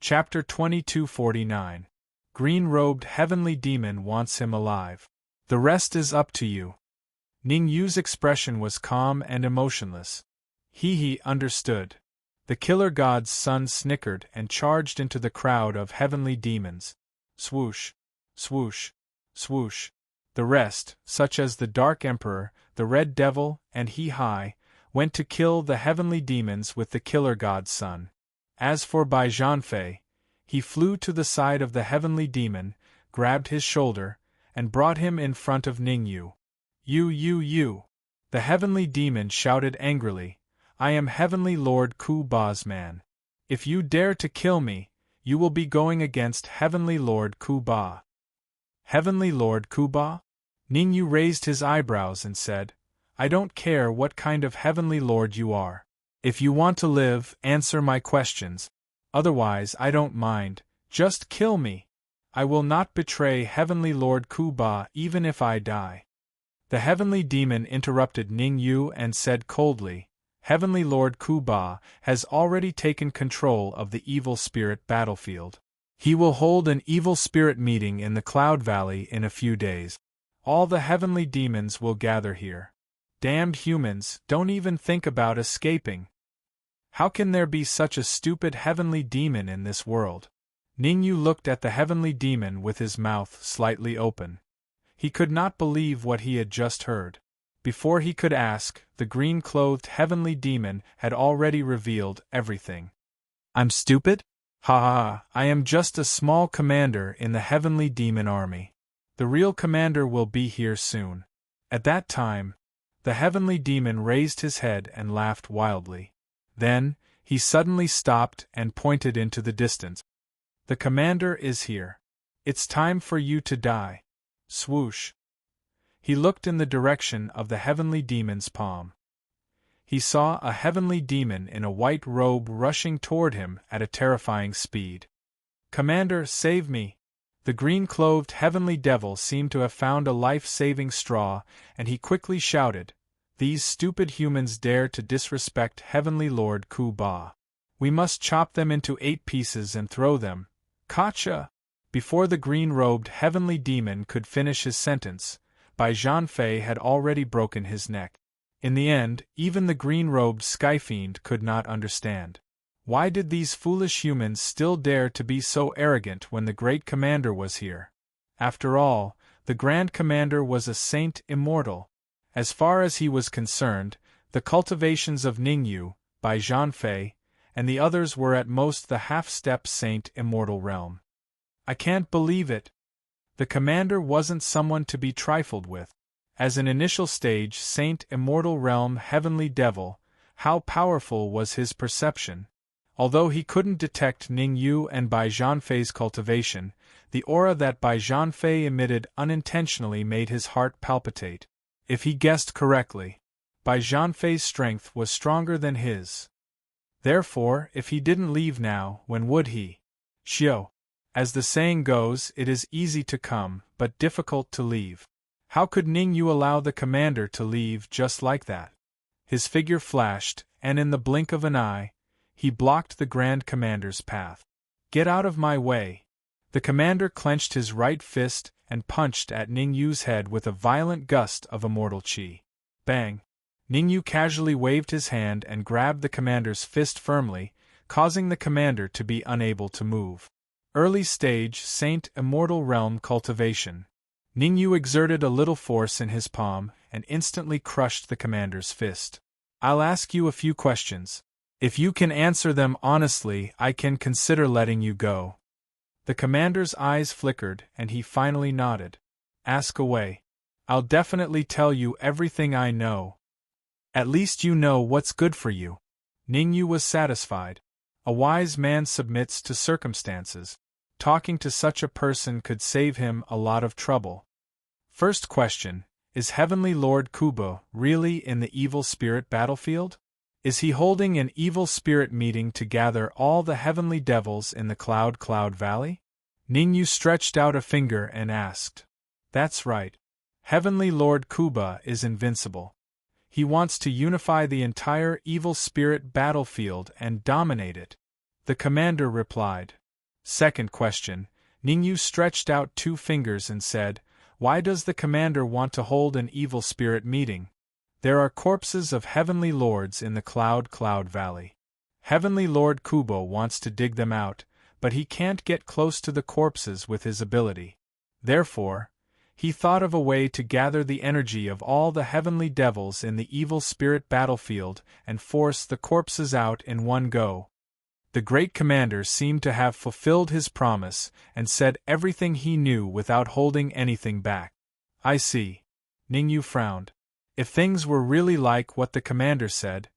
Chapter 2249. Green-robed heavenly demon wants him alive. The rest is up to you. Ning Yu's expression was calm and emotionless. He understood. The killer god's son snickered and charged into the crowd of heavenly demons. Swoosh, swoosh, swoosh. The rest, such as the Dark Emperor, the Red Devil, and He-Hai, went to kill the heavenly demons with the killer god's son. As for Bai Zhanfei, he flew to the side of the heavenly demon, grabbed his shoulder, and brought him in front of Ning Yu. You! The heavenly demon shouted angrily, I am Heavenly Lord Ku Ba's man. If you dare to kill me, you will be going against Heavenly Lord Ku Ba. Heavenly Lord Ku Ba? Ning Yu raised his eyebrows and said, I don't care what kind of Heavenly Lord you are. If you want to live, answer my questions. Otherwise I don't mind, just kill me. I will not betray Heavenly Lord Ku Ba even if I die. The heavenly demon interrupted Ning Yu and said coldly, Heavenly Lord Ku Ba has already taken control of the evil spirit battlefield. He will hold an evil spirit meeting in the Cloud Valley in a few days. All the heavenly demons will gather here. Damned humans, don't even think about escaping. How can there be such a stupid heavenly demon in this world? Ning Yu looked at the heavenly demon with his mouth slightly open. He could not believe what he had just heard. Before he could ask, the green-clothed heavenly demon had already revealed everything. I'm stupid? Ha! I am just a small commander in the heavenly demon army. The real commander will be here soon. At that time, the heavenly demon raised his head and laughed wildly. Then, he suddenly stopped and pointed into the distance. The commander is here. It's time for you to die. Swoosh. He looked in the direction of the heavenly demon's palm. He saw a heavenly demon in a white robe rushing toward him at a terrifying speed. Commander, save me! The green-clothed heavenly devil seemed to have found a life-saving straw, and he quickly shouted, These stupid humans dare to disrespect Heavenly Lord Ku Ba. We must chop them into 8 pieces and throw them. Gotcha! Before the green-robed heavenly demon could finish his sentence, Bai Zhanfei had already broken his neck. In the end, even the green-robed Skyfiend could not understand. Why did these foolish humans still dare to be so arrogant when the great commander was here? After all, the Grand Commander was a saint immortal. As far as he was concerned, the cultivations of Ning Yu, Bai Zhanfei, and the others were at most the half-step saint immortal realm. I can't believe it. The commander wasn't someone to be trifled with. As an initial stage saint immortal realm heavenly devil, how powerful was his perception? Although he couldn't detect Ning Yu and Bai Zhanfei's cultivation, the aura that Bai Zhanfei emitted unintentionally made his heart palpitate. If he guessed correctly, Bai Zhanfei's strength was stronger than his. Therefore, if he didn't leave now, when would he? Xiao. As the saying goes, it is easy to come, but difficult to leave. How could Ning Yu allow the commander to leave just like that? His figure flashed, and in the blink of an eye, he blocked the Grand Commander's path. Get out of my way! The commander clenched his right fist and punched at Ning Yu's head with a violent gust of immortal qi. Bang! Ning Yu casually waved his hand and grabbed the commander's fist firmly, causing the commander to be unable to move. Early stage Saint Immortal Realm cultivation. Ning Yu exerted a little force in his palm and instantly crushed the commander's fist. I'll ask you a few questions. If you can answer them honestly, I can consider letting you go. The commander's eyes flickered and he finally nodded. Ask away. I'll definitely tell you everything I know. At least you know what's good for you. Ning Yu was satisfied. A wise man submits to circumstances. Talking to such a person could save him a lot of trouble. First question, is Heavenly Lord Ku Ba really in the evil spirit battlefield? Is he holding an evil spirit meeting to gather all the heavenly devils in the Cloud Valley? Ning Yu stretched out a finger and asked. That's right. Heavenly Lord Ku Ba is invincible. He wants to unify the entire evil spirit battlefield and dominate it. The commander replied. Second question, Ningyu stretched out 2 fingers and said, "Why does the commander want to hold an evil spirit meeting? There are corpses of heavenly lords in the Cloud Valley. Heavenly Lord Kubo wants to dig them out, but he can't get close to the corpses with his ability. Therefore, he thought of a way to gather the energy of all the heavenly devils in the evil spirit battlefield and force the corpses out in one go." The great commander seemed to have fulfilled his promise and said everything he knew without holding anything back. "I see." Ningyu frowned. If things were really like what the commander said,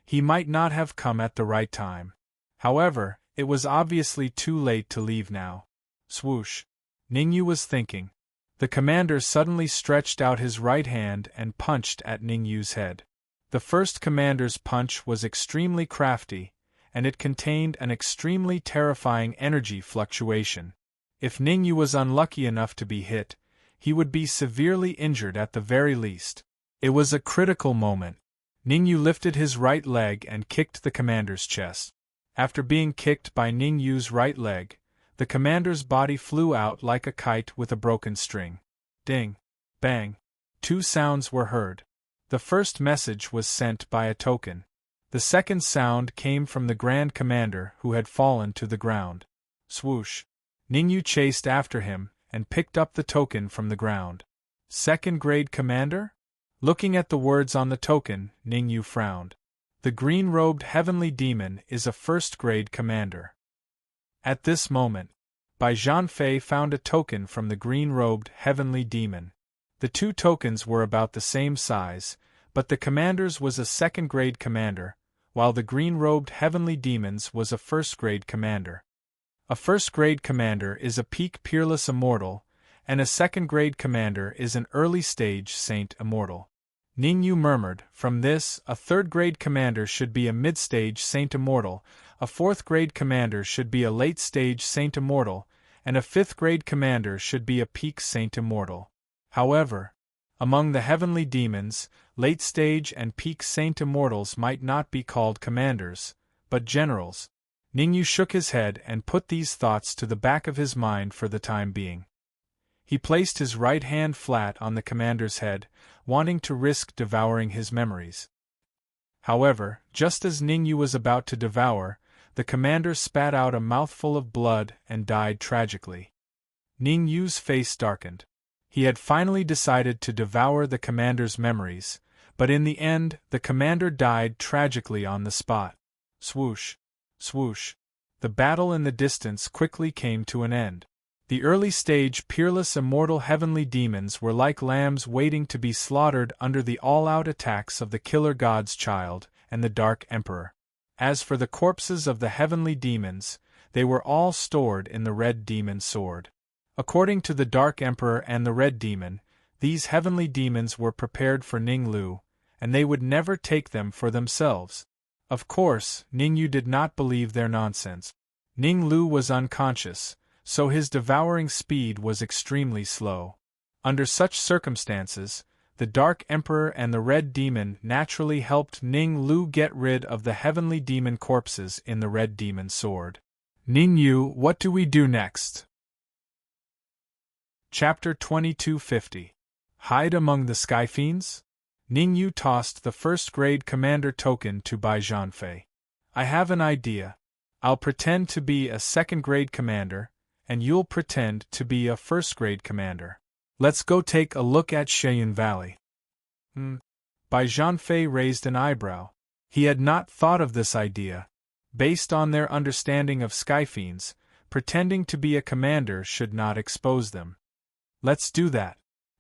he might not have come at the right time. However, it was obviously too late to leave now. Swoosh. Ningyu was thinking. The commander suddenly stretched out his right hand and punched at Ningyu's head. The first commander's punch was extremely crafty, and it contained an extremely terrifying energy fluctuation. If Ningyu was unlucky enough to be hit, he would be severely injured at the very least. It was a critical moment. Ningyu lifted his right leg and kicked the commander's chest. After being kicked by Ningyu's right leg, the commander's body flew out like a kite with a broken string. Ding! Bang! 2 sounds were heard. The first message was sent by a token. The second sound came from the Grand Commander who had fallen to the ground. Swoosh! Ningyu chased after him and picked up the token from the ground. Second Grade Commander? Looking at the words on the token, Ningyu frowned. The green-robed heavenly demon is a first-grade commander. At this moment, Bai Zhanfei found a token from the green-robed heavenly demon. The 2 tokens were about the same size, but the commander's was a second-grade commander, while the green-robed heavenly demon's was a first-grade commander. A first-grade commander is a peak peerless immortal, and a second-grade commander is an early-stage saint immortal. Ningyu murmured, from this, a third-grade commander should be a mid-stage saint immortal, a fourth-grade commander should be a late-stage saint immortal, and a fifth-grade commander should be a peak saint immortal. However, among the heavenly demons, late-stage and peak saint immortals might not be called commanders, but generals. Ningyu shook his head and put these thoughts to the back of his mind for the time being. He placed his right hand flat on the commander's head, wanting to risk devouring his memories. However, just as Ningyu was about to devour, the commander spat out a mouthful of blood and died tragically. Ningyu's face darkened. He had finally decided to devour the commander's memories, but in the end, the commander died tragically on the spot. Swoosh! Swoosh! The battle in the distance quickly came to an end. The early-stage peerless immortal heavenly demons were like lambs waiting to be slaughtered under the all-out attacks of the Killer God's Child and the Dark Emperor. As for the corpses of the heavenly demons, they were all stored in the Red Demon Sword. According to the Dark Emperor and the Red Demon, these heavenly demons were prepared for Ning Lu, and they would never take them for themselves. Of course, Ningyu did not believe their nonsense. Ning Lu was unconscious, so his devouring speed was extremely slow. Under such circumstances, the Dark Emperor and the Red Demon naturally helped Ning Lu get rid of the heavenly demon corpses in the Red Demon Sword. Ningyu, what do we do next? Chapter 2250. Hide among the Sky Fiends? Ningyu tossed the first-grade commander token to Bai Zhanfei. I have an idea. I'll pretend to be a second-grade commander, and you'll pretend to be a first-grade commander. Let's go take a look at Cheyenne Valley. Bai Zhanfei raised an eyebrow. He had not thought of this idea. Based on their understanding of Skyfiends, pretending to be a commander should not expose them. Let's do that.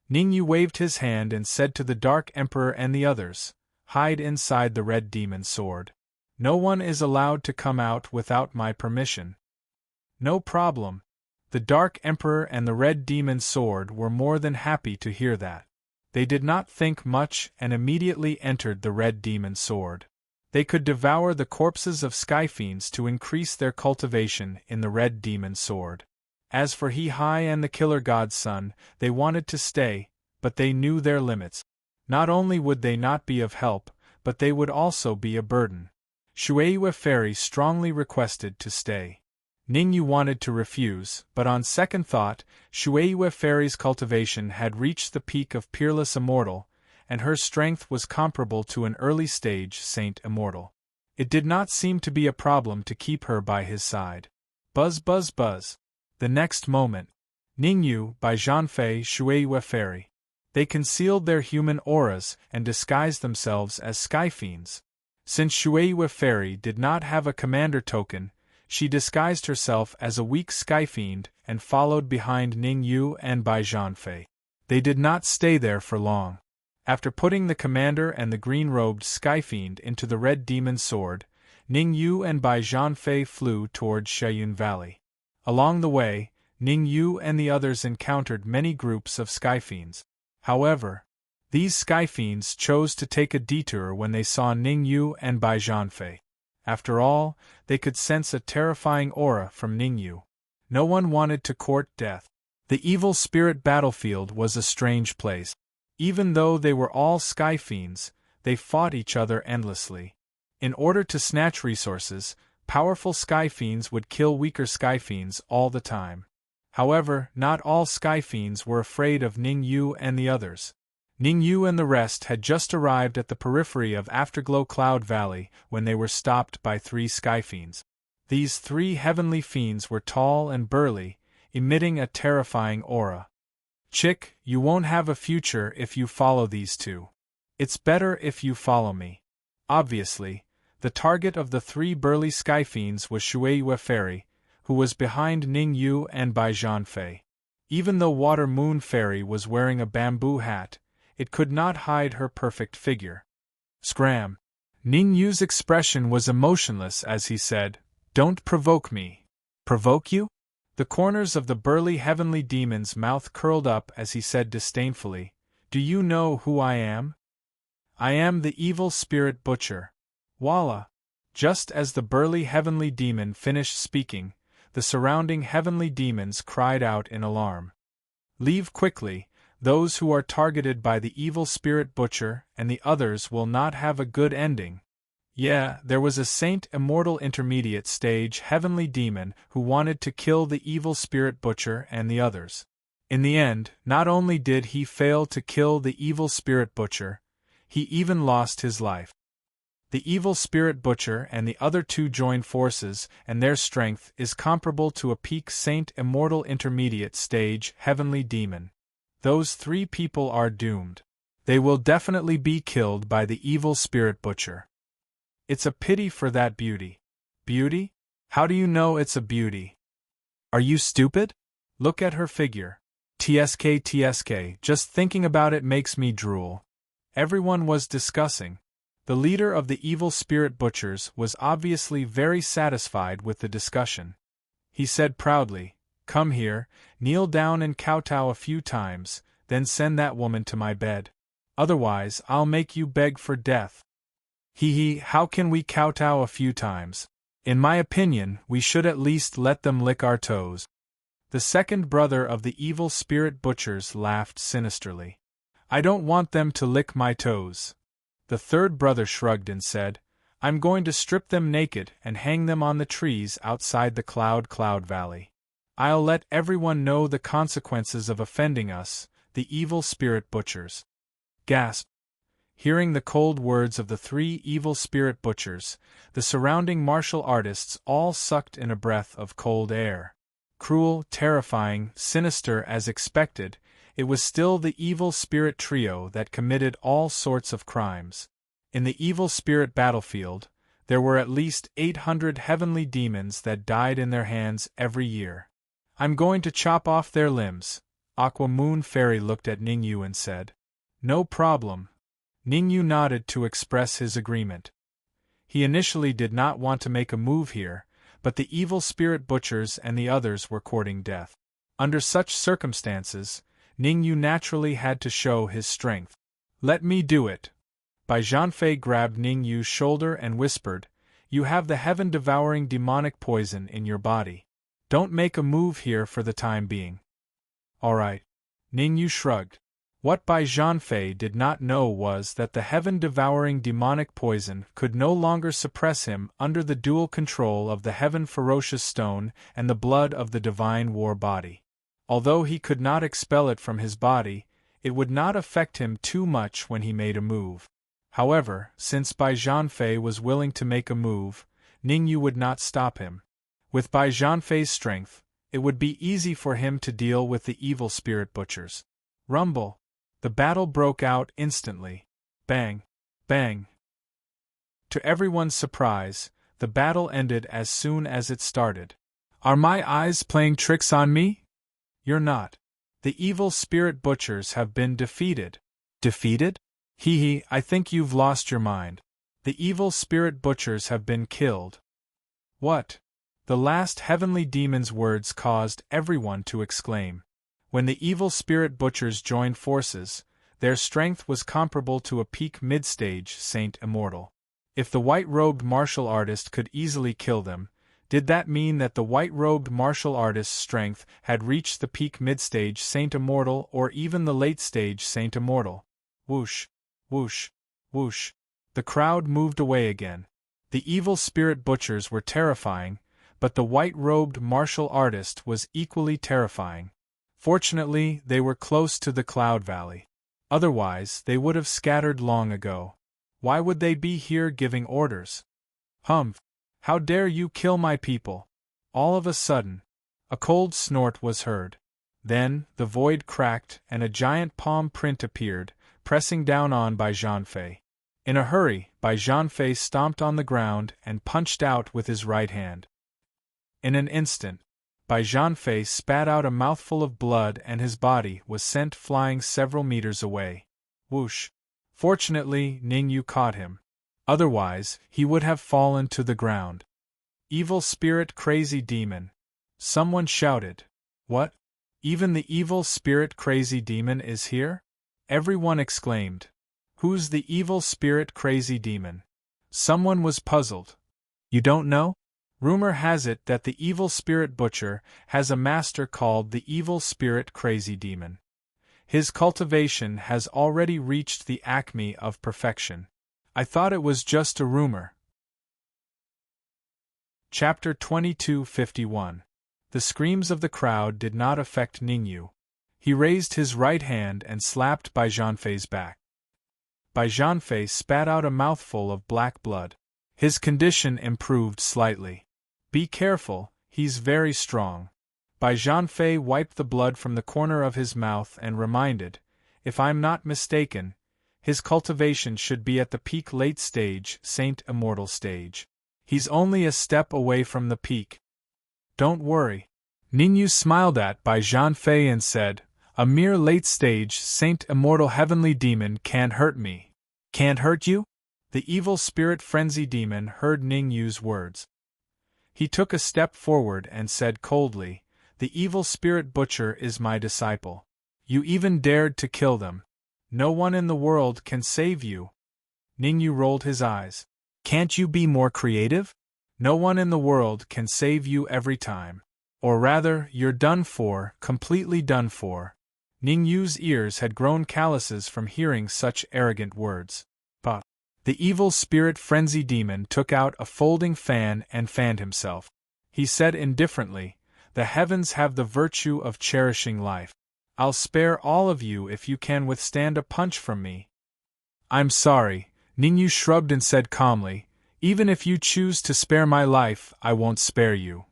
Ningyu waved his hand and said to the Dark Emperor and the others, hide inside the Red Demon Sword. No one is allowed to come out without my permission. No problem. The Dark Emperor and the Red Demon Sword were more than happy to hear that. They did not think much and immediately entered the Red Demon Sword. They could devour the corpses of Skyfiends to increase their cultivation in the Red Demon Sword. As for He-Hai and the Killer God's Son, they wanted to stay, but they knew their limits. Not only would they not be of help, but they would also be a burden. Shueihua Fairy strongly requested to stay. Ningyu wanted to refuse, but on second thought, Shueiyue Fairy's cultivation had reached the peak of peerless immortal, and her strength was comparable to an early-stage saint immortal. It did not seem to be a problem to keep her by his side. Buzz buzz buzz. The next moment, Ningyu, by Zhanfei, Shueiyue Fairy. They concealed their human auras and disguised themselves as sky fiends. Since Shueiyue Fairy did not have a commander token, she disguised herself as a weak skyfiend and followed behind Ningyu and Bai Zhanfei. They did not stay there for long. After putting the commander and the green-robed skyfiend into the red demon sword, Ningyu and Bai Zhanfei flew toward Sheyun Valley. Along the way, Ningyu and the others encountered many groups of skyfiends. However, these skyfiends chose to take a detour when they saw Ningyu and Bai Zhanfei. After all, they could sense a terrifying aura from Ningyu. No one wanted to court death. The evil spirit battlefield was a strange place. Even though they were all sky fiends, they fought each other endlessly. In order to snatch resources, powerful sky fiends would kill weaker sky fiends all the time. However, not all sky fiends were afraid of Ningyu and the others. Ningyu and the rest had just arrived at the periphery of Afterglow Cloud Valley when they were stopped by 3 sky fiends. These 3 heavenly fiends were tall and burly, emitting a terrifying aura. "Chick, you won't have a future if you follow these 2. It's better if you follow me." Obviously, the target of the 3 burly sky fiends was Shueiyue Fairy, who was behind Ningyu and Bai Zhanfei. Even though Water Moon Fairy was wearing a bamboo hat, it could not hide her perfect figure. Scram! Ningyu's expression was emotionless as he said, "Don't provoke me." "Provoke you?" The corners of the burly heavenly demon's mouth curled up as he said disdainfully, "Do you know who I am? I am the evil spirit butcher. Voila!" Just as the burly heavenly demon finished speaking, the surrounding heavenly demons cried out in alarm. "Leave quickly. Those who are targeted by the evil spirit butcher and the others will not have a good ending." Yeah, there was a saint immortal intermediate stage heavenly demon who wanted to kill the evil spirit butcher and the others. In the end, not only did he fail to kill the evil spirit butcher, he even lost his life. The evil spirit butcher and the other 2 joined forces, and their strength is comparable to a peak saint immortal intermediate stage heavenly demon. Those 3 people are doomed. They will definitely be killed by the evil spirit butcher. It's a pity for that beauty. Beauty? How do you know it's a beauty? Are you stupid? Look at her figure. TSK, just thinking about it makes me drool. Everyone was discussing. The leader of the evil spirit butchers was obviously very satisfied with the discussion. He said proudly, "Come here, kneel down and kowtow a few times, then send that woman to my bed. Otherwise, I'll make you beg for death." "Hee, how can we kowtow a few times? In my opinion, we should at least let them lick our toes." The second brother of the evil spirit butchers laughed sinisterly. "I don't want them to lick my toes." The third brother shrugged and said, "I'm going to strip them naked and hang them on the trees outside the Cloud Valley. I'll let everyone know the consequences of offending us, the evil spirit butchers." Gasp! Hearing the cold words of the 3 evil spirit butchers, the surrounding martial artists all sucked in a breath of cold air. Cruel, terrifying, sinister as expected, it was still the evil spirit trio that committed all sorts of crimes. In the evil spirit battlefield, there were at least 800 heavenly demons that died in their hands every year. "I'm going to chop off their limbs." Aqua Moon Fairy looked at Ningyu and said, "No problem." Ningyu nodded to express his agreement. He initially did not want to make a move here, but the evil spirit butchers and the others were courting death. Under such circumstances, Ningyu naturally had to show his strength. "Let me do it." Bai Zhanfei grabbed Ningyu's shoulder and whispered, "You have the heaven-devouring demonic poison in your body. Don't make a move here for the time being." "All right." Ningyu shrugged. What Bai Zhanfei did not know was that the heaven-devouring demonic poison could no longer suppress him under the dual control of the heaven-ferocious stone and the blood of the divine war body. Although he could not expel it from his body, it would not affect him too much when he made a move. However, since Bai Zhanfei was willing to make a move, Ningyu would not stop him. With Bai Zhanfei's strength, it would be easy for him to deal with the evil spirit butchers. Rumble! The battle broke out instantly. Bang! Bang! To everyone's surprise, the battle ended as soon as it started. Are my eyes playing tricks on me? You're not. The evil spirit butchers have been defeated. Defeated? Hee, I think you've lost your mind. The evil spirit butchers have been killed. What? The last heavenly demon's words caused everyone to exclaim. When the evil spirit butchers joined forces, their strength was comparable to a peak mid-stage Saint Immortal. If the white-robed martial artist could easily kill them, did that mean that the white-robed martial artist's strength had reached the peak mid-stage Saint Immortal or even the late-stage Saint Immortal? Whoosh! Whoosh! Whoosh! The crowd moved away again. The evil spirit butchers were terrifying, but the white-robed martial artist was equally terrifying. Fortunately, they were close to the Cloud Valley. Otherwise, they would have scattered long ago. Why would they be here giving orders? Humph! How dare you kill my people? All of a sudden, a cold snort was heard. Then, the void cracked and a giant palm print appeared, pressing down on Bai Zhanfei. In a hurry, Bai Zhanfei stomped on the ground and punched out with his right hand. In an instant, Bai Zhanfei spat out a mouthful of blood and his body was sent flying several meters away. Whoosh! Fortunately, Ningyu caught him. Otherwise, he would have fallen to the ground. Evil spirit crazy demon! Someone shouted. What? Even the evil spirit crazy demon is here? Everyone exclaimed. Who's the evil spirit crazy demon? Someone was puzzled. You don't know? Rumor has it that the evil spirit butcher has a master called the evil spirit crazy demon. His cultivation has already reached the acme of perfection. I thought it was just a rumor. Chapter 2251. The screams of the crowd did not affect Ningyu. He raised his right hand and slapped Bai Zhanfei's back. Bai Zhanfei spat out a mouthful of black blood. His condition improved slightly. Be careful, he's very strong. Bai Zhanfei wiped the blood from the corner of his mouth and reminded, if I'm not mistaken, his cultivation should be at the peak late stage, Saint Immortal stage. He's only a step away from the peak. Don't worry. Ningyu smiled at Bai Zhanfei and said, a mere late stage Saint Immortal heavenly demon can't hurt me. Can't hurt you? The evil spirit frenzy demon heard Ningyu's words. He took a step forward and said coldly, the evil spirit butcher is my disciple. You even dared to kill them. No one in the world can save you. Ningyu rolled his eyes. Can't you be more creative? No one in the world can save you every time. Or rather, you're done for, completely done for. Ningyu's ears had grown calluses from hearing such arrogant words. But the evil spirit frenzy demon took out a folding fan and fanned himself. He said indifferently, the heavens have the virtue of cherishing life. I'll spare all of you if you can withstand a punch from me. I'm sorry, Ningyu shrugged and said calmly, even if you choose to spare my life, I won't spare you.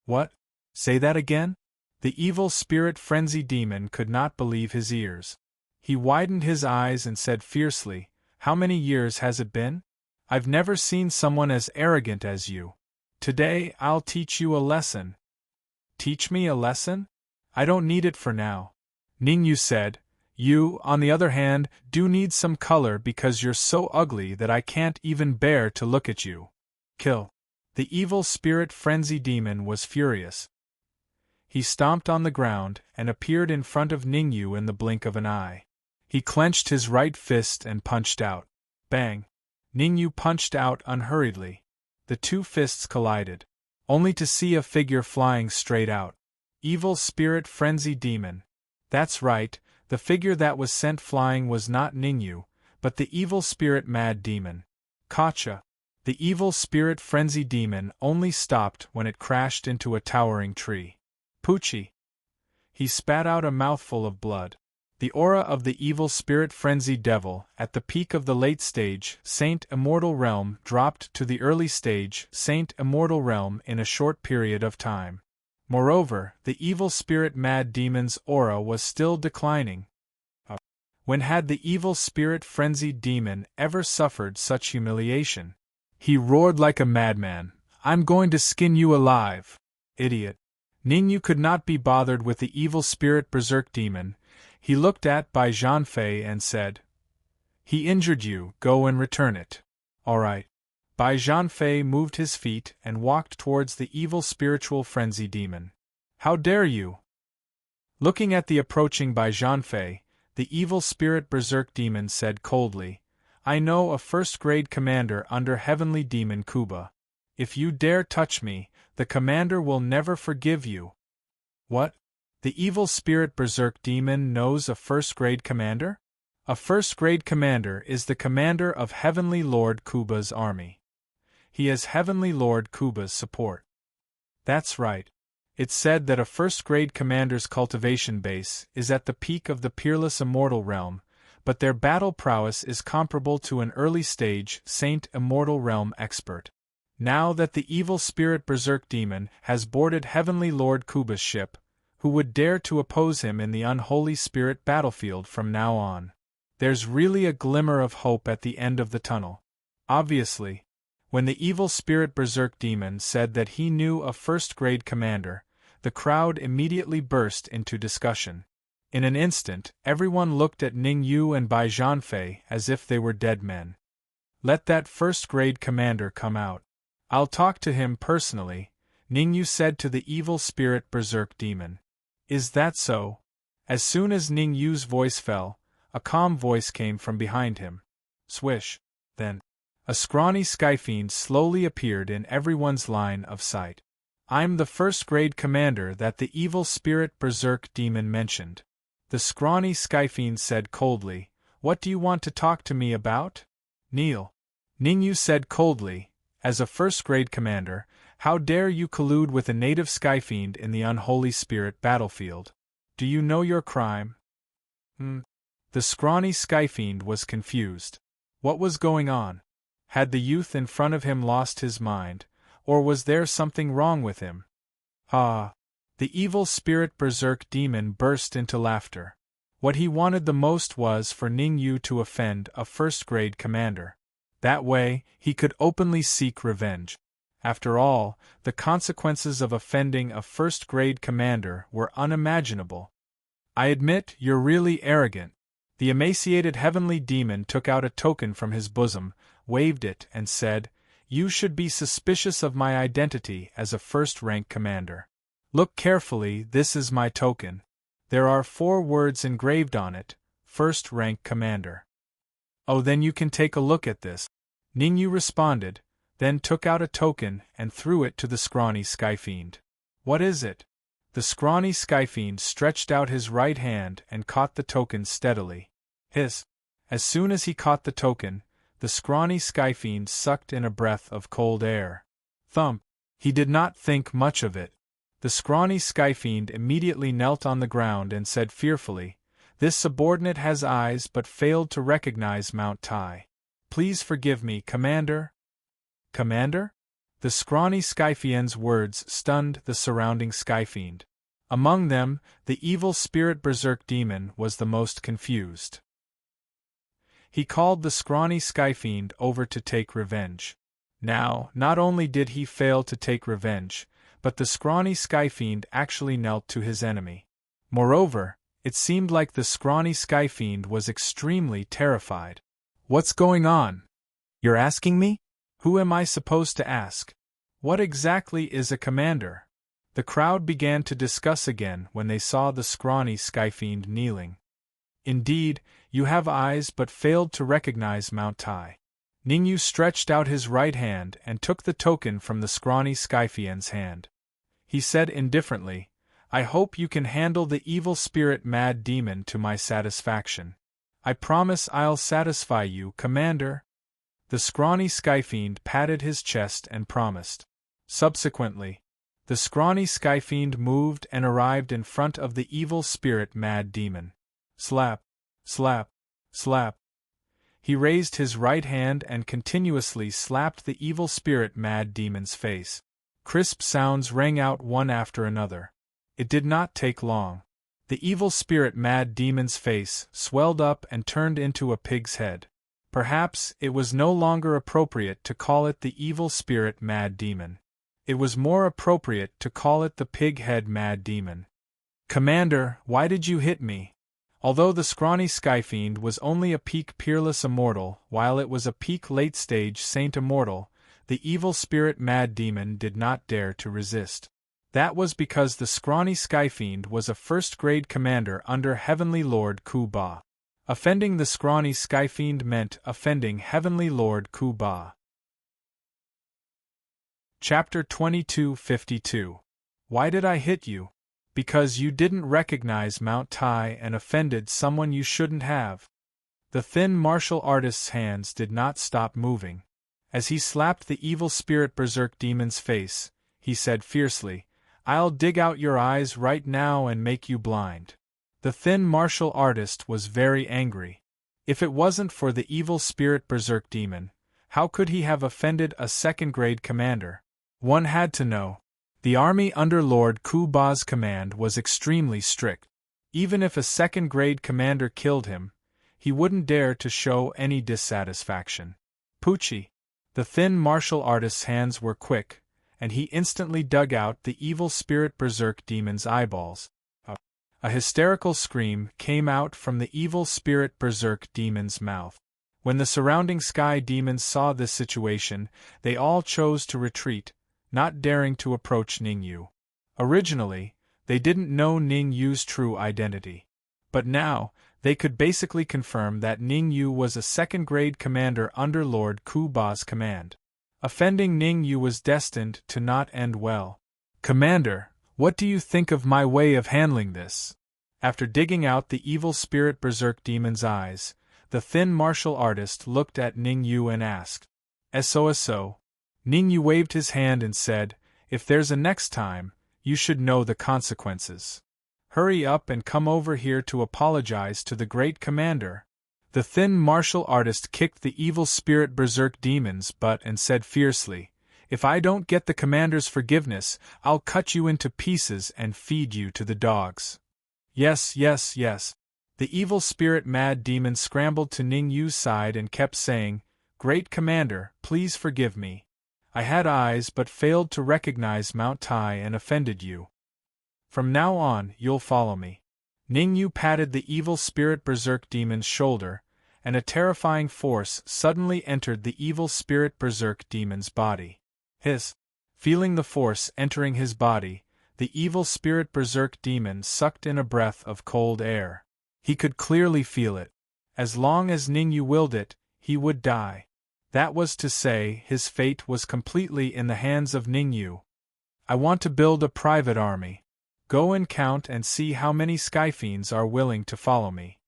What? Say that again? The evil spirit frenzy demon could not believe his ears. He widened his eyes and said fiercely, how many years has it been? I've never seen someone as arrogant as you. Today I'll teach you a lesson. Teach me a lesson? I don't need it for now. Ningyu said, you, on the other hand, do need some color because you're so ugly that I can't even bear to look at you. Kill. The evil spirit frenzy demon was furious. He stomped on the ground and appeared in front of Ningyu in the blink of an eye. He clenched his right fist and punched out. Bang! Ningyu punched out unhurriedly. The two fists collided, only to see a figure flying straight out. Evil spirit frenzy demon. That's right, The figure that was sent flying was not Ningyu, but the evil spirit mad demon. Kacha. The evil spirit frenzy demon only stopped when it crashed into a towering tree. Poochie. He spat out a mouthful of blood. The aura of the evil spirit frenzy devil at the peak of the late stage Saint Immortal Realm dropped to the early stage Saint Immortal Realm in a short period of time. Moreover, the evil spirit mad demon's aura was still declining. When had the evil spirit frenzied demon ever suffered such humiliation? He roared like a madman, "I'm going to skin you alive, idiot!" Ningyu could not be bothered with the evil spirit berserk demon. He looked at Bai Zhanfei and said, "He injured you, go and return it." "All right." Bai Zhanfei moved his feet and walked towards the evil spiritual frenzy demon. "How dare you?" Looking at the approaching Bai Zhanfei, the evil spirit berserk demon said coldly, "I know a first-grade commander under Heavenly Demon Kuba. If you dare touch me, the commander will never forgive you." "What? The evil spirit berserk demon knows a first-grade commander? A first-grade commander is the commander of Heavenly Lord Kuba's army. He has Heavenly Lord Kuba's support." "That's right. It's said that a first-grade commander's cultivation base is at the peak of the peerless immortal realm, but their battle prowess is comparable to an early-stage Saint Immortal Realm expert. Now that the evil spirit berserk demon has boarded Heavenly Lord Kuba's ship, who would dare to oppose him in the unholy spirit battlefield from now on? There's really a glimmer of hope at the end of the tunnel." Obviously, when the evil spirit berserk demon said that he knew a first-grade commander, the crowd immediately burst into discussion. In an instant, everyone looked at Ningyu and Bai Zhanfei as if they were dead men. "Let that first-grade commander come out. I'll talk to him personally," Ningyu said to the evil spirit berserk demon. "Is that so?" As soon as Ningyu's voice fell, a calm voice came from behind him. Swish. Then, a scrawny skyfiend slowly appeared in everyone's line of sight. "I'm the first-grade commander that the evil spirit berserk demon mentioned." The scrawny skyfiend said coldly, "What do you want to talk to me about?" "Kneel." Ningyu said coldly, "As a first-grade commander, how dare you collude with a native skyfiend in the unholy spirit battlefield? Do you know your crime?" The scrawny skyfiend was confused. What was going on? Had the youth in front of him lost his mind, or was there something wrong with him? "Ah!" The evil spirit berserk demon burst into laughter. What he wanted the most was for Ningyu to offend a first-grade commander. That way, he could openly seek revenge. After all, the consequences of offending a first-grade commander were unimaginable. "I admit you're really arrogant." The emaciated heavenly demon took out a token from his bosom, waved it, and said, "You should be suspicious of my identity as a first-rank commander. Look carefully, this is my token. There are 4 words engraved on it, first-rank commander." "Oh, then you can take a look at this," Ningyu responded, then took out a token and threw it to the scrawny skyfiend. "What is it?" The scrawny skyfiend stretched out his right hand and caught the token steadily. Hiss! As soon as he caught the token, the scrawny skyfiend sucked in a breath of cold air. Thump! He did not think much of it. The scrawny skyfiend immediately knelt on the ground and said fearfully, "This subordinate has eyes but failed to recognize Mount Tai. Please forgive me, Commander." "Commander?" The scrawny skyfiend's words stunned the surrounding skyfiend. Among them, the evil spirit berserk demon was the most confused. He called the scrawny skyfiend over to take revenge. Now, not only did he fail to take revenge, but the scrawny skyfiend actually knelt to his enemy. Moreover, it seemed like the scrawny skyfiend was extremely terrified. "What's going on? You're asking me? Who am I supposed to ask? What exactly is a commander?" The crowd began to discuss again when they saw the scrawny skyfiend kneeling. "Indeed, you have eyes but failed to recognize Mount Tai." Ningyu stretched out his right hand and took the token from the scrawny skyfiend's hand. He said indifferently, I hope you can handle the evil spirit mad demon to my satisfaction. I promise I'll satisfy you, Commander." The scrawny skyfiend patted his chest and promised. Subsequently, the scrawny skyfiend moved and arrived in front of the evil spirit mad demon. Slap, slap, slap. He raised his right hand and continuously slapped the evil spirit mad demon's face. Crisp sounds rang out one after another. It did not take long. The evil spirit mad demon's face swelled up and turned into a pig's head. Perhaps it was no longer appropriate to call it the evil spirit mad demon. It was more appropriate to call it the pig-head mad demon. "Commander, why did you hit me?" Although the scrawny skyfiend was only a peak peerless immortal, while it was a peak late-stage saint immortal, the evil spirit mad demon did not dare to resist. That was because the scrawny skyfiend was a first-grade commander under Heavenly Lord Ku-Ba. Offending the scrawny skyfiend meant offending Heavenly Lord Ku-Ba. Chapter 2252. Why did I hit you? Because you didn't recognize Mount Tai and offended someone you shouldn't have. The thin martial artist's hands did not stop moving. As he slapped the evil spirit berserk demon's face, he said fiercely, "I'll dig out your eyes right now and make you blind." The thin martial artist was very angry. If it wasn't for the evil spirit berserk demon, how could he have offended a second-grade commander? One had to know. The army under Lord Ku-Ba's command was extremely strict. Even if a second-grade commander killed him, he wouldn't dare to show any dissatisfaction. Poochie. The thin martial artist's hands were quick, and he instantly dug out the evil spirit berserk demon's eyeballs. A hysterical scream came out from the evil spirit berserk demon's mouth. When the surrounding sky demons saw this situation, they all chose to retreat, not daring to approach Ningyu. Originally, they didn't know Ningyu's true identity. But now, they could basically confirm that Ningyu was a second-grade commander under Lord Ku-Ba's command. Offending Ningyu was destined to not end well. "Commander, what do you think of my way of handling this?" After digging out the evil spirit berserk demon's eyes, the thin martial artist looked at Ningyu and asked, "So?" Ningyu waved his hand and said, "If there's a next time, you should know the consequences. Hurry up and come over here to apologize to the great commander." The thin martial artist kicked the evil spirit berserk demon's butt and said fiercely, "If I don't get the commander's forgiveness, I'll cut you into pieces and feed you to the dogs." Yes. The evil spirit mad demon scrambled to Ningyu's side and kept saying, "Great commander, please forgive me. I had eyes but failed to recognize Mount Tai and offended you. From now on, you'll follow me." Ningyu patted the evil spirit berserk demon's shoulder, and a terrifying force suddenly entered the evil spirit berserk demon's body. Feeling the force entering his body, the evil spirit berserk demon sucked in a breath of cold air. He could clearly feel it. As long as Ningyu willed it, he would die. That was to say, his fate was completely in the hands of Ningyu. "I want to build a private army. Go and count and see how many skyfiends are willing to follow me.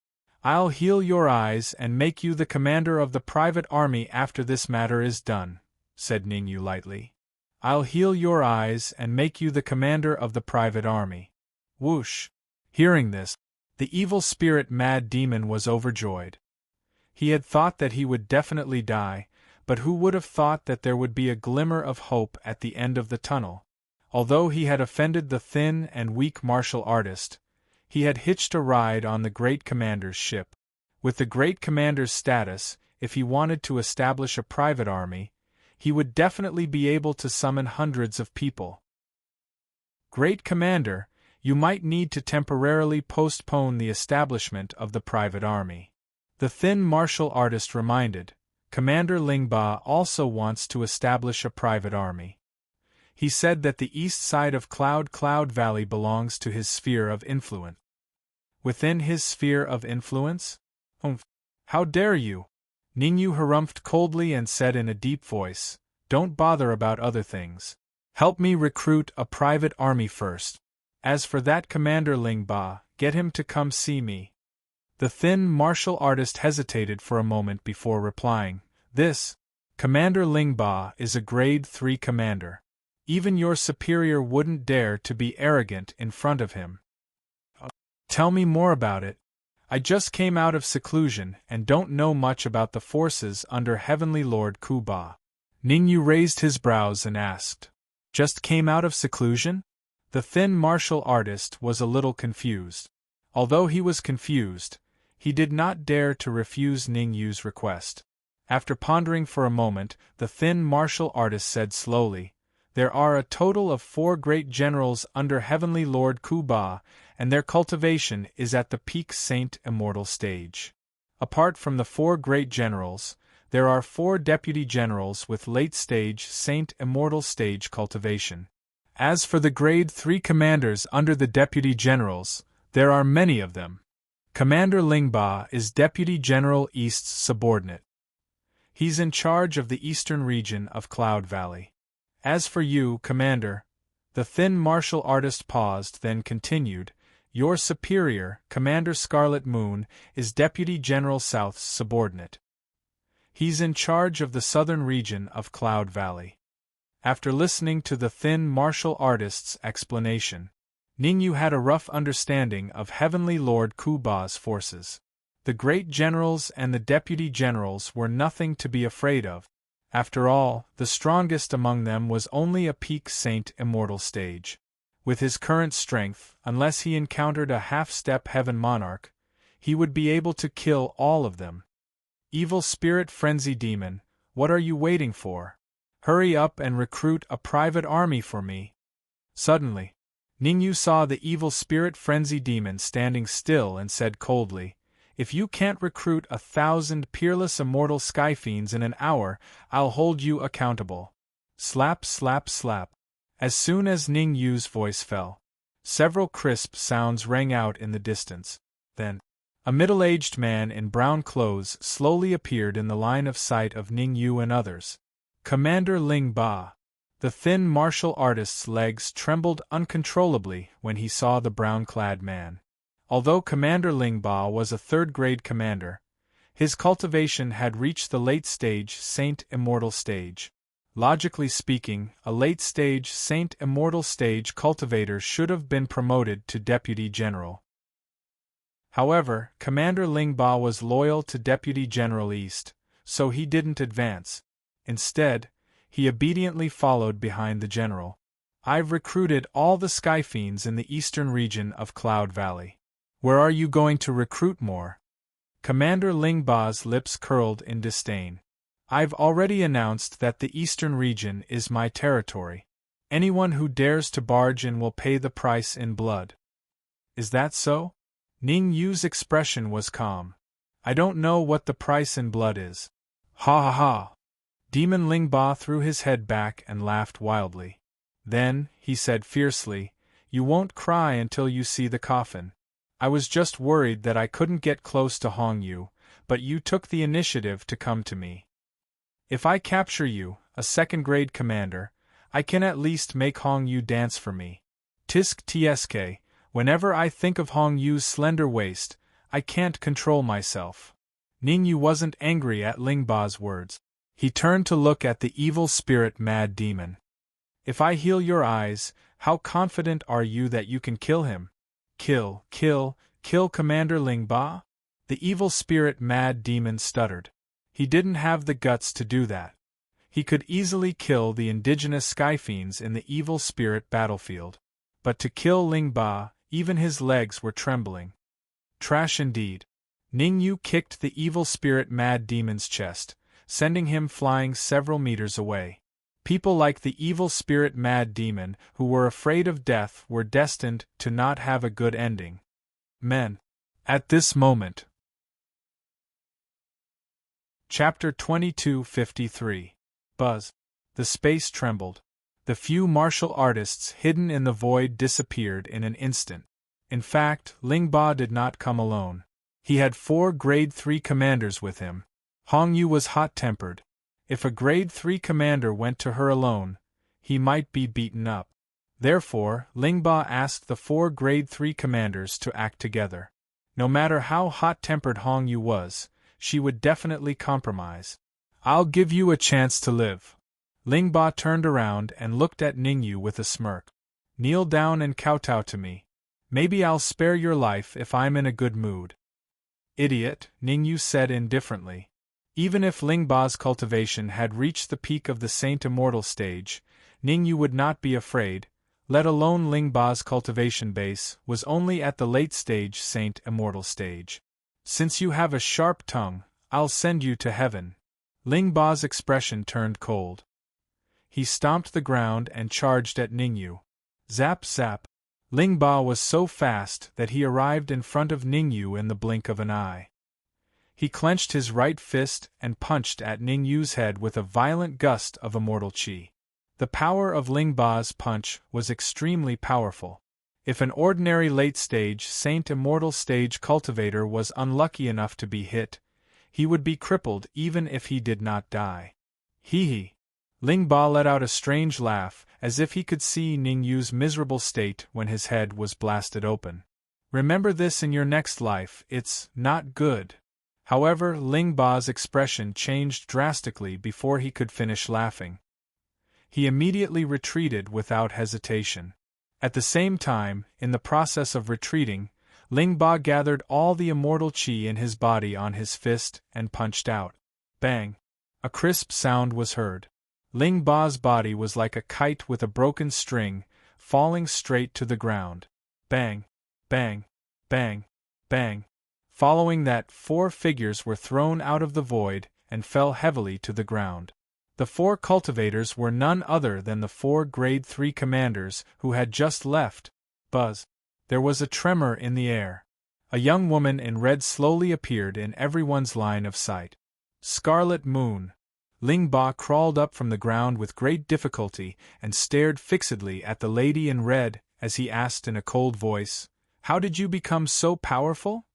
I'll heal your eyes and make you the commander of the private army after this matter is done," said Ningyu lightly. "I'll heal your eyes and make you the commander of the private army." Whoosh! Hearing this, the evil spirit mad demon was overjoyed. He had thought that he would definitely die, but who would have thought that there would be a glimmer of hope at the end of the tunnel? Although he had offended the thin and weak martial artist, he had hitched a ride on the great commander's ship. With the great commander's status, if he wanted to establish a private army, he would definitely be able to summon hundreds of people. "Great commander, you might need to temporarily postpone the establishment of the private army," the thin martial artist reminded. "Commander Lingba also wants to establish a private army. He said that the east side of Cloud Valley belongs to his sphere of influence." "Within his sphere of influence? How dare you?" Ningyu harumphed coldly and said in a deep voice, "Don't bother about other things. Help me recruit a private army first. As for that Commander Ling Ba, get him to come see me. The thin martial artist hesitated for a moment before replying. This, Commander Ling Ba, is a grade 3 commander. Even your superior wouldn't dare to be arrogant in front of him. Tell me more about it. I just came out of seclusion and don't know much about the forces under Heavenly Lord Ku Ba. Ningyu raised his brows and asked, Just came out of seclusion? The thin martial artist was a little confused. Although he was confused, he did not dare to refuse Ningyu's request. After pondering for a moment, the thin martial artist said slowly, There are a total of 4 great generals under Heavenly Lord Ku Ba, and their cultivation is at the peak Saint Immortal stage. Apart from the 4 great generals, there are 4 deputy generals with late-stage Saint Immortal stage cultivation. As for the grade 3 commanders under the deputy generals, there are many of them. Commander Ling Ba is Deputy General East's subordinate. He's in charge of the eastern region of Cloud Valley. As for you, Commander, the thin martial artist paused, then continued, Your superior, Commander Scarlet Moon, is Deputy General South's subordinate. He's in charge of the southern region of Cloud Valley. After listening to the thin martial artist's explanation, Ningyu had a rough understanding of Heavenly Lord Ku Ba's forces. The great generals and the deputy generals were nothing to be afraid of. After all, the strongest among them was only a peak Saint Immortal stage. With his current strength, unless he encountered a half-step Heaven Monarch, he would be able to kill all of them. Evil Spirit Frenzy Demon, what are you waiting for? Hurry up and recruit a private army for me. Suddenly, Ningyu saw the Evil Spirit Frenzy Demon standing still and said coldly, If you can't recruit 1,000 peerless immortal Skyfiends in an hour, I'll hold you accountable. Slap, slap, slap. As soon as Ningyu's voice fell, several crisp sounds rang out in the distance. Then, a middle-aged man in brown clothes slowly appeared in the line of sight of Ningyu and others. Commander Ling Ba. The thin martial artist's legs trembled uncontrollably when he saw the brown-clad man. Although Commander Ling Ba was a third-grade commander, his cultivation had reached the late-stage Saint Immortal stage. Logically speaking, a late-stage Saint Immortal stage cultivator should have been promoted to Deputy General. However, Commander Ling Ba was loyal to Deputy General East, so he didn't advance. Instead, he obediently followed behind the general. I've recruited all the Skyfiends in the eastern region of Cloud Valley. Where are you going to recruit more? Commander Ling Ba's lips curled in disdain. I've already announced that the eastern region is my territory. Anyone who dares to barge in will pay the price in blood. Is that so? Ningyu's expression was calm. I don't know what the price in blood is. Ha ha ha. Demon Ling Ba threw his head back and laughed wildly. Then, he said fiercely, You won't cry until you see the coffin. I was just worried that I couldn't get close to Hong Yu, but you took the initiative to come to me. If I capture you, a second-grade commander, I can at least make Hong Yu dance for me. Tisk tsk, whenever I think of Hong Yu's slender waist, I can't control myself. Ningyu wasn't angry at Ling Ba's words. He turned to look at the evil spirit mad demon. If I heal your eyes, how confident are you that you can kill him? Kill Commander Ling Ba? The evil spirit mad demon stuttered. He didn't have the guts to do that. He could easily kill the indigenous Skyfiends in the evil spirit battlefield. But to kill Ling Ba, even his legs were trembling. Trash indeed. Ningyu kicked the evil spirit mad demon's chest, sending him flying several meters away. People like the evil spirit mad demon, who were afraid of death, were destined to not have a good ending. Men. At this moment. Chapter 2253. Buzz. The space trembled. The few martial artists hidden in the void disappeared in an instant. In fact, Ling Ba did not come alone. He had 4 grade 3 commanders with him. Hong Yu was hot-tempered. If a grade 3 commander went to her alone, he might be beaten up. Therefore, Lingba asked the 4 Grade 3 commanders to act together. No matter how hot-tempered Hong Yu was, she would definitely compromise. "I'll give you a chance to live." Lingba turned around and looked at Ningyu with a smirk. "Kneel down and kowtow to me. Maybe I'll spare your life if I'm in a good mood." "Idiot," Ningyu said indifferently. Even if Lingba's cultivation had reached the peak of the Saint Immortal stage, Ningyu would not be afraid, let alone Lingba's cultivation base was only at the late stage Saint Immortal stage. "Since you have a sharp tongue, I'll send you to heaven." Lingba's expression turned cold. He stomped the ground and charged at Ningyu. Zap zap. Lingba was so fast that he arrived in front of Ningyu in the blink of an eye. He clenched his right fist and punched at Ningyu's head with a violent gust of immortal qi. The power of Lingba's punch was extremely powerful. If an ordinary late-stage Saint Immortal stage cultivator was unlucky enough to be hit, he would be crippled even if he did not die. Hee hee. Lingba let out a strange laugh, as if he could see Ningyu's miserable state when his head was blasted open. "Remember this in your next life, it's not good." However, Lingba's expression changed drastically before he could finish laughing. He immediately retreated without hesitation. At the same time, in the process of retreating, Lingba gathered all the immortal qi in his body on his fist and punched out. Bang! A crisp sound was heard. Lingba's body was like a kite with a broken string, falling straight to the ground. Bang! Bang! Bang! Bang! Following that, 4 figures were thrown out of the void and fell heavily to the ground. The 4 cultivators were none other than the 4 Grade 3 commanders who had just left. Buzz. There was a tremor in the air. A young woman in red slowly appeared in everyone's line of sight. Scarlet Moon. Lingba crawled up from the ground with great difficulty and stared fixedly at the lady in red as he asked in a cold voice, "How did you become so powerful?"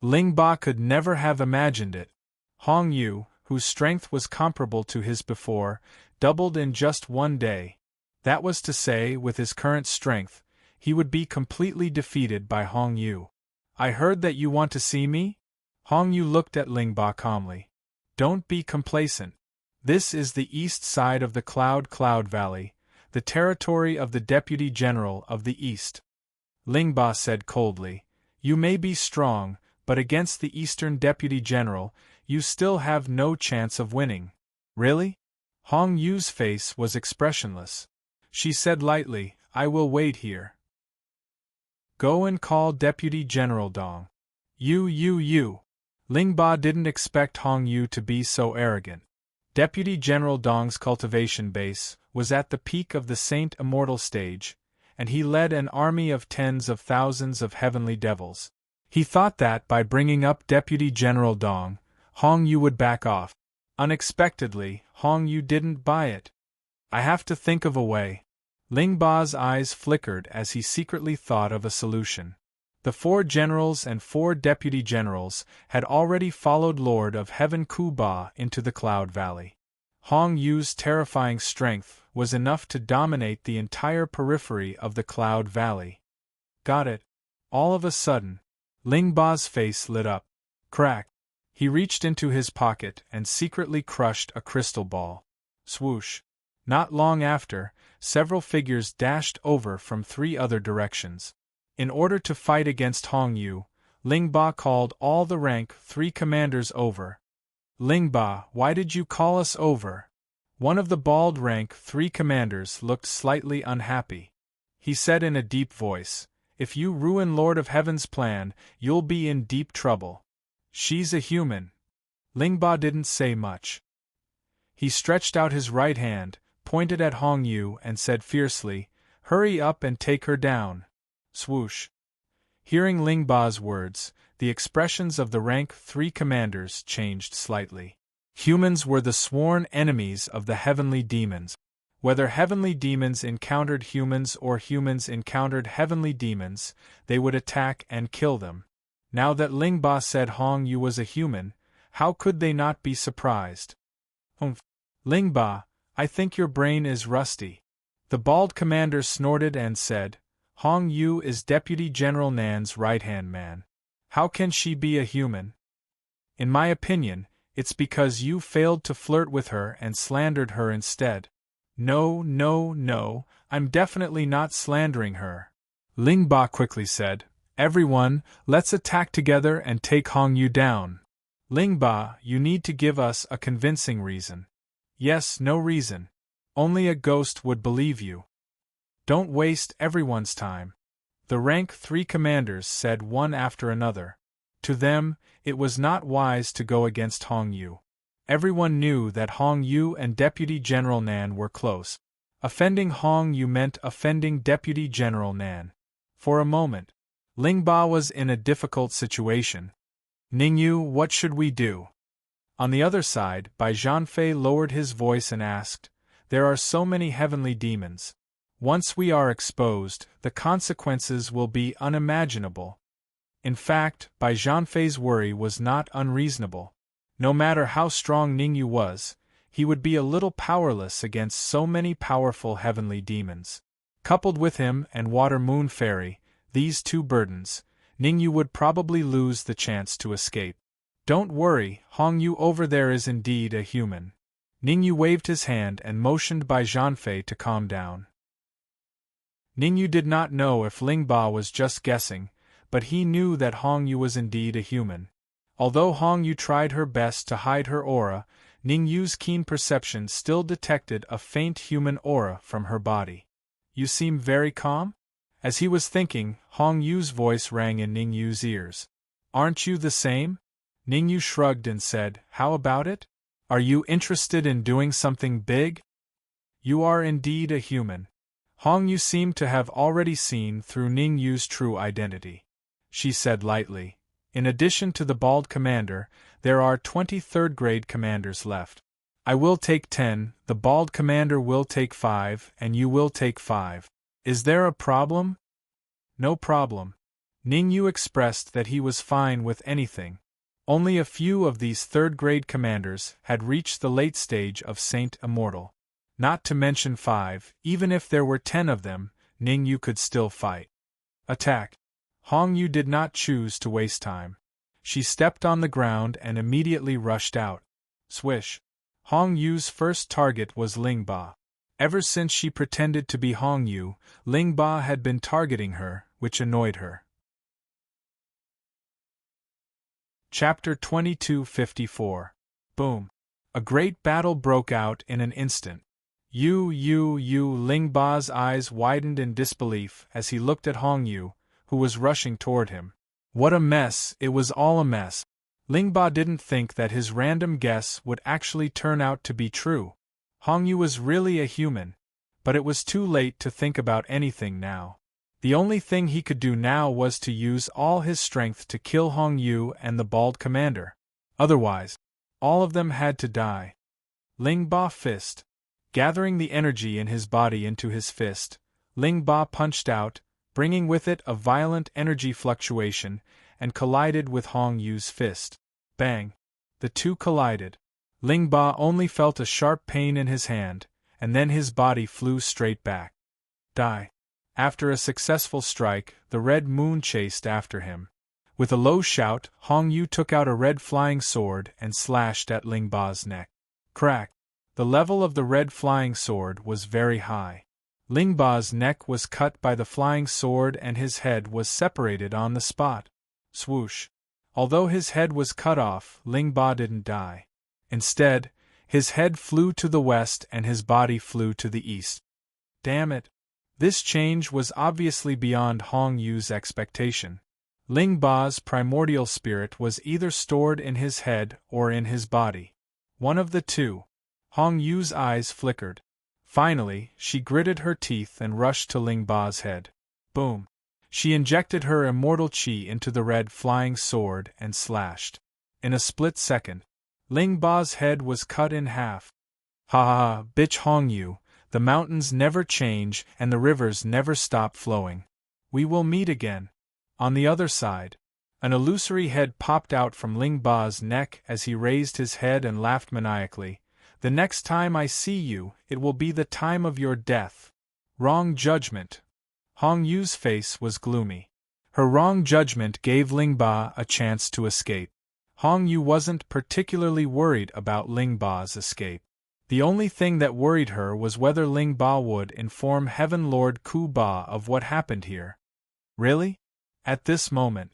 Lingba could never have imagined it. Hong Yu, whose strength was comparable to his before, doubled in just one day. That was to say, with his current strength, he would be completely defeated by Hong Yu. "I heard that you want to see me?" Hong Yu looked at Lingba calmly. "Don't be complacent. This is the east side of the Cloud Valley, the territory of the Deputy General of the East." Lingba said coldly, "You may be strong, but against the Eastern Deputy General, you still have no chance of winning." "Really?" Hong Yu's face was expressionless. She said lightly, "I will wait here." "Go and call Deputy General Dong." You. Lingba didn't expect Hong Yu to be so arrogant. Deputy General Dong's cultivation base was at the peak of the Saint Immortal stage, and he led an army of tens of thousands of heavenly devils. He thought that by bringing up Deputy General Dong, Hong Yu would back off. Unexpectedly, Hong Yu didn't buy it. "I have to think of a way." Lingba's eyes flickered as he secretly thought of a solution. The 4 generals and 4 deputy generals had already followed Lord of Heaven Ku Ba into the Cloud Valley. Hong Yu's terrifying strength was enough to dominate the entire periphery of the Cloud Valley. "Got it." All of a sudden, Lingba's face lit up. Crack! He reached into his pocket and secretly crushed a crystal ball. Swoosh! Not long after, several figures dashed over from 3 other directions. In order to fight against Hong Yu, Lingba called all the rank 3 commanders over. "Lingba, why did you call us over?" One of the bald rank 3 commanders looked slightly unhappy. He said in a deep voice, "If you ruin Lord of Heaven's plan, you'll be in deep trouble." "She's a human." Lingba didn't say much. He stretched out his right hand, pointed at Hong Yu and said fiercely, "Hurry up and take her down." Swoosh! Hearing Lingba's words, the expressions of the rank 3 commanders changed slightly. Humans were the sworn enemies of the heavenly demons. Whether heavenly demons encountered humans or humans encountered heavenly demons, they would attack and kill them. Now that Lingba said Hong Yu was a human, how could they not be surprised? "Lingba, I think your brain is rusty." The bald commander snorted and said, Hong Yu is Deputy General Nan's right-hand man. How can she be a human? In my opinion, it's because you failed to flirt with her and slandered her instead. No, no, no, I'm definitely not slandering her. Ling Ba quickly said, Everyone, let's attack together and take Hong Yu down. Ling Ba, you need to give us a convincing reason. Yes, no reason. Only a ghost would believe you. Don't waste everyone's time. The rank 3 commanders said one after another. To them, it was not wise to go against Hong Yu. Everyone knew that Hong Yu and Deputy General Nan were close. Offending Hong Yu meant offending Deputy General Nan. For a moment, Ling Ba was in a difficult situation. Ningyu, what should we do? On the other side, Bai Zhanfei lowered his voice and asked, There are so many heavenly demons. Once we are exposed, the consequences will be unimaginable. In fact, Bai Zhanfei's worry was not unreasonable. No matter how strong Ningyu was, he would be a little powerless against so many powerful heavenly demons. Coupled with him and Water Moon Fairy, these two burdens, Ningyu would probably lose the chance to escape. Don't worry, Hong Yu over there is indeed a human. Ningyu waved his hand and motioned Bai Zhanfei to calm down. Ningyu did not know if Ling Ba was just guessing, but he knew that Hong Yu was indeed a human. Although Hong Yu tried her best to hide her aura, Ningyu's keen perception still detected a faint human aura from her body. You seem very calm? As he was thinking, Hong Yu's voice rang in Ningyu's ears. Aren't you the same? Ningyu shrugged and said, How about it? Are you interested in doing something big? You are indeed a human. Hong Yu seemed to have already seen through Ningyu's true identity. She said lightly, In addition to the bald commander, there are 23rd-grade commanders left. I will take 10, the bald commander will take 5, and you will take 5. Is there a problem? No problem. Ningyu expressed that he was fine with anything. Only a few of these third-grade commanders had reached the late stage of Saint Immortal. Not to mention 5, even if there were 10 of them, Ningyu could still fight. Attack. Hong Yu did not choose to waste time. She stepped on the ground and immediately rushed out. Swish. Hong Yu's first target was Ling Ba. Ever since she pretended to be Hong Yu, Ling Ba had been targeting her, which annoyed her. Chapter 2254. Boom. A great battle broke out in an instant. Ling Ba's eyes widened in disbelief as he looked at Hong Yu, who was rushing toward him. What a mess, it was all a mess. Ling Ba didn't think that his random guess would actually turn out to be true. Hong Yu was really a human, but it was too late to think about anything now. The only thing he could do now was to use all his strength to kill Hong Yu and the bald commander. Otherwise, all of them had to die. Ling Ba fist. Gathering the energy in his body into his fist, Ling Ba punched out, bringing with it a violent energy fluctuation, and collided with Hong Yu's fist. Bang! The two collided. Ling Ba only felt a sharp pain in his hand, and then his body flew straight back. Die. After a successful strike, the red moon chased after him. With a low shout, Hong Yu took out a red flying sword and slashed at Ling Ba's neck. Crack! The level of the red flying sword was very high. Ling Ba's neck was cut by the flying sword and his head was separated on the spot. Swoosh! Although his head was cut off, Ling Ba didn't die. Instead, his head flew to the west and his body flew to the east. Damn it! This change was obviously beyond Hong Yu's expectation. Ling Ba's primordial spirit was either stored in his head or in his body. One of the two. Hong Yu's eyes flickered. Finally, she gritted her teeth and rushed to Ling Ba's head. Boom! She injected her immortal qi into the red flying sword and slashed. In a split second, Ling Ba's head was cut in half. Ha ha ha, bitch Hong Yu, the mountains never change and the rivers never stop flowing. We will meet again. On the other side, an illusory head popped out from Ling Ba's neck as he raised his head and laughed maniacally. The next time I see you, it will be the time of your death. Wrong judgment. Hong Yu's face was gloomy. Her wrong judgment gave Ling Ba a chance to escape. Hong Yu wasn't particularly worried about Ling Ba's escape. The only thing that worried her was whether Ling Ba would inform Heaven Lord Ku Ba of what happened here. Really? At this moment,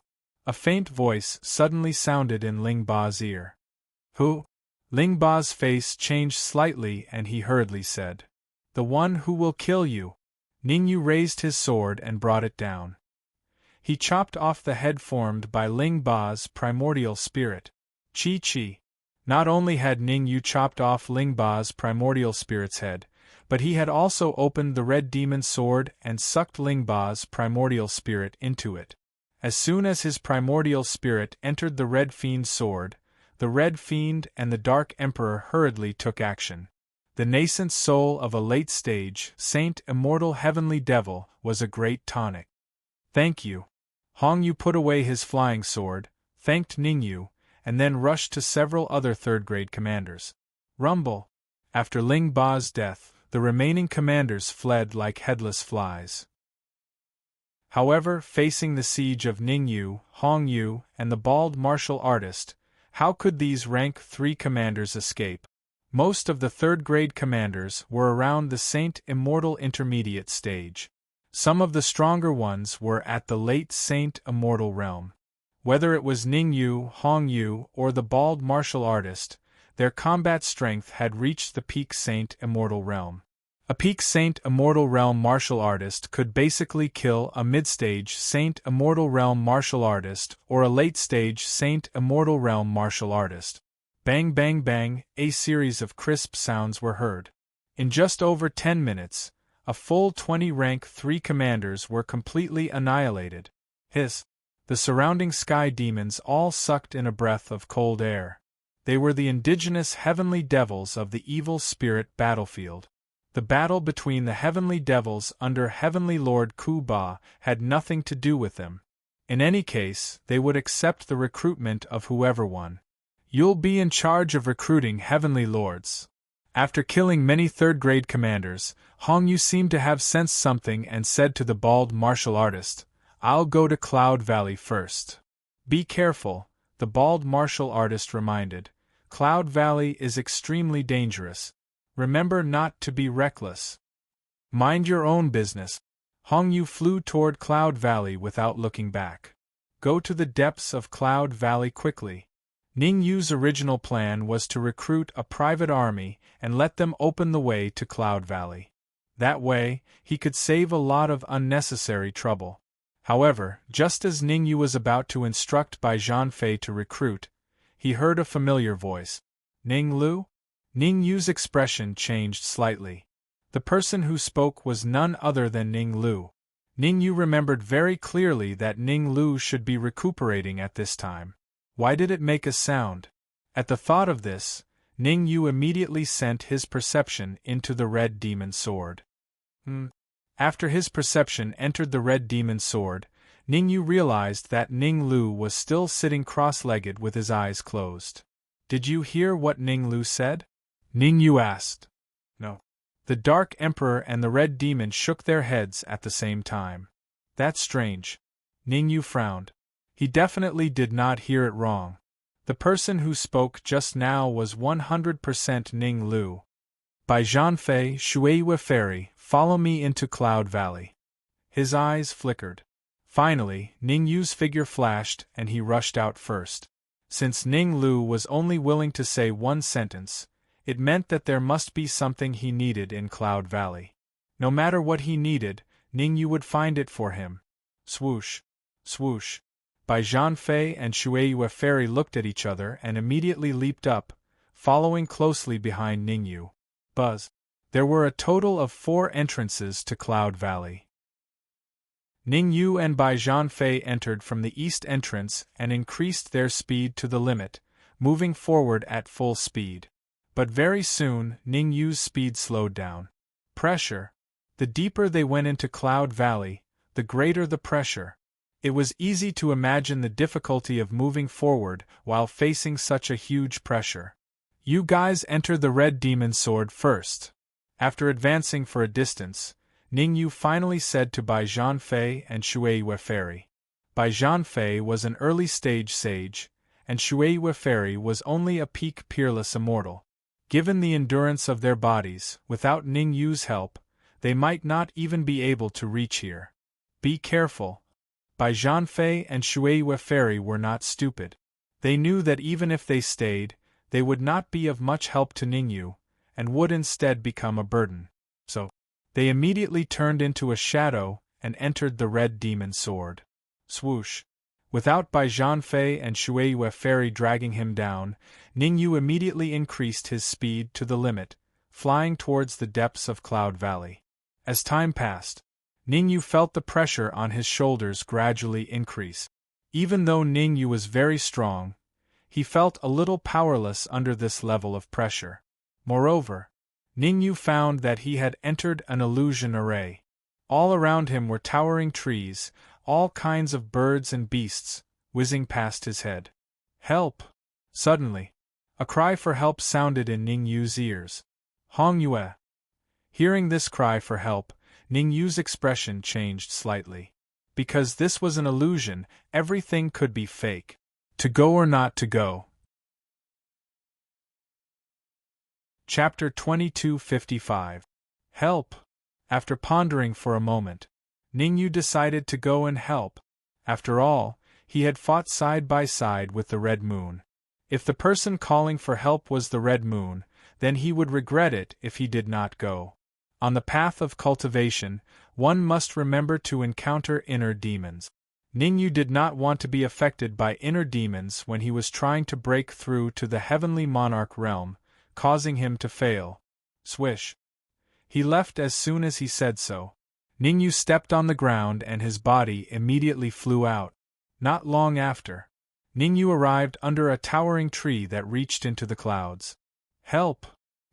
a faint voice suddenly sounded in Ling Ba's ear. Who? Ling Ba's face changed slightly and he hurriedly said, The one who will kill you. Ning Yu raised his sword and brought it down. He chopped off the head formed by Ling Ba's primordial spirit. Chi. Not only had Ning Yu chopped off Ling Ba's primordial spirit's head, but he had also opened the red demon sword and sucked Ling Ba's primordial spirit into it. As soon as his primordial spirit entered the red fiend's sword, the red fiend and the dark emperor hurriedly took action. The nascent soul of a late-stage, saint immortal heavenly devil was a great tonic. Thank you. Hong Yu put away his flying sword, thanked Ning Yu, and then rushed to several other third-grade commanders. Rumble. After Ling Ba's death, the remaining commanders fled like headless flies. However, facing the siege of Ning Yu, Hong Yu, and the bald martial artist, how could these rank 3 commanders escape? Most of the third-grade commanders were around the Saint Immortal Intermediate stage. Some of the stronger ones were at the late Saint Immortal realm. Whether it was Ning Yu, Hong Yu, or the bald martial artist, their combat strength had reached the peak Saint Immortal realm. A peak Saint Immortal realm martial artist could basically kill a mid-stage Saint Immortal realm martial artist or a late-stage Saint Immortal realm martial artist. Bang bang bang, a series of crisp sounds were heard. In just over 10 minutes, a full 20 rank 3 commanders were completely annihilated. The surrounding sky demons all sucked in a breath of cold air. They were the indigenous heavenly devils of the evil spirit battlefield. The battle between the heavenly devils under Heavenly Lord Ku Ba had nothing to do with them. In any case, they would accept the recruitment of whoever won. You'll be in charge of recruiting heavenly lords. After killing many third-grade commanders, Hong Yu seemed to have sensed something and said to the bald martial artist, I'll go to Cloud Valley first. Be careful, the bald martial artist reminded. Cloud Valley is extremely dangerous. Remember not to be reckless. Mind your own business. Hong Yu flew toward Cloud Valley without looking back. Go to the depths of Cloud Valley quickly. Ning Yu's original plan was to recruit a private army and let them open the way to Cloud Valley. That way, he could save a lot of unnecessary trouble. However, just as Ning Yu was about to instruct Bai Zhanfei to recruit, he heard a familiar voice. Ning Lu? Ning Yu's expression changed slightly. The person who spoke was none other than Ning Lu. Ning Yu remembered very clearly that Ning Lu should be recuperating at this time. Why did it make a sound? At the thought of this, Ning Yu immediately sent his perception into the red demon sword. After his perception entered the red demon sword, Ning Yu realized that Ning Lu was still sitting cross-legged with his eyes closed. Did you hear what Ning Lu said? Ning Yu asked. No. The Dark Emperor and the Red Demon shook their heads at the same time. That's strange. Ning Yu frowned. He definitely did not hear it wrong. The person who spoke just now was 100% Ning Lu. Bai Zhanfei, Shueiyue Ferry, follow me into Cloud Valley. His eyes flickered. Finally, Ning Yu's figure flashed and he rushed out first. Since Ning Lu was only willing to say one sentence, it meant that there must be something he needed in Cloud Valley. No matter what he needed, Ning Yu would find it for him. Swoosh. Swoosh. Bai Zhanfei and Shueiyue Ferry looked at each other and immediately leaped up, following closely behind Ning Yu. Buzz. There were a total of 4 entrances to Cloud Valley. Ning Yu and Bai Zhanfei entered from the east entrance and increased their speed to the limit, moving forward at full speed. But very soon, Ning Yu's speed slowed down. Pressure. The deeper they went into Cloud Valley, the greater the pressure. It was easy to imagine the difficulty of moving forward while facing such a huge pressure. You guys enter the Red Demon Sword first. After advancing for a distance, Ningyu finally said to Bai Zhanfei and Shui Fairy. Bai Zhanfei was an early-stage sage, and Shui Fairy was only a peak peerless immortal. Given the endurance of their bodies, without Ningyu's help, they might not even be able to reach here. Be careful. Bai Zhanfei and Shui Fairy were not stupid. They knew that even if they stayed, they would not be of much help to Ningyu, and would instead become a burden. So, they immediately turned into a shadow and entered the Red Demon Sword. Swoosh! Without Bai Zhanfei and Shui Fairy dragging him down, Ningyu immediately increased his speed to the limit, flying towards the depths of Cloud Valley. As time passed, Ningyu felt the pressure on his shoulders gradually increase. Even though Ningyu was very strong, he felt a little powerless under this level of pressure. Moreover, Ningyu found that he had entered an illusion array. All around him were towering trees, all kinds of birds and beasts, whizzing past his head. Help! Suddenly, a cry for help sounded in Ningyu's ears. Hongyue! Hearing this cry for help, Ningyu's expression changed slightly. Because this was an illusion, everything could be fake. To go or not to go. Chapter 2255. Help! After pondering for a moment, Ningyu decided to go and help. After all, he had fought side by side with the Red Moon. If the person calling for help was the Red Moon, then he would regret it if he did not go. On the path of cultivation, one must remember to encounter inner demons. Ningyu did not want to be affected by inner demons when he was trying to break through to the Heavenly Monarch realm, causing him to fail. Swish! He left as soon as he said so. Ningyu stepped on the ground and his body immediately flew out. Not long after, Ningyu arrived under a towering tree that reached into the clouds. Help!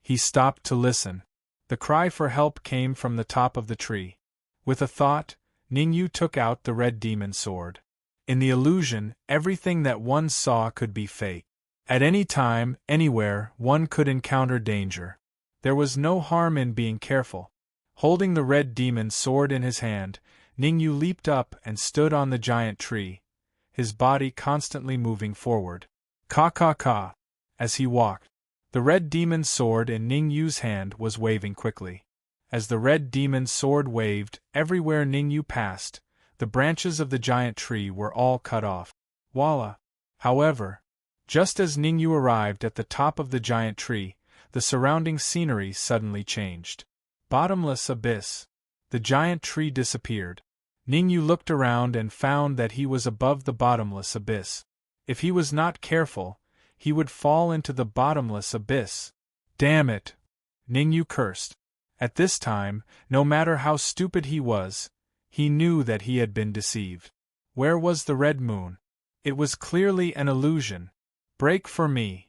He stopped to listen. The cry for help came from the top of the tree. With a thought, Ningyu took out the Red Demon Sword. In the illusion, everything that one saw could be fake. At any time, anywhere, one could encounter danger. There was no harm in being careful. Holding the Red Demon Sword in his hand, Ningyu leaped up and stood on the giant tree, his body constantly moving forward. Ka. As he walked, the Red Demon Sword in Ningyu's hand was waving quickly. As the Red Demon Sword waved, everywhere Ningyu passed, the branches of the giant tree were all cut off. Voila! However, just as Ningyu arrived at the top of the giant tree, the surrounding scenery suddenly changed. Bottomless abyss. The giant tree disappeared. Ningyu looked around and found that he was above the bottomless abyss. If he was not careful, he would fall into the bottomless abyss. Damn it! Ningyu cursed. At this time, no matter how stupid he was, he knew that he had been deceived. Where was the Red Moon? It was clearly an illusion. Break for me.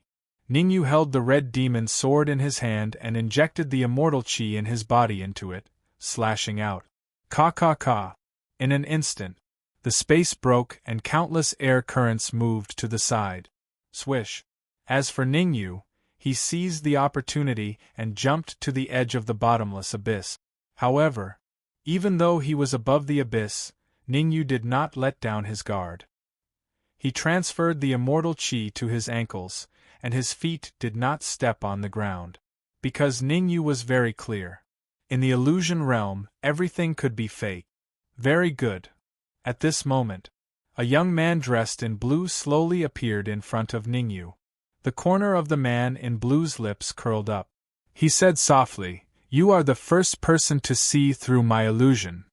Ningyu held the Red Demon Sword in his hand and injected the immortal chi in his body into it, slashing out. Ka. In an instant, the space broke and countless air currents moved to the side. Swish. As for Ningyu, he seized the opportunity and jumped to the edge of the bottomless abyss. However, even though he was above the abyss, Ningyu did not let down his guard. He transferred the immortal chi to his ankles, and his feet did not step on the ground. Because Ningyu was very clear. In the illusion realm, everything could be fake. Very good. At this moment, a young man dressed in blue slowly appeared in front of Ningyu. The corner of the man in blue's lips curled up. He said softly, "You are the first person to see through my illusion."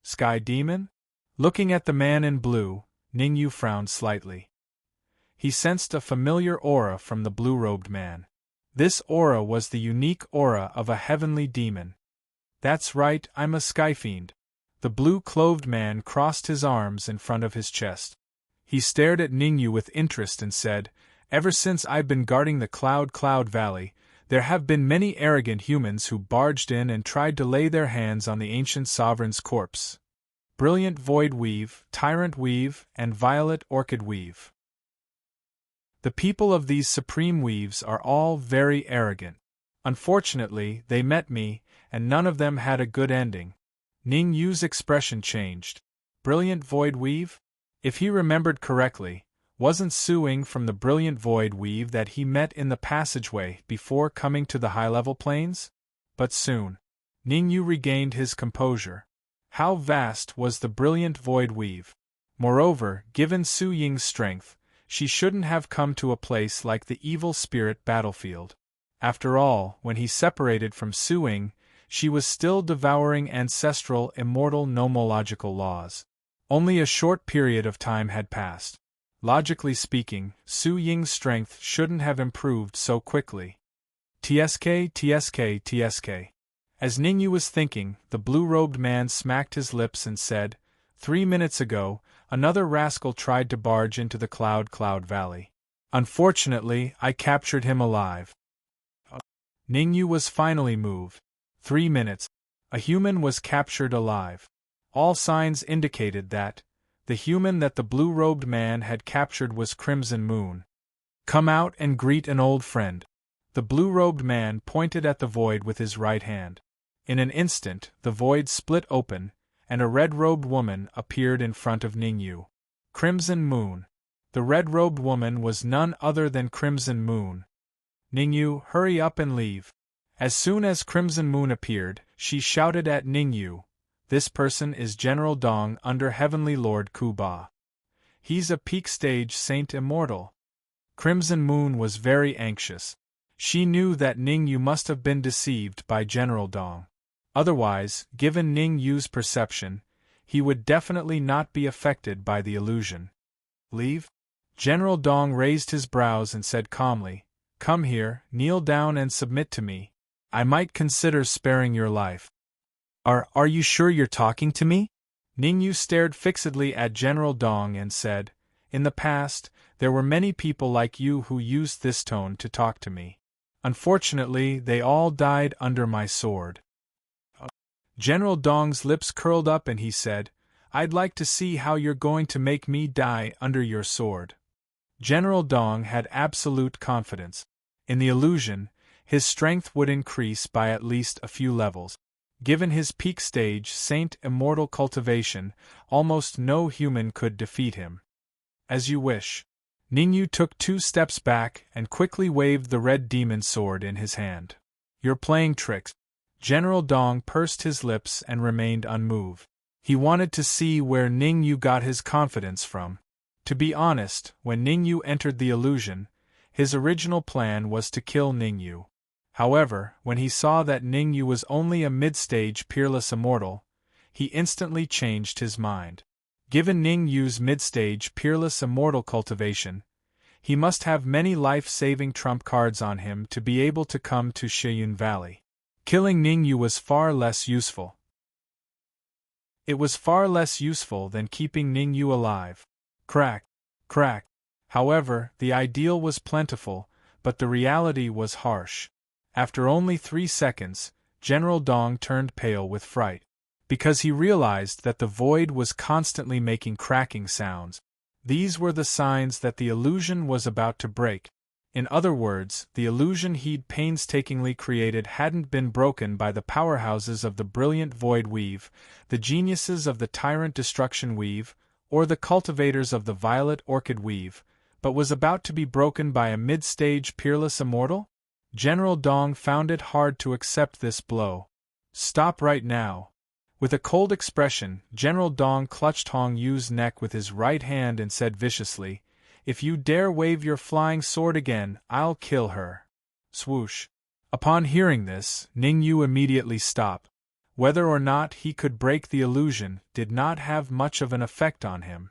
Sky Demon? Looking at the man in blue, Ningyu frowned slightly. He sensed a familiar aura from the blue-robed man. This aura was the unique aura of a heavenly demon. That's right, I'm a sky fiend. The blue-clothed man crossed his arms in front of his chest. He stared at Ningyu with interest and said, "Ever since I've been guarding the Cloud Valley, there have been many arrogant humans who barged in and tried to lay their hands on the ancient sovereign's corpse. Brilliant Void Weave, Tyrant Weave, and Violet Orchid Weave. The people of these supreme weaves are all very arrogant. Unfortunately, they met me, and none of them had a good ending. Ning Yu's expression changed. Brilliant void weave? If he remembered correctly, wasn't Su Ying from the brilliant void weave that he met in the passageway before coming to the high-level planes? But soon, Ning Yu regained his composure. How vast was the brilliant void weave! Moreover, given Su Ying's strength, she shouldn't have come to a place like the evil spirit battlefield. After all, when he separated from Su Ying, she was still devouring ancestral, immortal nomological laws. Only a short period of time had passed. Logically speaking, Su Ying's strength shouldn't have improved so quickly. TSK, TSK, TSK. As Ningyu was thinking, the blue-robed man smacked his lips and said, 3 minutes ago, another rascal tried to barge into the Cloud Valley. Unfortunately, I captured him alive. Ningyu was finally moved. 3 minutes. A human was captured alive. All signs indicated that the human that the blue-robed man had captured was Crimson Moon. Come out and greet an old friend. The blue-robed man pointed at the void with his right hand. In an instant, the void split open, and a red-robed woman appeared in front of Ningyu. Crimson Moon. The red-robed woman was none other than Crimson Moon. Ningyu, hurry up and leave. As soon as Crimson Moon appeared, she shouted at Ningyu, this person is General Dong under Heavenly Lord Kuba. He's a peak stage saint immortal. Crimson Moon was very anxious. She knew that Ningyu must have been deceived by General Dong. Otherwise, given Ningyu's perception, he would definitely not be affected by the illusion. Leave? General Dong raised his brows and said calmly, come here, kneel down and submit to me. I might consider sparing your life. Are you sure you're talking to me? Ningyu stared fixedly at General Dong and said, in the past, there were many people like you who used this tone to talk to me. Unfortunately, they all died under my sword. General Dong's lips curled up and he said, I'd like to see how you're going to make me die under your sword. General Dong had absolute confidence. In the illusion, his strength would increase by at least a few levels. Given his peak stage saint immortal cultivation, almost no human could defeat him. As you wish. Ningyu took 2 steps back and quickly waved the red demon sword in his hand. You're playing tricks. General Dong pursed his lips and remained unmoved. He wanted to see where Ningyu got his confidence from. To be honest, when Ningyu entered the illusion, his original plan was to kill Ningyu. However, when he saw that Ningyu was only a mid-stage peerless immortal, he instantly changed his mind. Given Ningyu's mid-stage peerless immortal cultivation, he must have many life-saving trump cards on him to be able to come to Shiyun Valley. Killing Ningyu was far less useful. It was far less useful than keeping Ningyu alive. Crack, crack. However, the ideal was plentiful, but the reality was harsh. After only 3 seconds, General Dong turned pale with fright, because he realized that the void was constantly making cracking sounds. These were the signs that the illusion was about to break. In other words, the illusion he'd painstakingly created hadn't been broken by the powerhouses of the brilliant void weave, the geniuses of the tyrant destruction weave, or the cultivators of the violet orchid weave, but was about to be broken by a mid-stage peerless immortal? General Dong found it hard to accept this blow. Stop right now. With a cold expression, General Dong clutched Hong Yu's neck with his right hand and said viciously, if you dare wave your flying sword again, I'll kill her. Swoosh. Upon hearing this, Ningyu immediately stopped. Whether or not he could break the illusion did not have much of an effect on him.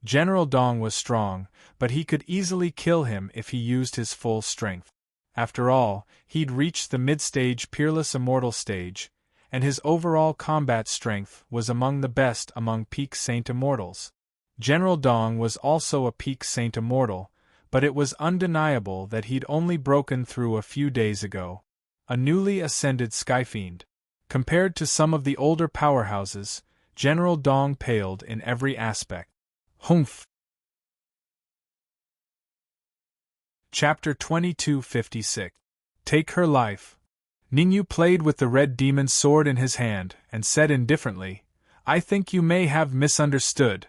General Dong was strong, but he could easily kill him if he used his full strength. After all, he'd reached the mid-stage peerless immortal stage, and his overall combat strength was among the best among peak saint immortals. General Dong was also a peak saint immortal, but it was undeniable that he'd only broken through a few days ago. A newly ascended skyfiend. Compared to some of the older powerhouses, General Dong paled in every aspect. Humph! Chapter 2256. Take her life. Ningyu played with the red demon's sword in his hand and said indifferently, "I think you may have misunderstood.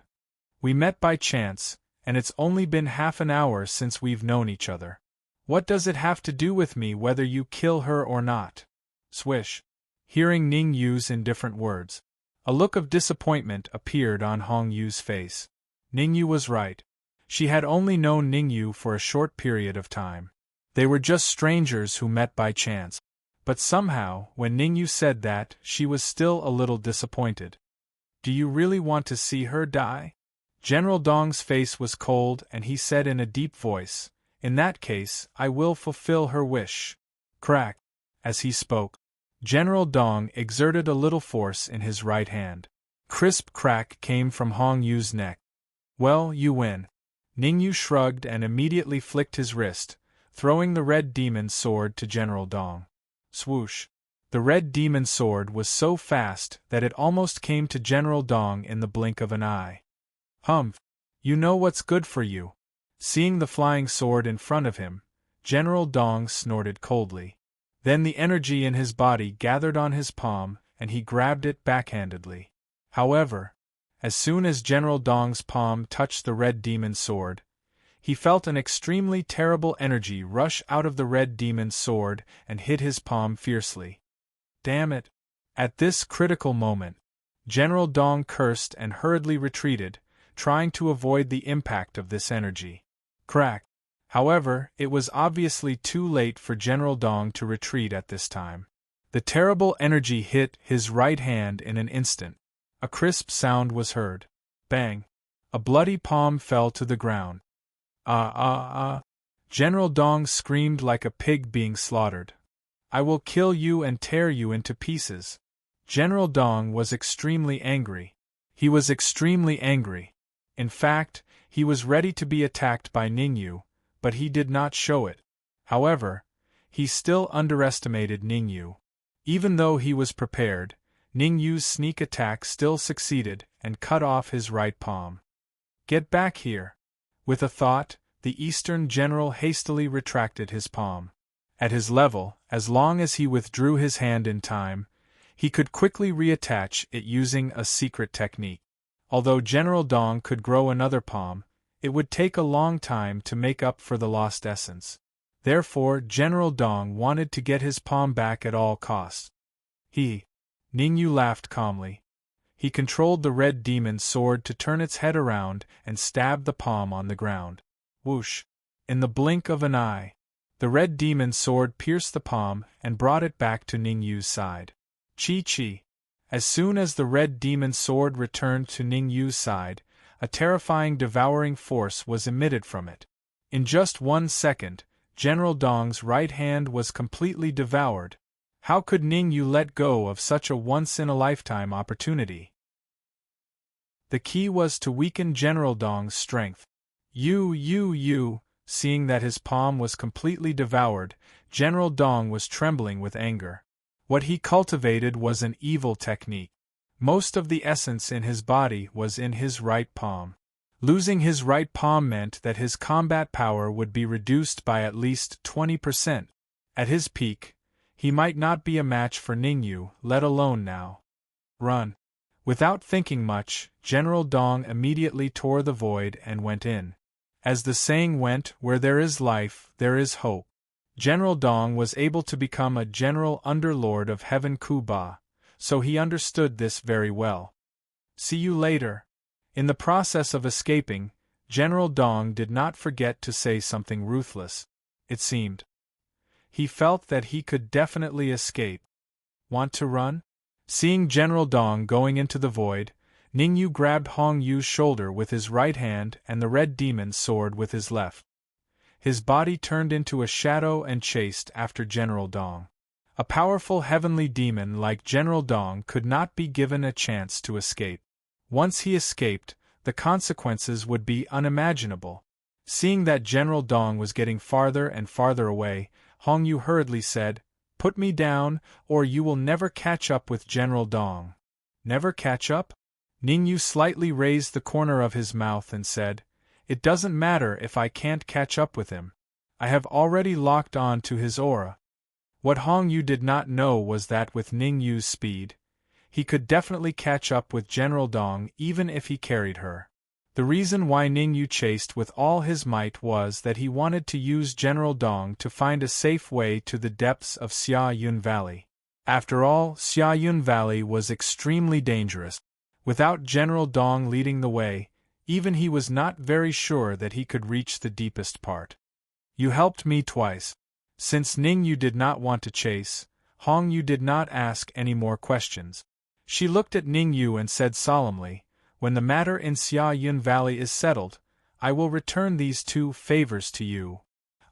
We met by chance, and it's only been half an hour since we've known each other. What does it have to do with me whether you kill her or not?" Swish. Hearing Ningyu's indifferent words, a look of disappointment appeared on Hongyu's face. Ningyu was right. She had only known Ningyu for a short period of time. They were just strangers who met by chance. But somehow, when Ningyu said that, she was still a little disappointed. "Do you really want to see her die?" General Dong's face was cold and he said in a deep voice, "In that case, I will fulfill her wish." Crack. As he spoke, General Dong exerted a little force in his right hand. Crisp crack came from Hong Yu's neck. "Well, you win." Ningyu shrugged and immediately flicked his wrist, throwing the red demon's sword to General Dong. Swoosh. The red demon's sword was so fast that it almost came to General Dong in the blink of an eye. "Humph! You know what's good for you." Seeing the flying sword in front of him, General Dong snorted coldly. Then the energy in his body gathered on his palm, and he grabbed it backhandedly. However, as soon as General Dong's palm touched the red demon's sword, he felt an extremely terrible energy rush out of the red demon's sword and hit his palm fiercely. Damn it! At this critical moment, General Dong cursed and hurriedly retreated, trying to avoid the impact of this energy. Crack! However, it was obviously too late for General Dong to retreat at this time. The terrible energy hit his right hand in an instant. A crisp sound was heard. Bang! A bloody palm fell to the ground. General Dong screamed like a pig being slaughtered. "I will kill you and tear you into pieces." General Dong was extremely angry. He was extremely angry. In fact, he was ready to be attacked by Ningyu, but he did not show it. However, he still underestimated Ningyu. Even though he was prepared, Ningyu's sneak attack still succeeded and cut off his right palm. "Get back here." With a thought, the Eastern general hastily retracted his palm. At his level, as long as he withdrew his hand in time, he could quickly reattach it using a secret technique. Although General Dong could grow another palm, it would take a long time to make up for the lost essence. Therefore, General Dong wanted to get his palm back at all costs. Ningyu laughed calmly. He controlled the red demon's sword to turn its head around and stabbed the palm on the ground. Whoosh! In the blink of an eye, the red demon's sword pierced the palm and brought it back to Ningyu's side. Chi. As soon as the red demon's sword returned to Ningyu's side, a terrifying devouring force was emitted from it. In just 1 second, General Dong's right hand was completely devoured. How could Ningyu let go of such a once-in-a-lifetime opportunity? The key was to weaken General Dong's strength. Seeing that his palm was completely devoured, General Dong was trembling with anger. What he cultivated was an evil technique. Most of the essence in his body was in his right palm. Losing his right palm meant that his combat power would be reduced by at least 20%. At his peak, he might not be a match for Ningyu, let alone now. Run. Without thinking much, General Dong immediately tore the void and went in. As the saying went, where there is life, there is hope. General Dong was able to become a general underlord of Heaven Kuba, so he understood this very well. See you later. In the process of escaping, General Dong did not forget to say something ruthless. It seemed. He felt that he could definitely escape. Want to run? Seeing General Dong going into the void, Ningyu grabbed Hong Yu's shoulder with his right hand and the red demon's sword with his left. His body turned into a shadow and chased after General Dong. A powerful heavenly demon like General Dong could not be given a chance to escape. Once he escaped, the consequences would be unimaginable. Seeing that General Dong was getting farther and farther away, Hong Yu hurriedly said, "Put me down, or you will never catch up with General Dong." Never catch up? Ningyu slightly raised the corner of his mouth and said, "It doesn't matter if I can't catch up with him. I have already locked on to his aura." What Hong Yu did not know was that with Ning Yu's speed, he could definitely catch up with General Dong even if he carried her. The reason why Ning Yu chased with all his might was that he wanted to use General Dong to find a safe way to the depths of Xia Yun Valley. After all, Xia Yun Valley was extremely dangerous. Without General Dong leading the way, even he was not very sure that he could reach the deepest part. You helped me twice. Since Ning Yu did not want to chase, Hong Yu did not ask any more questions. She looked at Ning Yu and said solemnly, "When the matter in Xia Yun Valley is settled, I will return these 2 favors to you."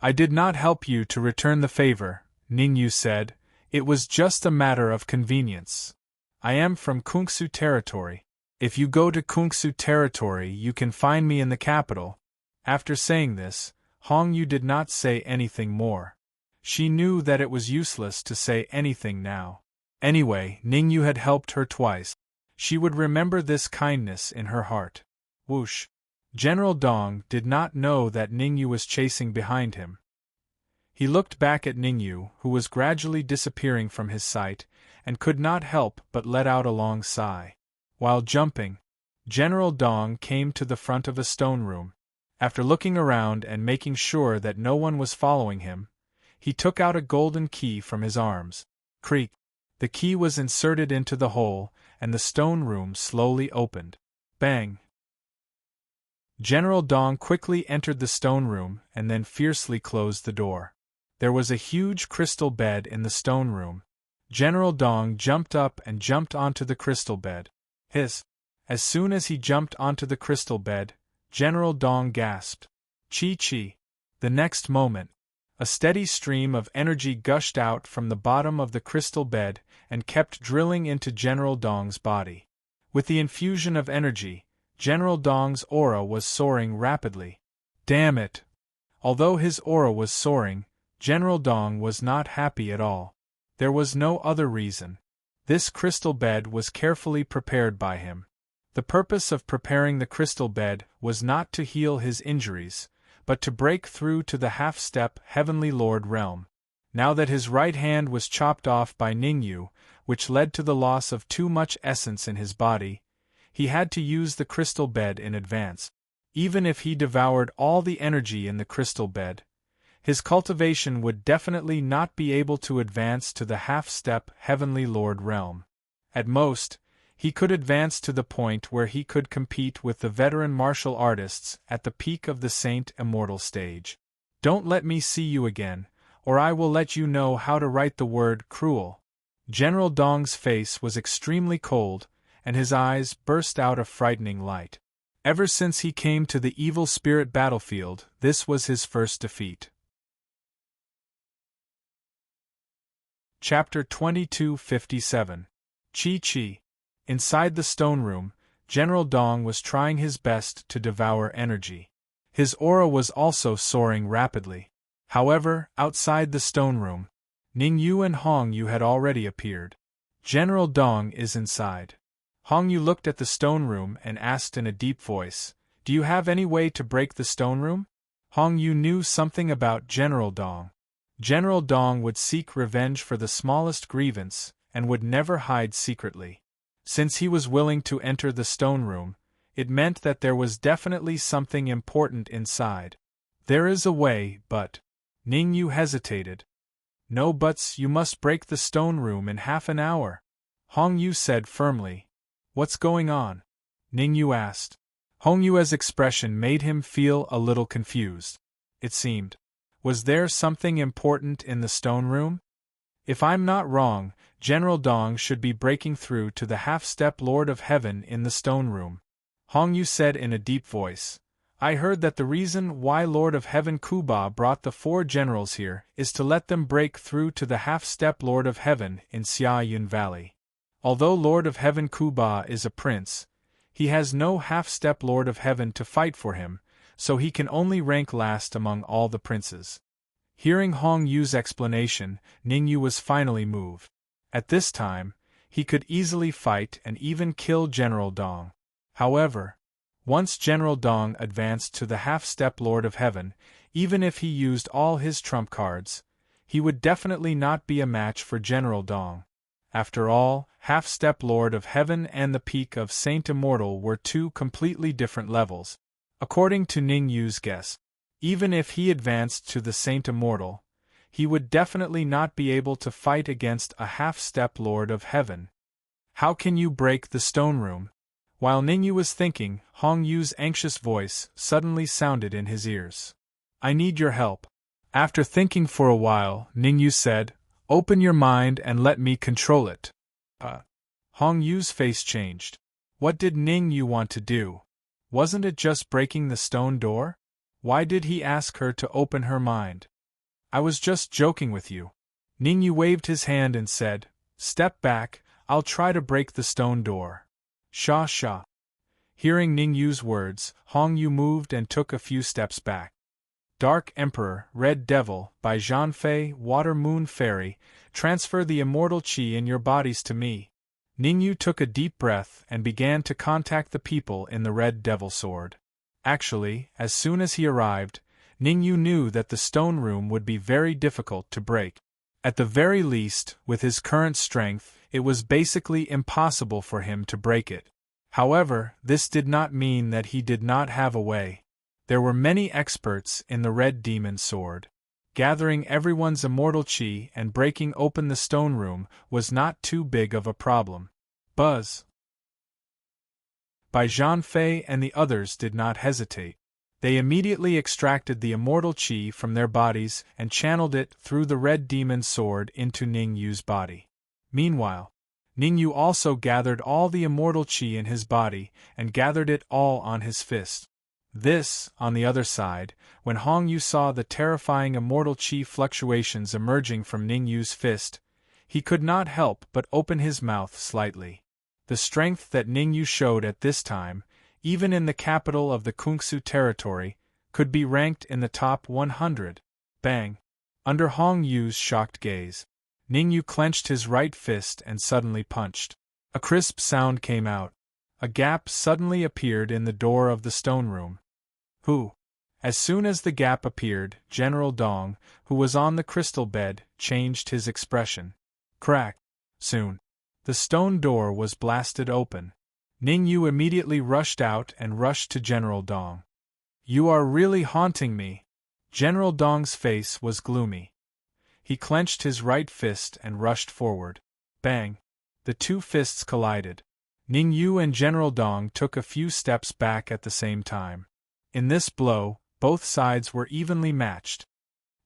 "I did not help you to return the favor," Ning Yu said. "It was just a matter of convenience. I am from Kungsu territory. If you go to Kungsu territory, you can find me in the capital." After saying this, Hong Yu did not say anything more. She knew that it was useless to say anything now. Anyway, Ning Yu had helped her twice. She would remember this kindness in her heart. Whoosh! General Dong did not know that Ning Yu was chasing behind him. He looked back at Ning Yu, who was gradually disappearing from his sight, and could not help but let out a long sigh. While jumping, General Dong came to the front of a stone room. After looking around and making sure that no one was following him, he took out a golden key from his arms. Creak! The key was inserted into the hole, and the stone room slowly opened. Bang! General Dong quickly entered the stone room and then fiercely closed the door. There was a huge crystal bed in the stone room. General Dong jumped up and jumped onto the crystal bed. Hiss! As soon as he jumped onto the crystal bed, General Dong gasped. Chi-chi! The next moment, a steady stream of energy gushed out from the bottom of the crystal bed and kept drilling into General Dong's body. With the infusion of energy, General Dong's aura was soaring rapidly. Damn it! Although his aura was soaring, General Dong was not happy at all. There was no other reason. This crystal bed was carefully prepared by him. The purpose of preparing the crystal bed was not to heal his injuries, but to break through to the half-step Heavenly Lord realm. Now that his right hand was chopped off by Ning Yu, which led to the loss of too much essence in his body, he had to use the crystal bed in advance. Even if he devoured all the energy in the crystal bed, his cultivation would definitely not be able to advance to the half-step Heavenly Lord realm. At most, he could advance to the point where he could compete with the veteran martial artists at the peak of the Saint Immortal stage. Don't let me see you again, or I will let you know how to write the word cruel. General Dong's face was extremely cold, and his eyes burst out a frightening light. Ever since he came to the evil spirit battlefield, this was his first defeat. Chapter 2257. Chi-Chi. Inside the stone room, General Dong was trying his best to devour energy. His aura was also soaring rapidly. However, outside the stone room, Ning Yu and Hong Yu had already appeared. General Dong is inside. Hong Yu looked at the stone room and asked in a deep voice, "Do you have any way to break the stone room?" Hong Yu knew something about General Dong. General Dong would seek revenge for the smallest grievance, and would never hide secretly. Since he was willing to enter the stone room, it meant that there was definitely something important inside. "There is a way, but..." Ning Yu hesitated. "No buts, you must break the stone room in half an hour," Hong Yu said firmly. "What's going on?" Ning Yu asked. Hong Yu's expression made him feel a little confused. It seemed. Was there something important in the stone room? If I'm not wrong, General Dong should be breaking through to the half-step Lord of Heaven in the stone room. Hong Yu said in a deep voice, "I heard that the reason why Lord of Heaven Kuba brought the 4 generals here is to let them break through to the half-step Lord of Heaven in Xia Yun Valley. Although Lord of Heaven Kuba is a prince, he has no half-step Lord of Heaven to fight for him, so he can only rank last among all the princes." Hearing Hong Yu's explanation, Ning Yu was finally moved. At this time, he could easily fight and even kill General Dong. However, once General Dong advanced to the half-step Lord of Heaven, even if he used all his trump cards, he would definitely not be a match for General Dong. After all, Half-Step Lord of Heaven and the peak of Saint Immortal were two completely different levels. According to Ning Yu's guess, even if he advanced to the Saint Immortal, he would definitely not be able to fight against a Half-Step Lord of Heaven. How can you break the stone room? While Ning Yu was thinking, Hong Yu's anxious voice suddenly sounded in his ears. I need your help. After thinking for a while, Ning Yu said, Open your mind and let me control it. Hong Yu's face changed. What did Ning Yu want to do? Wasn't it just breaking the stone door? Why did he ask her to open her mind? I was just joking with you. Ning Yu waved his hand and said, Step back, I'll try to break the stone door. Sha sha. Hearing Ning Yu's words, Hong Yu moved and took a few steps back. Dark Emperor, Red Devil, by Zhan Fei, Water Moon Fairy, transfer the immortal qi in your bodies to me. Ning Yu took a deep breath and began to contact the people in the Red Devil sword. Actually, as soon as he arrived, Ning Yu knew that the stone room would be very difficult to break. At the very least, with his current strength, it was basically impossible for him to break it. However, this did not mean that he did not have a way. There were many experts in the Red Demon Sword. Gathering everyone's immortal qi and breaking open the stone room was not too big of a problem. Buzz! Bai Zhan Fei and the others did not hesitate. They immediately extracted the immortal qi from their bodies and channeled it through the Red Demon Sword into Ning Yu's body. Meanwhile, Ning Yu also gathered all the immortal qi in his body and gathered it all on his fist. This, on the other side, when Hong Yu saw the terrifying immortal qi fluctuations emerging from Ning Yu's fist, he could not help but open his mouth slightly. The strength that Ning Yu showed at this time, even in the capital of the Kungsu territory, could be ranked in the top 100. Bang! Under Hong Yu's shocked gaze, Ning Yu clenched his right fist and suddenly punched. A crisp sound came out. A gap suddenly appeared in the door of the stone room. Who? As soon as the gap appeared, General Dong, who was on the crystal bed, changed his expression. Crack! Soon, the stone door was blasted open. Ning Yu immediately rushed out and rushed to General Dong. You are really haunting me. General Dong's face was gloomy. He clenched his right fist and rushed forward. Bang! The two fists collided. Ning Yu and General Dong took a few steps back at the same time. In this blow, both sides were evenly matched.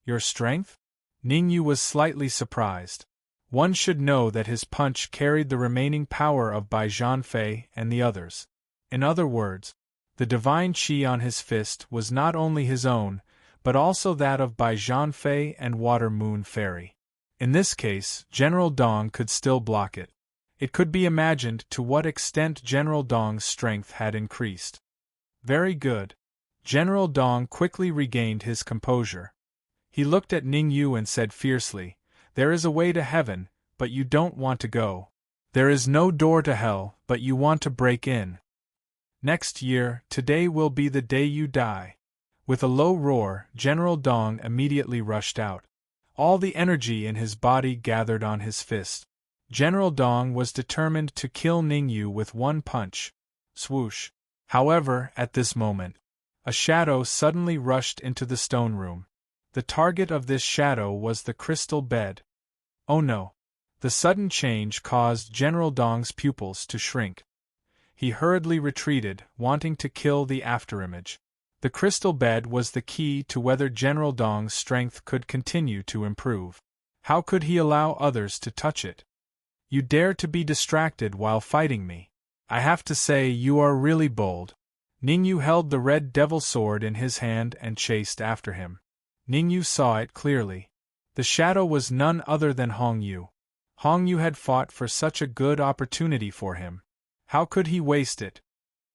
Your strength? Ning Yu was slightly surprised. One should know that his punch carried the remaining power of Bai Zhan Fei and the others. In other words, the divine qi on his fist was not only his own, but also that of Bai Zhan Fei and Water Moon Fairy. In this case, General Dong could still block it. It could be imagined to what extent General Dong's strength had increased. Very good. General Dong quickly regained his composure. He looked at Ning Yu and said fiercely, There is a way to heaven, but you don't want to go. There is no door to hell, but you want to break in. Next year, today will be the day you die. With a low roar, General Dong immediately rushed out. All the energy in his body gathered on his fist. General Dong was determined to kill Ning Yu with one punch. Swoosh! However, at this moment, a shadow suddenly rushed into the stone room. The target of this shadow was the crystal bed. Oh no! The sudden change caused General Dong's pupils to shrink. He hurriedly retreated, wanting to kill the afterimage. The crystal bed was the key to whether General Dong's strength could continue to improve. How could he allow others to touch it? You dare to be distracted while fighting me. I have to say you are really bold. Ning Yu held the Red Devil sword in his hand and chased after him. Ning Yu saw it clearly. The shadow was none other than Hong Yu. Hong Yu had fought for such a good opportunity for him. How could he waste it?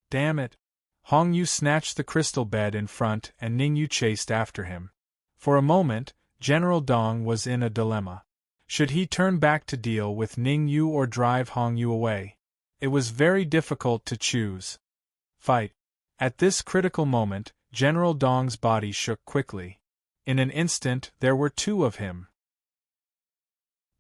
Damn it! Hong Yu snatched the crystal bed in front and Ning Yu chased after him. For a moment, General Dong was in a dilemma. Should he turn back to deal with Ning Yu or drive Hong Yu away? It was very difficult to choose. Fight! At this critical moment, General Dong's body shook quickly. In an instant there were two of him.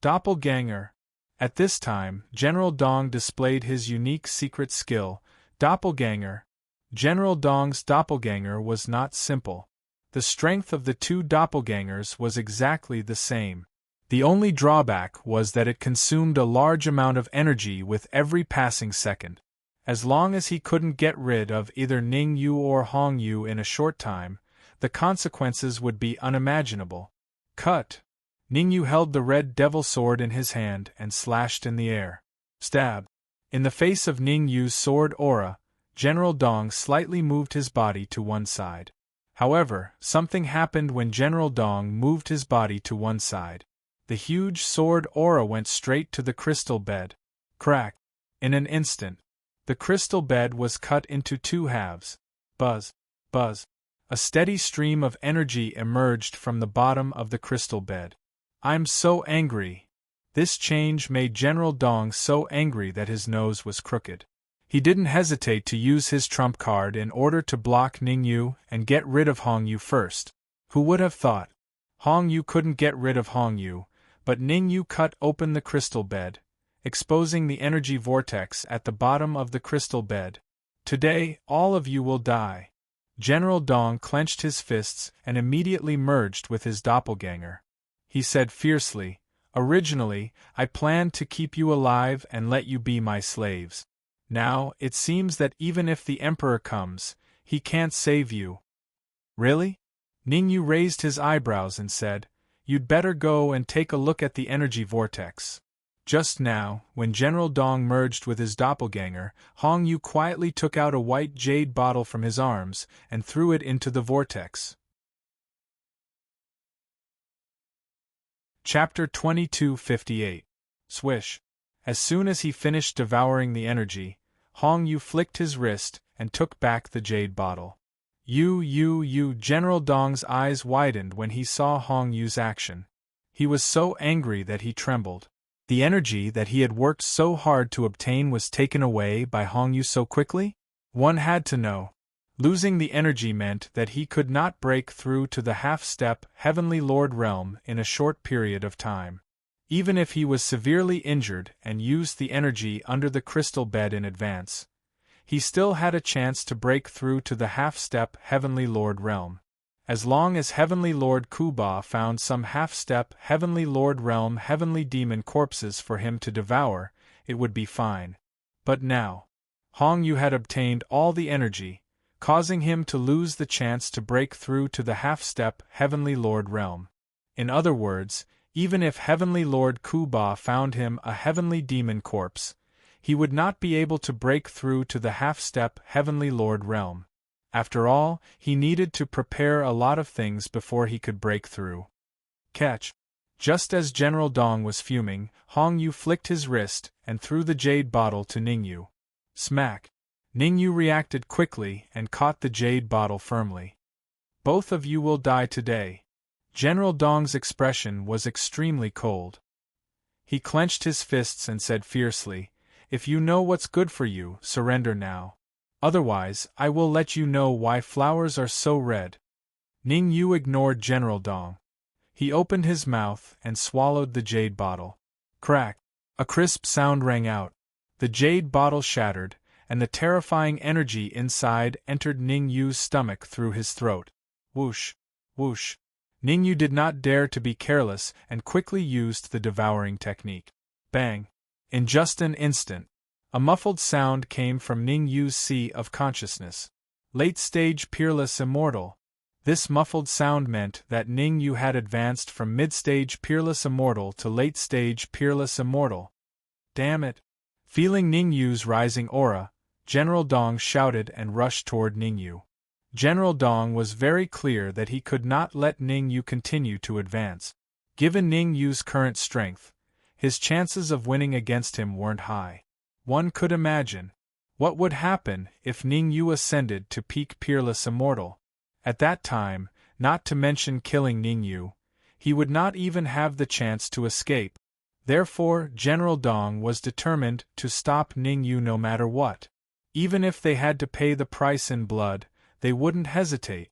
Doppelganger. At this time, General Dong displayed his unique secret skill, Doppelganger. General Dong's doppelganger was not simple. The strength of the two doppelgangers was exactly the same. The only drawback was that it consumed a large amount of energy with every passing second. As long as he couldn't get rid of either Ning Yu or Hong Yu in a short time, the consequences would be unimaginable. Cut! Ning Yu held the red devil sword in his hand and slashed in the air. Stab! In the face of Ning Yu's sword aura, General Dong slightly moved his body to one side. However, something happened when General Dong moved his body to one side. The huge sword aura went straight to the crystal bed. Crack! In an instant, the crystal bed was cut into two halves. Buzz! Buzz! A steady stream of energy emerged from the bottom of the crystal bed. I'm so angry. This change made General Dong so angry that his nose was crooked. He didn't hesitate to use his trump card in order to block Ning Yu and get rid of Hong Yu first. Who would have thought? Hong Yu couldn't get rid of Hong Yu, but Ning Yu cut open the crystal bed, exposing the energy vortex at the bottom of the crystal bed. Today, all of you will die. General Dong clenched his fists and immediately merged with his doppelganger. He said fiercely, "Originally, I planned to keep you alive and let you be my slaves. Now, it seems that even if the Emperor comes, he can't save you." Really? Ning Yu raised his eyebrows and said, "You'd better go and take a look at the energy vortex." Just now, when General Dong merged with his doppelganger, Hong Yu quietly took out a white jade bottle from his arms and threw it into the vortex. Chapter 2258. Swish. As soon as he finished devouring the energy, Hong Yu flicked his wrist and took back the jade bottle. General Dong's eyes widened when he saw Hong Yu's action. He was so angry that he trembled. The energy that he had worked so hard to obtain was taken away by Hong Yu so quickly? One had to know. Losing the energy meant that he could not break through to the half-step Heavenly Lord realm in a short period of time. Even if he was severely injured and used the energy under the crystal bed in advance, he still had a chance to break through to the half-step Heavenly Lord realm. As long as Heavenly Lord Kuba found some half-step Heavenly Lord realm heavenly demon corpses for him to devour, it would be fine. But now, Hong Yu had obtained all the energy, causing him to lose the chance to break through to the half-step Heavenly Lord realm. In other words, even if Heavenly Lord Kuba found him a heavenly demon corpse, he would not be able to break through to the half-step Heavenly Lord realm. After all, he needed to prepare a lot of things before he could break through. Catch! Just as General Dong was fuming, Hong Yu flicked his wrist and threw the jade bottle to Ning Yu. Smack! Ning Yu reacted quickly and caught the jade bottle firmly. "Both of you will die today." General Dong's expression was extremely cold. He clenched his fists and said fiercely, "If you know what's good for you, surrender now. Otherwise, I will let you know why flowers are so red." Ning Yu ignored General Dong. He opened his mouth and swallowed the jade bottle. Crack! A crisp sound rang out. The jade bottle shattered, and the terrifying energy inside entered Ning Yu's stomach through his throat. Whoosh! Whoosh! Ning Yu did not dare to be careless and quickly used the devouring technique. Bang! In just an instant, a muffled sound came from Ning Yu's sea of consciousness. Late-stage peerless immortal. This muffled sound meant that Ning Yu had advanced from mid-stage peerless immortal to late-stage peerless immortal. Damn it! Feeling Ning Yu's rising aura, General Dong shouted and rushed toward Ning Yu. General Dong was very clear that he could not let Ning Yu continue to advance. Given Ning Yu's current strength, his chances of winning against him weren't high. One could imagine what would happen if Ning Yu ascended to peak peerless immortal. At that time, not to mention killing Ning Yu, he would not even have the chance to escape. Therefore, General Dong was determined to stop Ning Yu no matter what. Even if they had to pay the price in blood, they wouldn't hesitate.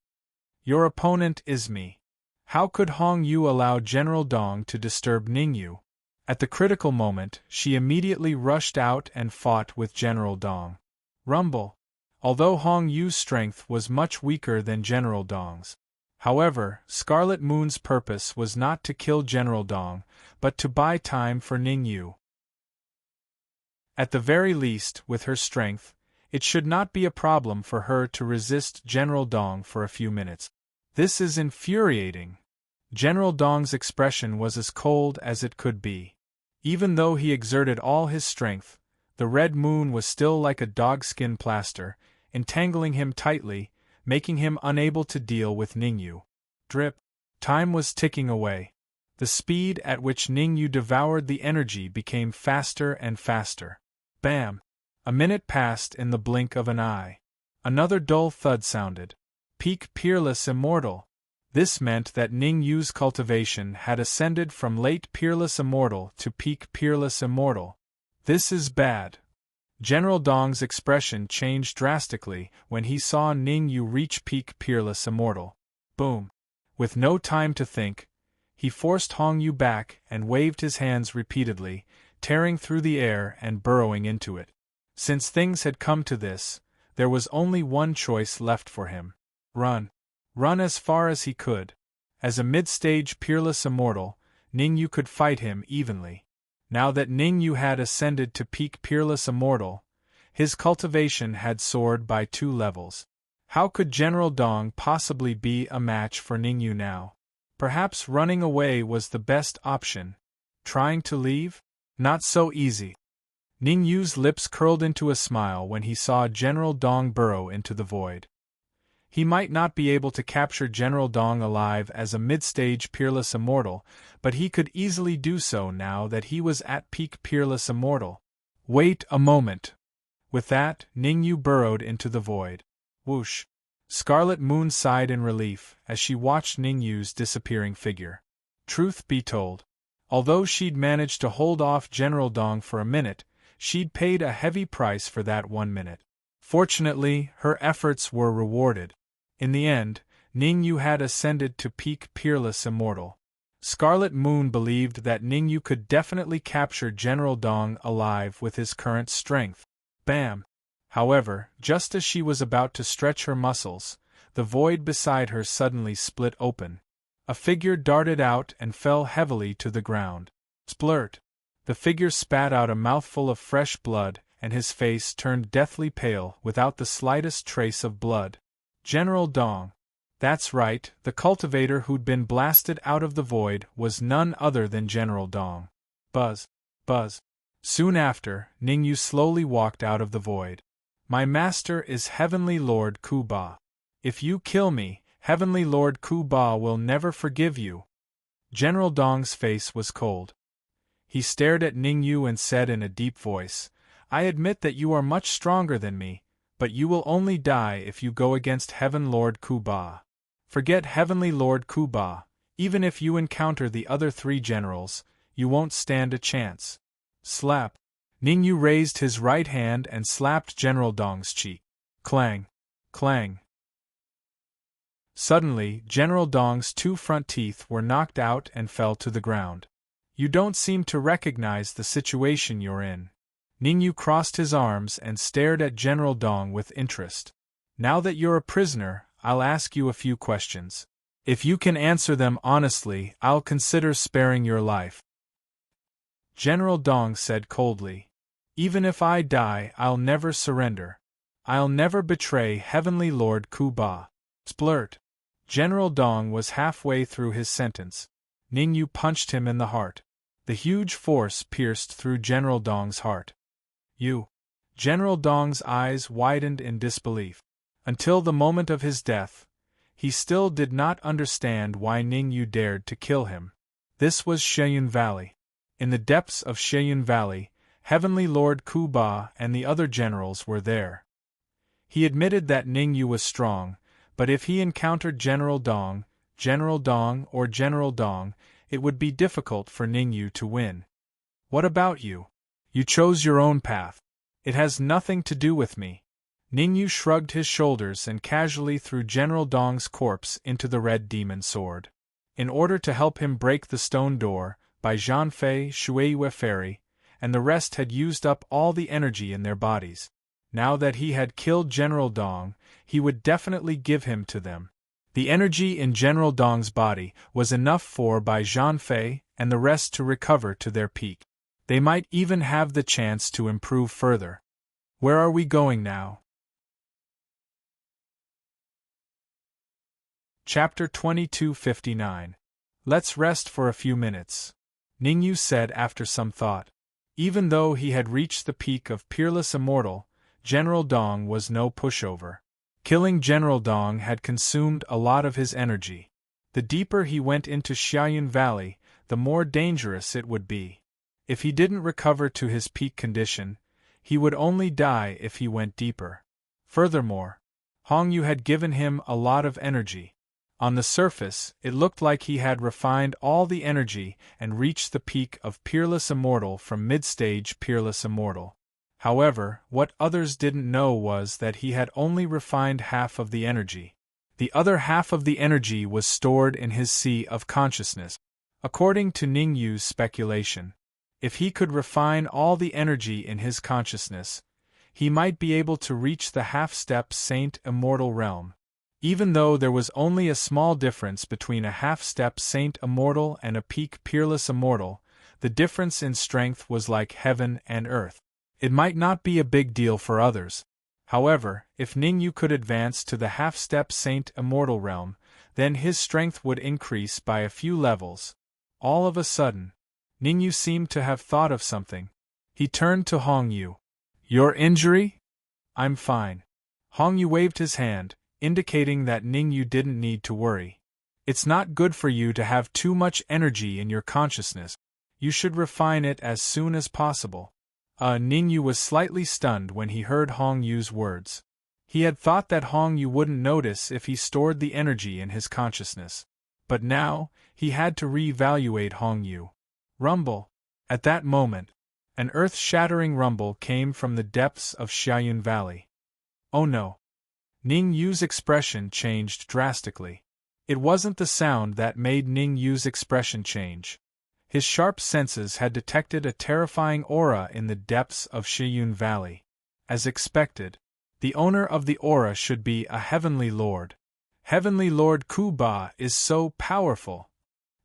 Your opponent is me. How could Hong Yu allow General Dong to disturb Ning Yu? At the critical moment, she immediately rushed out and fought with General Dong. Rumble. Although Hong Yu's strength was much weaker than General Dong's. However, Scarlet Moon's purpose was not to kill General Dong, but to buy time for Ning Yu. At the very least, with her strength, it should not be a problem for her to resist General Dong for a few minutes. This is infuriating. General Dong's expression was as cold as it could be. Even though he exerted all his strength, the red moon was still like a dogskin plaster, entangling him tightly, making him unable to deal with Ning Yu. Drip. Time was ticking away. The speed at which Ning Yu devoured the energy became faster and faster. Bam! A minute passed in the blink of an eye. Another dull thud sounded. Peak Peerless Immortal. This meant that Ning Yu's cultivation had ascended from late Peerless Immortal to Peak Peerless Immortal. This is bad. General Dong's expression changed drastically when he saw Ning Yu reach Peak Peerless Immortal. Boom! With no time to think, he forced Hong Yu back and waved his hands repeatedly, tearing through the air and burrowing into it. Since things had come to this, there was only one choice left for him. Run. Run as far as he could. As a mid-stage Peerless Immortal, Ning Yu could fight him evenly. Now that Ning Yu had ascended to Peak Peerless Immortal, his cultivation had soared by 2 levels. How could General Dong possibly be a match for Ning Yu now? Perhaps running away was the best option. Trying to leave? Not so easy. Ning Yu's lips curled into a smile when he saw General Dong burrow into the void. He might not be able to capture General Dong alive as a mid-stage Peerless Immortal, but he could easily do so now that he was at Peak Peerless Immortal. Wait a moment. With that, Ning Yu burrowed into the void. Whoosh! Scarlet Moon sighed in relief as she watched Ning Yu's disappearing figure. Truth be told, although she'd managed to hold off General Dong for a minute, she'd paid a heavy price for that 1 minute. Fortunately, her efforts were rewarded. In the end, Ning Yu had ascended to Peak Peerless Immortal. Scarlet Moon believed that Ning Yu could definitely capture General Dong alive with his current strength. Bam! However, just as she was about to stretch her muscles, the void beside her suddenly split open. A figure darted out and fell heavily to the ground. Splurt! The figure spat out a mouthful of fresh blood, and his face turned deathly pale without the slightest trace of blood. General Dong. That's right, the cultivator who'd been blasted out of the void was none other than General Dong. Buzz. Buzz. Soon after, Ning Yu slowly walked out of the void. My master is Heavenly Lord Ku Ba. If you kill me, Heavenly Lord Ku Ba will never forgive you. General Dong's face was cold. He stared at Ning Yu and said in a deep voice, I admit that you are much stronger than me, but you will only die if you go against Heaven Lord Ku Ba. Forget Heavenly Lord Ku Ba, even if you encounter the other 3 generals, you won't stand a chance. Slap. Ning Yu raised his right hand and slapped General Dong's cheek. Clang. Clang. Suddenly, General Dong's 2 front teeth were knocked out and fell to the ground. You don't seem to recognize the situation you're in. Ning Yu crossed his arms and stared at General Dong with interest. Now that you're a prisoner, I'll ask you a few questions. If you can answer them honestly, I'll consider sparing your life. General Dong said coldly. Even if I die, I'll never surrender. I'll never betray Heavenly Lord Ku Ba. Splurt. General Dong was halfway through his sentence. Ning Yu punched him in the heart. The huge force pierced through General Dong's heart. You. General Dong's eyes widened in disbelief. Until the moment of his death, he still did not understand why Ning Yu dared to kill him. This was Sheyun Valley. In the depths of Sheyun Valley, Heavenly Lord Ku Ba and the other generals were there. He admitted that Ning Yu was strong, but if he encountered General Dong, it would be difficult for Ning Yu to win. What about you? You chose your own path. It has nothing to do with me. Ning Yu shrugged his shoulders and casually threw General Dong's corpse into the Red Demon Sword. In order to help him break the stone door, by Zhanfei Shueiyue Fairy, and the rest had used up all the energy in their bodies. Now that he had killed General Dong, he would definitely give him to them. The energy in General Dong's body was enough for Bai Zhanfei and the rest to recover to their peak. They might even have the chance to improve further. Where are we going now? Chapter 2259. Let's rest for a few minutes, Ningyu said after some thought. Even though he had reached the peak of Peerless Immortal, General Dong was no pushover. Killing General Dong had consumed a lot of his energy. The deeper he went into Xiaoyun Valley, the more dangerous it would be. If he didn't recover to his peak condition, he would only die if he went deeper. Furthermore, Hongyu had given him a lot of energy. On the surface, it looked like he had refined all the energy and reached the peak of Peerless Immortal from mid-stage Peerless Immortal. However, what others didn't know was that he had only refined half of the energy. The other half of the energy was stored in his sea of consciousness. According to Ningyu's speculation, if he could refine all the energy in his consciousness, he might be able to reach the half-step Saint Immortal realm. Even though there was only a small difference between a half-step Saint Immortal and a peak Peerless Immortal, the difference in strength was like heaven and earth. It might not be a big deal for others. However, if Ningyu could advance to the half-step Saint Immortal realm, then his strength would increase by a few levels. All of a sudden, Ningyu seemed to have thought of something. He turned to Hongyu. "Your injury?" "I'm fine." Hongyu waved his hand, indicating that Ningyu didn't need to worry. "It's not good for you to have too much energy in your consciousness. You should refine it as soon as possible." Ningyu was slightly stunned when he heard Hongyu's words. He had thought that Hongyu wouldn't notice if he stored the energy in his consciousness. But now, he had to re-evaluate Hongyu. Rumble. At that moment, an earth-shattering rumble came from the depths of Xiaoyun Valley. Oh no. Ningyu's expression changed drastically. It wasn't the sound that made Ningyu's expression change. His sharp senses had detected a terrifying aura in the depths of Xiaoyun Valley. As expected, the owner of the aura should be a Heavenly Lord. Heavenly Lord Kuba is so powerful.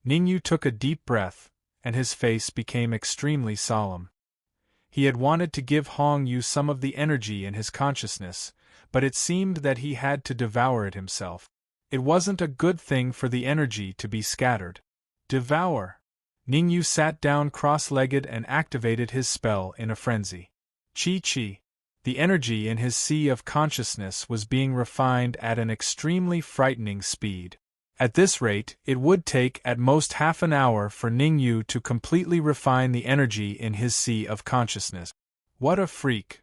Ningyu took a deep breath, and his face became extremely solemn. He had wanted to give Hongyu some of the energy in his consciousness, but it seemed that he had to devour it himself. It wasn't a good thing for the energy to be scattered. Devour. Ningyu sat down cross-legged and activated his spell in a frenzy. Chi-chi. The energy in his sea of consciousness was being refined at an extremely frightening speed. At this rate, it would take at most half an hour for Ningyu to completely refine the energy in his sea of consciousness. What a freak!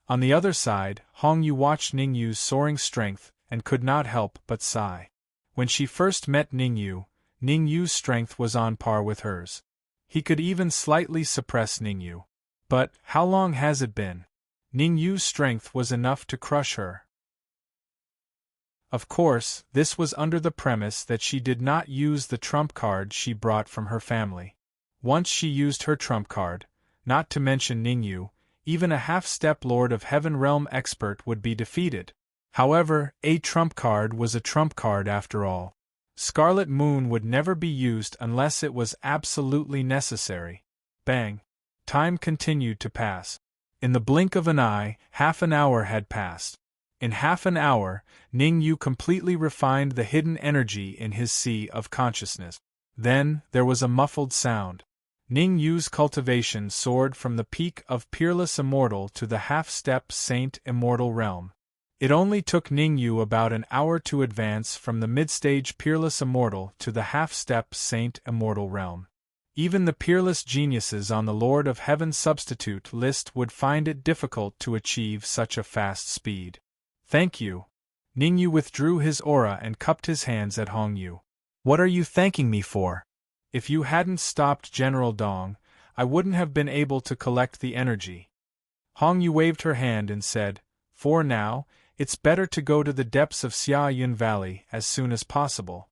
On the other side, Hongyu watched Ningyu's soaring strength and could not help but sigh. When she first met Ningyu, Ningyu's strength was on par with hers. He could even slightly suppress Ningyu. But how long has it been? Ningyu's strength was enough to crush her. Of course, this was under the premise that she did not use the trump card she brought from her family. Once she used her trump card, not to mention Ningyu, even a half-step Lord of Heaven Realm expert would be defeated. However, a trump card was a trump card after all. Scarlet Moon would never be used unless it was absolutely necessary. Bang! Time continued to pass. In the blink of an eye, half an hour had passed. In half an hour, Ningyu completely refined the hidden energy in his sea of consciousness. Then, there was a muffled sound. Ningyu's cultivation soared from the peak of Peerless Immortal to the half-step Saint Immortal realm. It only took Ningyu about an hour to advance from the mid-stage Peerless Immortal to the half-step Saint Immortal realm. Even the peerless geniuses on the Lord of Heaven substitute list would find it difficult to achieve such a fast speed. Thank you. Ningyu withdrew his aura and cupped his hands at Hongyu. What are you thanking me for? If you hadn't stopped General Dong, I wouldn't have been able to collect the energy. Hongyu waved her hand and said, For now, it's better to go to the depths of Xiaoyun Valley as soon as possible.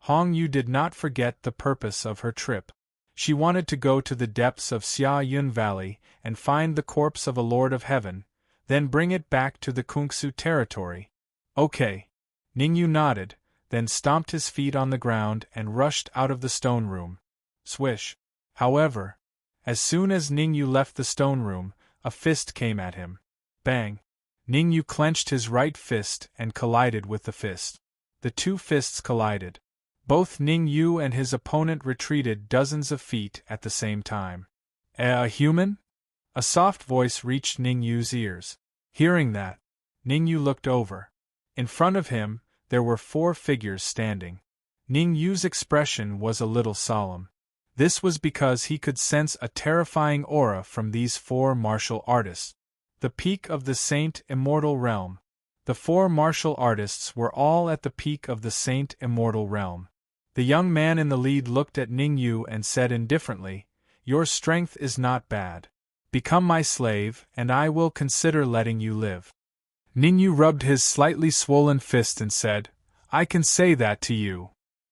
Hongyu did not forget the purpose of her trip. She wanted to go to the depths of Xia Yun Valley and find the corpse of a Lord of Heaven, then bring it back to the Kungsu territory. Okay. Ningyu nodded, then stomped his feet on the ground and rushed out of the stone room. Swish. However, as soon as Ningyu left the stone room, a fist came at him. Bang! Ningyu clenched his right fist and collided with the fist. The two fists collided. Both Ningyu and his opponent retreated dozens of feet at the same time. A human? A soft voice reached Ningyu's ears. Hearing that, Ningyu looked over. In front of him, there were 4 figures standing. Ningyu's expression was a little solemn. This was because he could sense a terrifying aura from these 4 martial artists. The peak of the Saint Immortal Realm. The 4 martial artists were all at the peak of the Saint Immortal Realm. The young man in the lead looked at Ningyu and said indifferently, "Your strength is not bad. Become my slave, and I will consider letting you live." Ningyu rubbed his slightly swollen fist and said, "I can say that to you.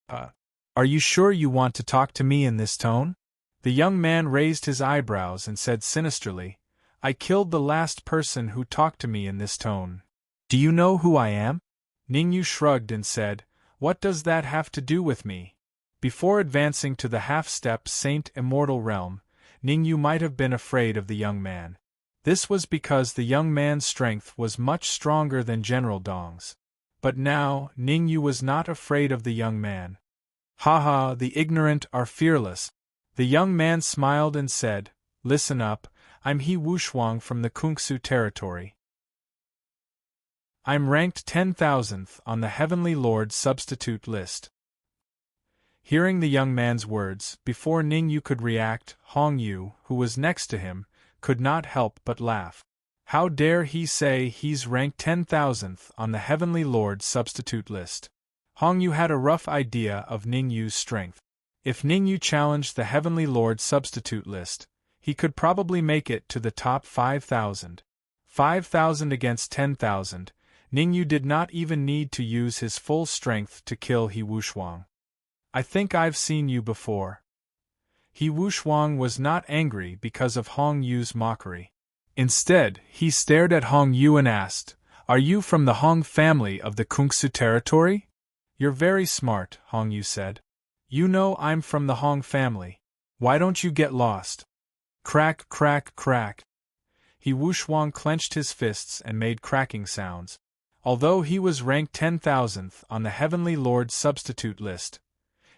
Are you sure you want to talk to me in this tone?" The young man raised his eyebrows and said sinisterly, "I killed the last person who talked to me in this tone. Do you know who I am?" Ningyu shrugged and said, "What does that have to do with me?" Before advancing to the half-step Saint Immortal Realm, Ningyu might have been afraid of the young man. This was because the young man's strength was much stronger than General Dong's. But now, Ningyu was not afraid of the young man. "Haha, the ignorant are fearless." The young man smiled and said, "Listen up, I'm He Wushuang from the Kungsu territory. I'm ranked 10,000th on the Heavenly Lord substitute list." Hearing the young man's words, before Ningyu could react, Hong Yu, who was next to him, could not help but laugh. How dare he say he's ranked 10,000th on the Heavenly Lord substitute list? Hong Yu had a rough idea of Ningyu's strength. If Ningyu challenged the Heavenly Lord substitute list, he could probably make it to the top 5,000. 5,000 against 10,000, Ningyu did not even need to use his full strength to kill He Wushuang. "I think I've seen you before." He Wushuang was not angry because of Hong Yu's mockery. Instead, he stared at Hong Yu and asked, "Are you from the Hong family of the Kungsu territory?" "You're very smart," Hong Yu said. "You know I'm from the Hong family. Why don't you get lost?" Crack, crack, crack. He Wushuang clenched his fists and made cracking sounds. Although he was ranked 10,000th on the Heavenly Lord substitute list,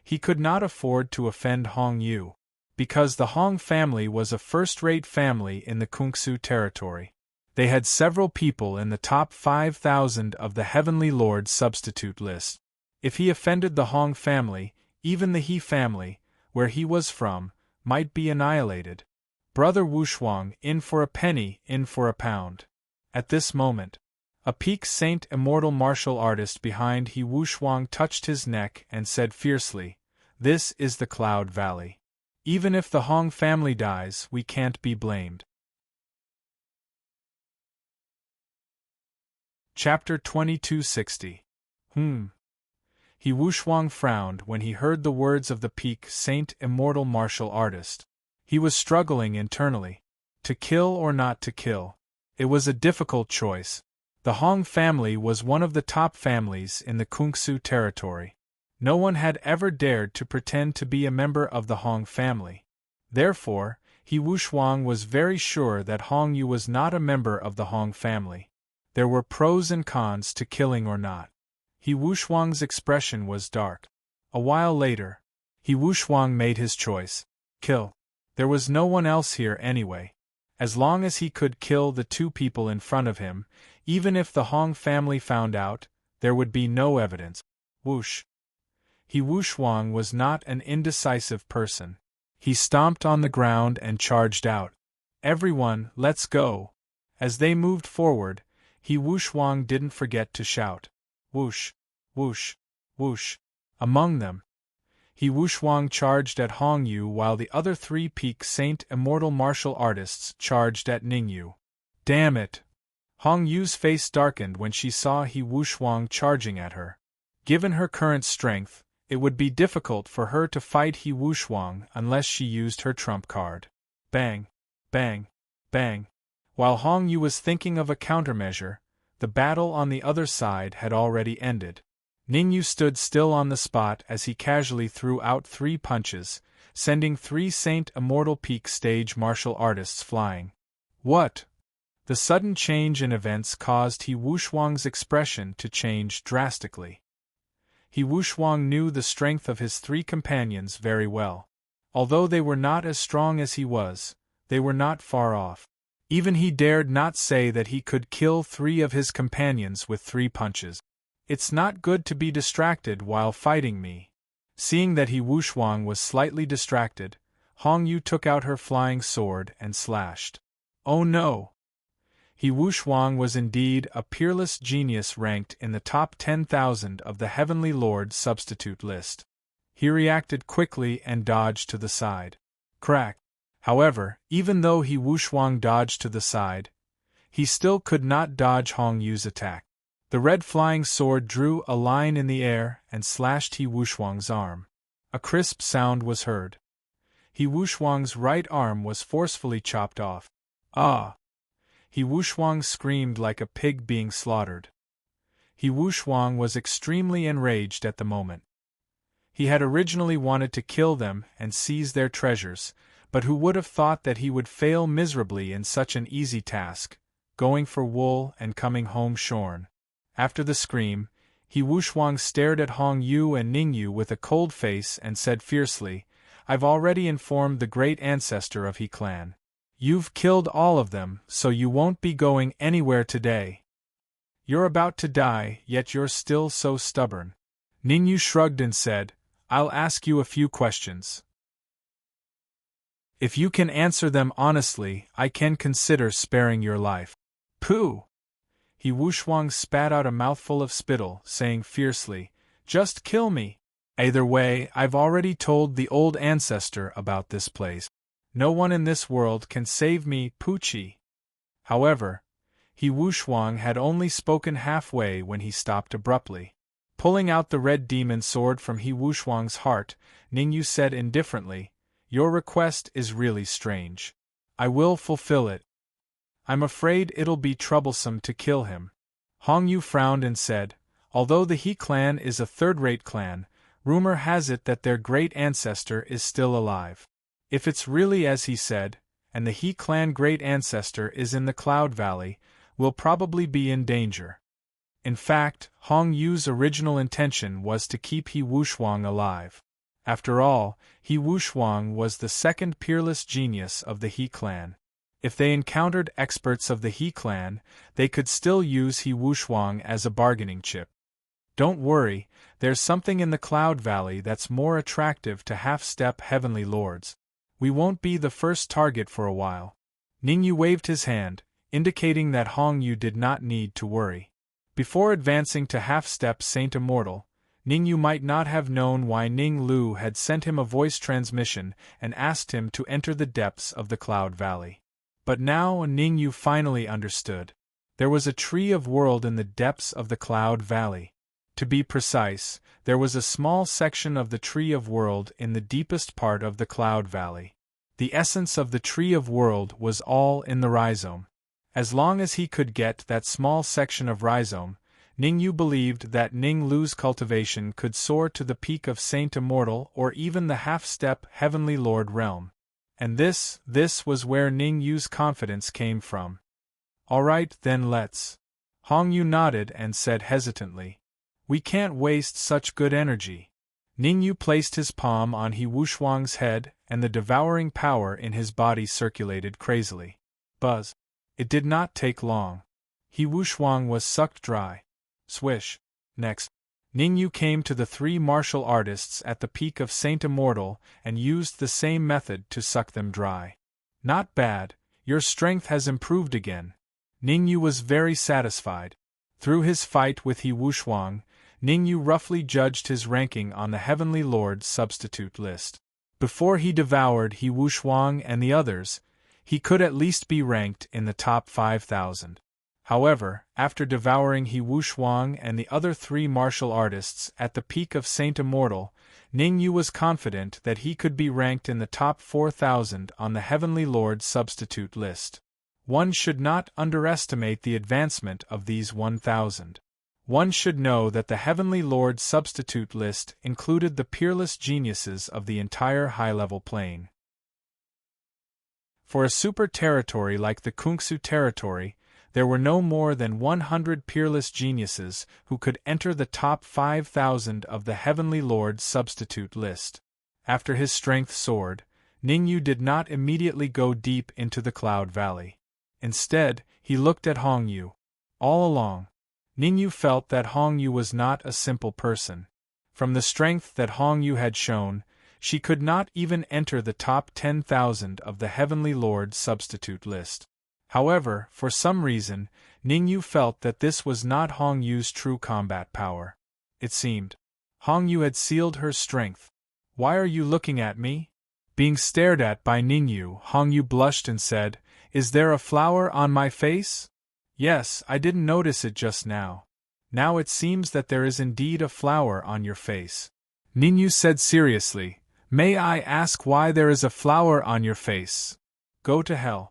he could not afford to offend Hong Yu, because the Hong family was a first-rate family in the Kungsu territory. They had several people in the top 5,000 of the Heavenly Lord substitute list. If he offended the Hong family, even the He family, where he was from, might be annihilated. Brother Wushuang, in for a penny, in for a pound. At this moment, a peak Saint Immortal martial artist behind He Wushuang touched his neck and said fiercely, "This is the Cloud Valley. Even if the Hong family dies, we can't be blamed." Chapter 2260. He Wushuang frowned when he heard the words of the peak Saint Immortal martial artist. He was struggling internally. To kill or not to kill? It was a difficult choice. The Hong family was one of the top families in the Kungsu territory. No one had ever dared to pretend to be a member of the Hong family. Therefore, He Wushuang was very sure that Hong Yu was not a member of the Hong family. There were pros and cons to killing or not. He Wushuang's expression was dark. A while later, He Wushuang made his choice. Kill. There was no one else here anyway. As long as he could kill the 2 people in front of him, even if the Hong family found out, there would be no evidence. Whoosh. He Wushuang was not an indecisive person. He stomped on the ground and charged out. "Everyone, let's go!" As they moved forward, He Wushuang didn't forget to shout. Whoosh, whoosh, whoosh. Among them, He Wushuang charged at Hong Yu while the other 3 peak Saint Immortal martial artists charged at Ningyu. Damn it! Hong Yu's face darkened when she saw He Wushuang charging at her. Given her current strength, It would be difficult for her to fight He Wushuang unless she used her trump card. Bang, bang, bang. While Hong Yu was thinking of a countermeasure, the battle on the other side had already ended. Ning Yu stood still on the spot as he casually threw out 3 punches, sending 3 Saint Immortal Peak stage martial artists flying. What? The sudden change in events caused He Wushuang's expression to change drastically. He Wushuang knew the strength of his 3 companions very well. Although they were not as strong as he was, they were not far off. Even he dared not say that he could kill 3 of his companions with 3 punches. It's not good to be distracted while fighting me. Seeing that He Wushuang was slightly distracted, Hong Yu took out her flying sword and slashed. Oh no! He Wushuang was indeed a peerless genius ranked in the top 10,000 of the Heavenly Lord substitute list. He reacted quickly and dodged to the side. Crack! However, even though He Wushuang dodged to the side, he still could not dodge Hong Yu's attack. The red flying sword drew a line in the air and slashed He Wushuang's arm. A crisp sound was heard. He Wushuang's right arm was forcefully chopped off. Ah! He Wushuang screamed like a pig being slaughtered. He Wushuang was extremely enraged at the moment. He had originally wanted to kill them and seize their treasures, but who would have thought that he would fail miserably in such an easy task, going for wool and coming home shorn. After the scream, He Wushuang stared at Hong Yu and Ning Yu with a cold face and said fiercely, "I've already informed the great ancestor of He clan. You've killed all of them, so you won't be going anywhere today. You're about to die, yet you're still so stubborn." Ning Yu shrugged and said, "I'll ask you a few questions. If you can answer them honestly, I can consider sparing your life." Pooh! He Wushuang spat out a mouthful of spittle, saying fiercely, "Just kill me. Either way, I've already told the old ancestor about this place. No one in this world can save me, Poochie." However, He Wushuang had only spoken halfway when he stopped abruptly. Pulling out the red demon sword from He Wushuang's heart, Ning Yu said indifferently, "Your request is really strange. I will fulfill it. I'm afraid it'll be troublesome to kill him." Hong Yu frowned and said, "Although the He clan is a third-rate clan, rumor has it that their great ancestor is still alive. If it's really as he said, and the He clan great ancestor is in the Cloud Valley, we'll probably be in danger." In fact, Hong Yu's original intention was to keep He Wushuang alive. After all, He Wushuang was the second peerless genius of the He clan. If they encountered experts of the He clan, they could still use He Wushuang as a bargaining chip. Don't worry, there's something in the Cloud Valley that's more attractive to half-step Heavenly Lords. We won't be the first target for a while. Ning Yu waved his hand, indicating that Hong Yu did not need to worry. Before advancing to half-step Saint Immortal, Ning Yu might not have known why Ning Lu had sent him a voice transmission and asked him to enter the depths of the Cloud Valley. But now Ning Yu finally understood. There was a tree of world in the depths of the Cloud Valley. To be precise, there was a small section of the Tree of World in the deepest part of the Cloud Valley. The essence of the Tree of World was all in the rhizome. As long as he could get that small section of rhizome, Ning Yu believed that Ning Lu's cultivation could soar to the peak of Saint Immortal or even the half-step Heavenly Lord realm. And this was where Ning Yu's confidence came from. "All right, then let's." Hong Yu nodded and said hesitantly, "We can't waste such good energy." Ning Yu placed his palm on He Wushuang's head, and the devouring power in his body circulated crazily. Buzz. It did not take long. He Wushuang was sucked dry. Swish. Next, Ning Yu came to the 3 martial artists at the peak of Saint Immortal and used the same method to suck them dry. "Not bad, your strength has improved again." Ning Yu was very satisfied. Through his fight with He Wushuang, Ning Yu roughly judged his ranking on the Heavenly Lord substitute list. Before he devoured He Wushuang and the others, he could at least be ranked in the top 5,000. However, after devouring He Wushuang and the other 3 martial artists at the peak of Saint Immortal, Ning Yu was confident that he could be ranked in the top 4,000 on the Heavenly Lord substitute list. One should not underestimate the advancement of these 1,000. One should know that the Heavenly Lord substitute list included the peerless geniuses of the entire high-level plane. For a super territory like the Kungsu territory, there were no more than 100 peerless geniuses who could enter the top 5,000 of the Heavenly Lord substitute list. After his strength soared, Ning Yu did not immediately go deep into the Cloud Valley. Instead, he looked at Hong Yu. All along, Ning Yu felt that Hong Yu was not a simple person. From the strength that Hong Yu had shown, she could not even enter the top 10,000 of the Heavenly Lord substitute list. However, for some reason, Ning Yu felt that this was not Hong Yu's true combat power. It seemed Hong Yu had sealed her strength. "Why are you looking at me?" Being stared at by Ning Yu, Hong Yu blushed and said, "Is there a flower on my face?" "Yes, I didn't notice it just now. Now it seems that there is indeed a flower on your face." Ning Yu said seriously, "May I ask why there is a flower on your face?" "Go to hell."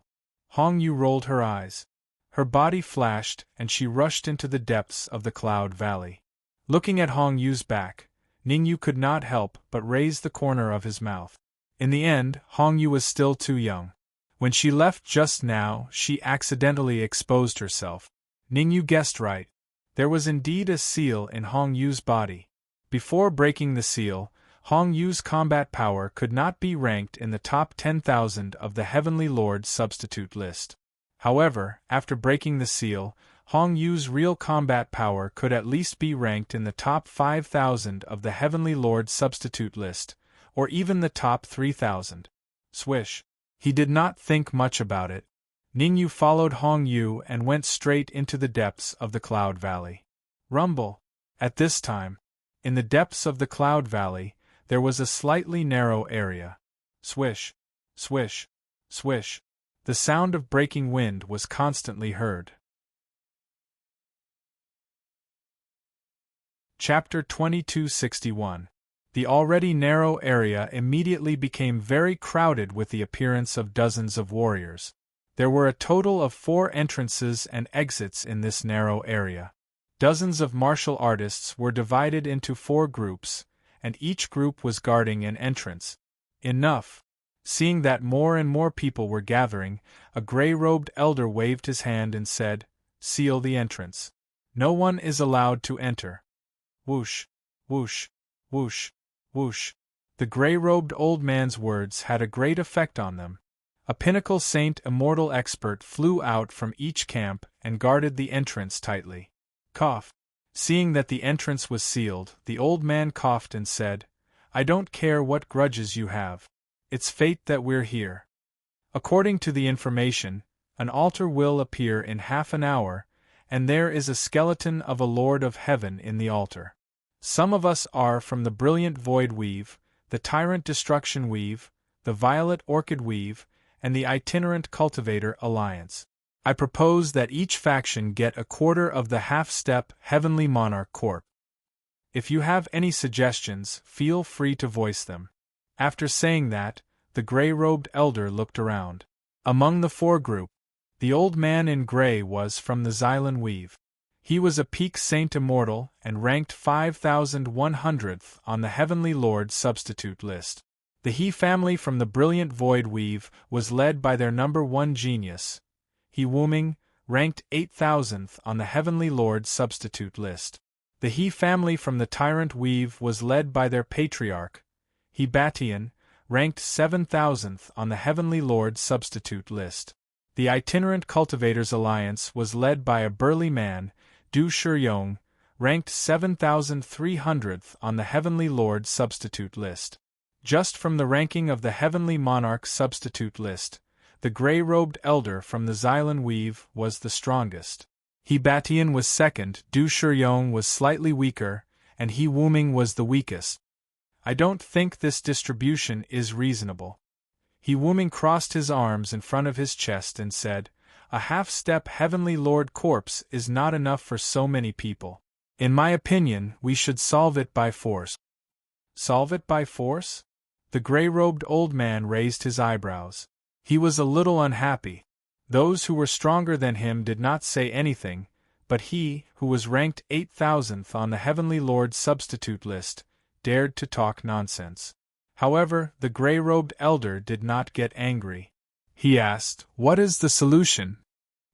Hong Yu rolled her eyes. Her body flashed and she rushed into the depths of the Cloud Valley. Looking at Hong Yu's back, Ning Yu could not help but raise the corner of his mouth. In the end, Hong Yu was still too young. When she left just now, she accidentally exposed herself. Ning Yu guessed right. There was indeed a seal in Hong Yu's body. Before breaking the seal, Hong Yu's combat power could not be ranked in the top 10,000 of the Heavenly Lord substitute list. However, after breaking the seal, Hong Yu's real combat power could at least be ranked in the top 5,000 of the Heavenly Lord substitute list, or even the top 3,000. Swish. He did not think much about it. Ning Yu followed Hong Yu and went straight into the depths of the Cloud Valley. Rumble. At this time, in the depths of the Cloud Valley, there was a slightly narrow area. Swish, swish, swish. The sound of breaking wind was constantly heard. Chapter 2261. The already narrow area immediately became very crowded with the appearance of dozens of warriors. There were a total of 4 entrances and exits in this narrow area. Dozens of martial artists were divided into 4 groups, and each group was guarding an entrance. Enough. Seeing that more and more people were gathering, a gray-robed elder waved his hand and said, "Seal the entrance. No one is allowed to enter." Whoosh, whoosh, whoosh, whoosh. The gray-robed old man's words had a great effect on them. A pinnacle Saint Immortal expert flew out from each camp and guarded the entrance tightly. Cough. Seeing that the entrance was sealed, the old man coughed and said, "I don't care what grudges you have. It's fate that we're here. According to the information, an altar will appear in half an hour, and there is a skeleton of a Lord of Heaven in the altar. Some of us are from the Brilliant Void Weave, the Tyrant Destruction Weave, the Violet Orchid Weave, and the Itinerant Cultivator Alliance. I propose that each faction get a quarter of the half-step Heavenly Monarch Corp. If you have any suggestions, feel free to voice them." After saying that, the gray-robed elder looked around. Among the 4 group, the old man in gray was from the Xylan Weave. He was a peak Saint Immortal and ranked 5,100th on the Heavenly Lord substitute list. The He family from the Brilliant Void Weave was led by their number 1 genius, He Wuming, ranked 8,000th on the Heavenly Lord substitute list. The He family from the Tyrant Weave was led by their patriarch, He Batian, ranked 7,000th on the Heavenly Lord substitute list. The Itinerant Cultivators Alliance was led by a burly man, Du Shiyong, ranked 7,300th on the Heavenly Lord substitute list. Just from the ranking of the Heavenly Monarch substitute list, the gray-robed elder from the Xylan Weave was the strongest. He Batian was second, Du Shiyong was slightly weaker, and He Wuming was the weakest. I don't think this distribution is reasonable. He Wuming crossed his arms in front of his chest and said, A half-step Heavenly Lord corpse is not enough for so many people. In my opinion, we should solve it by force. Solve it by force? The gray-robed old man raised his eyebrows. He was a little unhappy. Those who were stronger than him did not say anything, but he, who was ranked 8,000th on the Heavenly Lord's substitute list, dared to talk nonsense. However, the gray-robed elder did not get angry. He asked, "What is the solution?"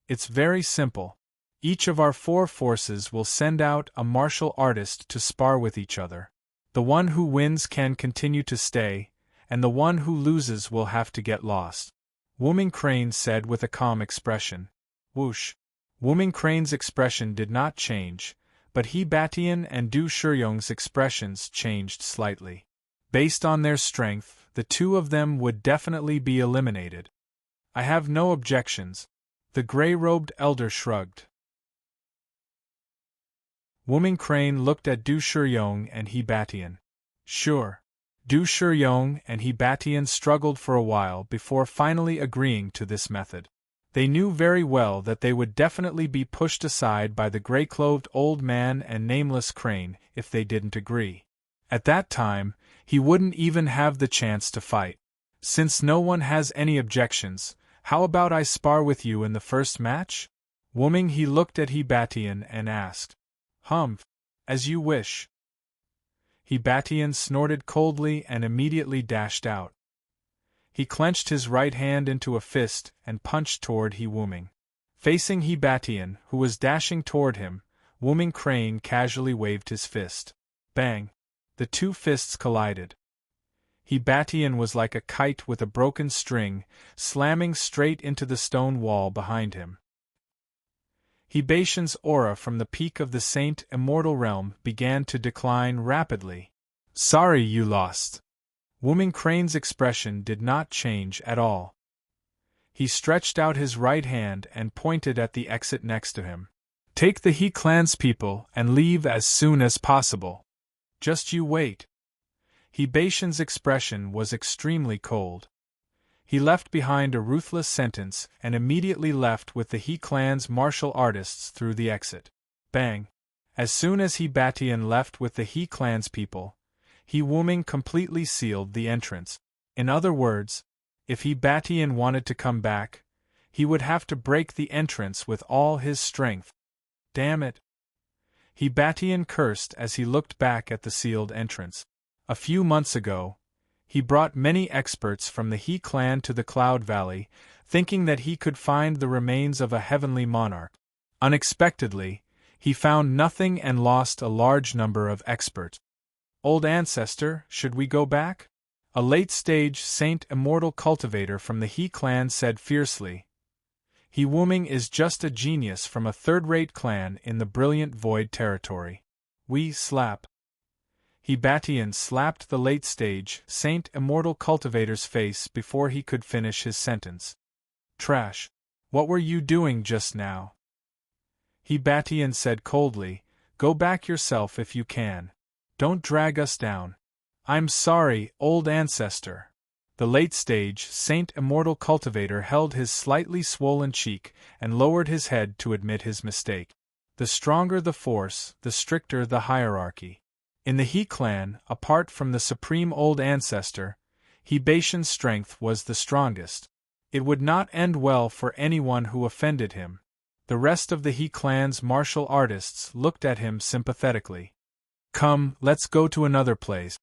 "It's very simple. Each of our 4 forces will send out a martial artist to spar with each other. The one who wins can continue to stay, and the one who loses will have to get lost." Wooming Crane said with a calm expression. Whoosh. Wooming Crane's expression did not change, but He Batian and Du Shiryong's expressions changed slightly. Based on their strength, the 2 of them would definitely be eliminated. "I have no objections." The gray-robed elder shrugged. Wooming Crane looked at Du Shiryong and He Batian. "Sure." Du Shiryong and He Batian struggled for a while before finally agreeing to this method. They knew very well that they would definitely be pushed aside by the gray-clothed old man and nameless Crane if they didn't agree. At that time, he wouldn't even have the chance to fight. "Since no one has any objections, how about I spar with you in the first match?" Wooming he looked at He Batian and asked. "Humph. As you wish." He Batian snorted coldly and immediately dashed out. He clenched his right hand into a fist and punched toward He Wooming. Facing He Batian, who was dashing toward him, Wooming Crane casually waved his fist. Bang! The 2 fists collided. He Batian was like a kite with a broken string, slamming straight into the stone wall behind him. He Batian's aura from the peak of the Saint Immortal Realm began to decline rapidly. "Sorry you lost." Wooming Crane's expression did not change at all. He stretched out his right hand and pointed at the exit next to him. "Take the He clanspeople and leave as soon as possible. Just you wait." He Batian's expression was extremely cold. He left behind a ruthless sentence and immediately left with the He clan's martial artists through the exit. Bang! As soon as He Batian left with the He clan's people, He Wooming completely sealed the entrance. In other words, if He Batian wanted to come back, he would have to break the entrance with all his strength. Damn it! He Batian cursed as he looked back at the sealed entrance. A few months ago, he brought many experts from the He clan to the Cloud Valley, thinking that he could find the remains of a heavenly monarch. Unexpectedly, he found nothing and lost a large number of experts. "Old ancestor, should we go back?" A late-stage Saint Immortal cultivator from the He clan said fiercely. He Wooming is just a genius from a third-rate clan in the brilliant Void territory. We slap. He Batian slapped the late-stage Saint Immortal cultivator's face before he could finish his sentence. "Trash. What were you doing just now?" He Batian said coldly, "Go back yourself if you can. Don't drag us down." "I'm sorry, old ancestor." The late-stage Saint Immortal cultivator held his slightly swollen cheek and lowered his head to admit his mistake. The stronger the force, the stricter the hierarchy. In the He clan, apart from the supreme old ancestor, He Batian's strength was the strongest. It would not end well for anyone who offended him. The rest of the He clan's martial artists looked at him sympathetically. "Come, let's go to another place."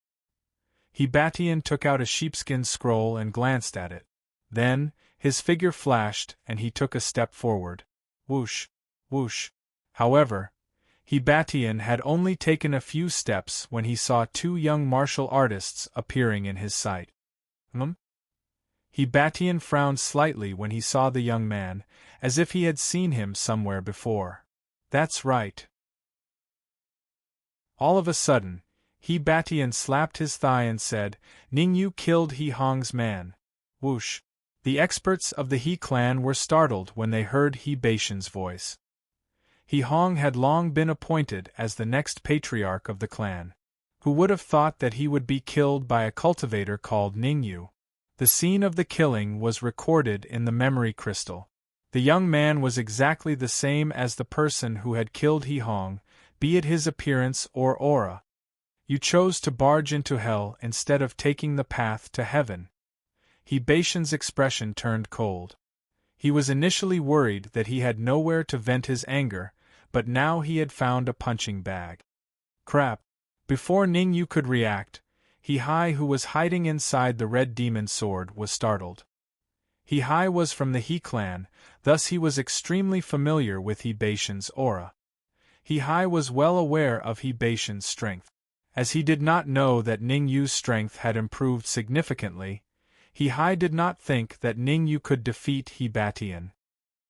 He Batian took out a sheepskin scroll and glanced at it. Then, his figure flashed and he took a step forward. Whoosh, whoosh. However, He Batian had only taken a few steps when he saw 2 young martial artists appearing in his sight. He Batian frowned slightly when he saw the young man, as if he had seen him somewhere before. "That's right." All of a sudden, He Batian slapped his thigh and said, "Ningyu killed He Hong's man." Whoosh. The experts of the He clan were startled when they heard He Batian's voice. He Hong had long been appointed as the next patriarch of the clan. Who would have thought that he would be killed by a cultivator called Ningyu? The scene of the killing was recorded in the memory crystal. The young man was exactly the same as the person who had killed He Hong, be it his appearance or aura. You chose to barge into hell instead of taking the path to heaven. He Baishan's expression turned cold. He was initially worried that he had nowhere to vent his anger, but now he had found a punching bag. Crap! Before Ning Yu could react, He Hai, who was hiding inside the red demon sword, was startled. He Hai was from the He clan, thus he was extremely familiar with He Baishan's aura. He Hai was well aware of He Baishan's strength. As he did not know that Ning Yu's strength had improved significantly, He Hai did not think that Ning Yu could defeat He Batian.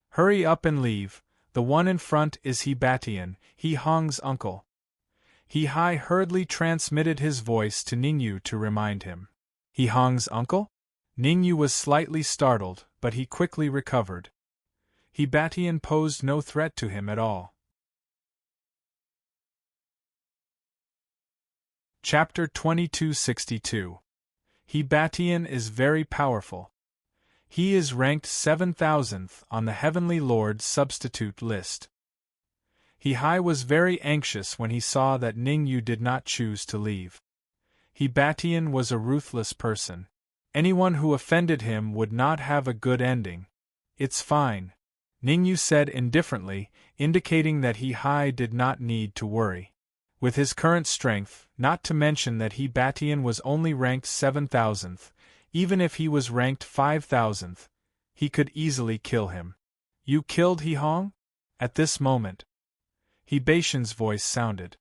Hurry up and leave, the one in front is He Batian, He Hong's uncle. He Hai hurriedly transmitted his voice to Ning Yu to remind him. He Hong's uncle? Ning Yu was slightly startled, but he quickly recovered. He Batian posed no threat to him at all. Chapter 2262. He Batian is very powerful. He is ranked 7,000th on the Heavenly Lord's substitute list. He Hai was very anxious when he saw that Ning Yu did not choose to leave. He Batian was a ruthless person. Anyone who offended him would not have a good ending. It's fine, Ning Yu said indifferently, indicating that He Hai did not need to worry. With his current strength, not to mention that He Batian was only ranked 7,000th, even if he was ranked 5,000th, he could easily kill him. You killed He Hong? At this moment, He Baishan's voice sounded.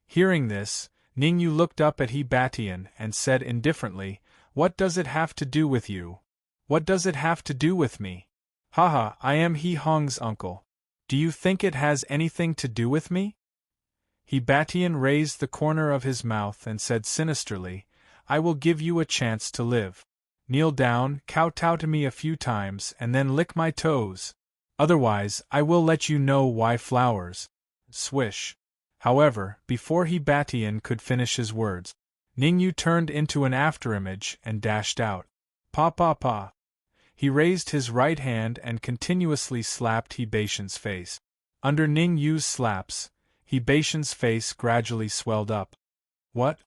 Hearing this, Ning Yu looked up at He Batian and said indifferently, "What does it have to do with you? What does it have to do with me? Haha, I am He Hong's uncle. Do you think it has anything to do with me?" He Batian raised the corner of his mouth and said sinisterly, "I will give you a chance to live. Kneel down, kowtow to me a few times, and then lick my toes. Otherwise, I will let you know why flowers." Swish. However, before He Batian could finish his words, Ning Yu turned into an afterimage and dashed out. Pa pa pa. He raised his right hand and continuously slapped He Baishan's face. Under Ning Yu's slaps, He Baishan's face gradually swelled up. What?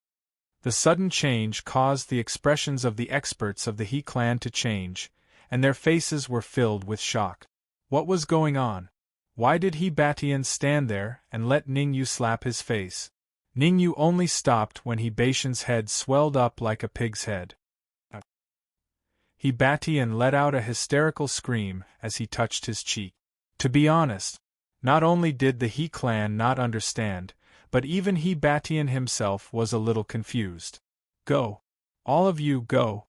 The sudden change caused the expressions of the experts of the He clan to change, and their faces were filled with shock. What was going on? Why did He Batian stand there and let Ning Yu slap his face? Ning Yu only stopped when He Baishan's head swelled up like a pig's head. He Batian let out a hysterical scream as he touched his cheek. To be honest, not only did the He clan not understand, but even He Batian himself was a little confused. Go. All of you go.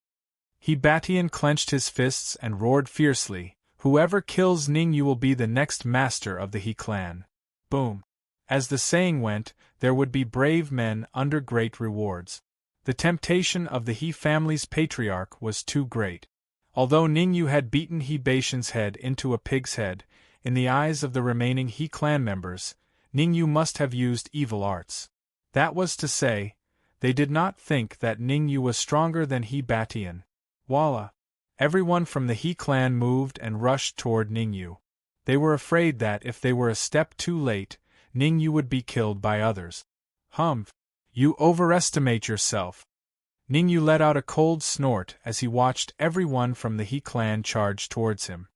He Batian clenched his fists and roared fiercely, "Whoever kills Ning Yu will be the next master of the He clan." Boom. As the saying went, there would be brave men under great rewards. The temptation of the He family's patriarch was too great. Although Ning Yu had beaten He Baishan's head into a pig's head, in the eyes of the remaining He clan members, Ning Yu must have used evil arts. That was to say, they did not think that Ning Yu was stronger than He Batian. Voila! Everyone from the He clan moved and rushed toward Ning Yu. They were afraid that if they were a step too late, Ning Yu would be killed by others. Humph! You overestimate yourself. Ning Yu let out a cold snort as he watched everyone from the He clan charge towards him.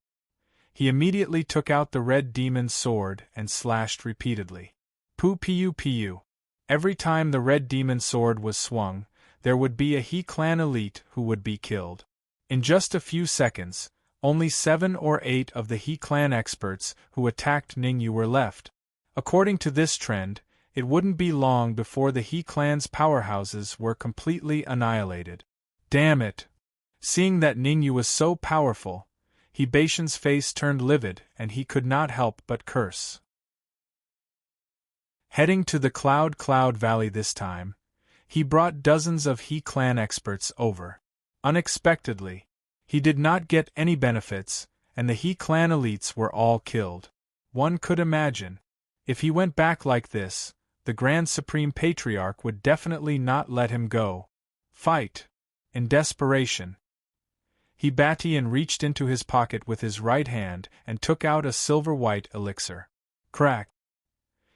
He immediately took out the red demon's sword and slashed repeatedly. Pu piu piu. Every time the red demon sword was swung, there would be a He clan elite who would be killed. In just a few seconds, only 7 or 8 of the He clan experts who attacked Ning Yu were left. According to this trend, it wouldn't be long before the He clan's powerhouses were completely annihilated. Damn it! Seeing that Ning Yu was so powerful, He Baishan's face turned livid and he could not help but curse. Heading to the Cloud Valley this time, he brought dozens of He clan experts over. Unexpectedly, he did not get any benefits, and the He clan elites were all killed. One could imagine, if he went back like this, the Grand Supreme Patriarch would definitely not let him go. Fight! In desperation, He Batian reached into his pocket with his right hand and took out a silver-white elixir. Crack!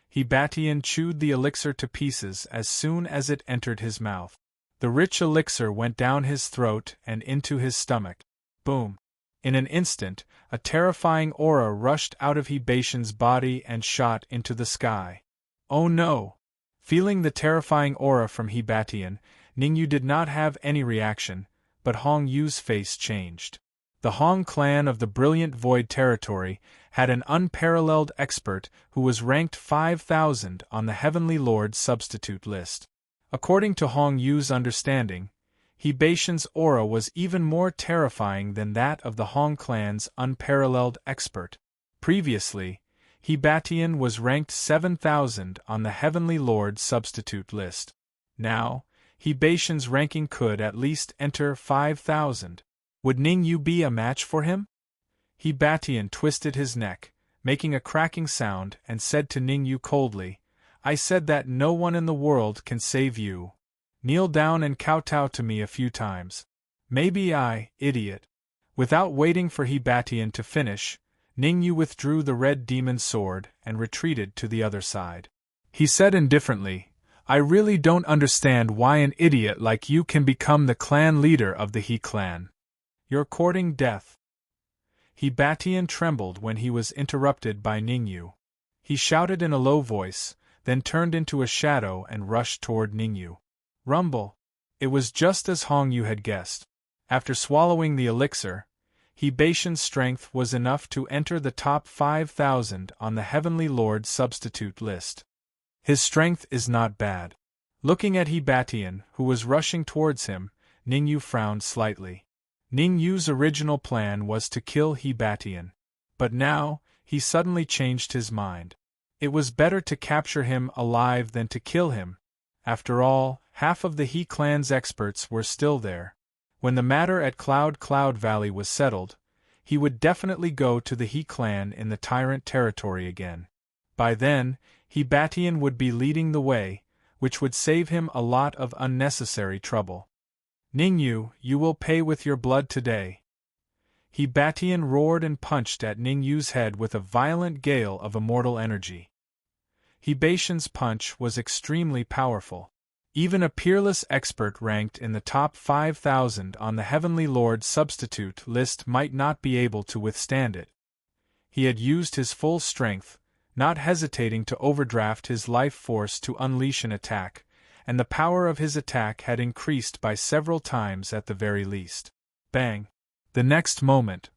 He Batian chewed the elixir to pieces as soon as it entered his mouth. The rich elixir went down his throat and into his stomach. Boom! In an instant, a terrifying aura rushed out of He Batian's body and shot into the sky. Oh no! Feeling the terrifying aura from He Batian, Ningyu did not have any reaction, but Hong Yu's face changed. The Hong clan of the Brilliant Void territory had an unparalleled expert who was ranked 5,000 on the Heavenly Lord substitute list. According to Hong Yu's understanding, He Batian's aura was even more terrifying than that of the Hong clan's unparalleled expert. Previously, He Batian was ranked 7,000 on the Heavenly Lord substitute list. Now, He Batian's ranking could at least enter 5,000. Would Ningyu be a match for him? He Batian twisted his neck, making a cracking sound, and said to Ningyu coldly, "I said that no one in the world can save you. Kneel down and kowtow to me a few times." "Maybe I, idiot." Without waiting for He Batian to finish, Ningyu withdrew the red demon sword and retreated to the other side. He said indifferently, "I really don't understand why an idiot like you can become the clan leader of the He clan. You're courting death." He Batian trembled when he was interrupted by Ningyu. He shouted in a low voice, then turned into a shadow and rushed toward Ningyu. Rumble! It was just as Hong Yu had guessed. After swallowing the elixir, He Batian's strength was enough to enter the top 5,000 on the Heavenly Lord substitute list. His strength is not bad. Looking at He Batian, who was rushing towards him, Ningyu frowned slightly. Ningyu's original plan was to kill He Batian. But now, he suddenly changed his mind. It was better to capture him alive than to kill him. After all, half of the He clan's experts were still there. When the matter at Cloud Valley was settled, he would definitely go to the He clan in the Tyrant territory again. By then, He Batian would be leading the way, which would save him a lot of unnecessary trouble. "Ningyu, you will pay with your blood today." He Batian roared and punched at Ningyu's head with a violent gale of immortal energy. He Batian's punch was extremely powerful. Even a peerless expert ranked in the top 5,000 on the Heavenly Lord substitute list might not be able to withstand it. He had used his full strength, not hesitating to overdraft his life force to unleash an attack, and the power of his attack had increased by several times at the very least. Bang! The next moment,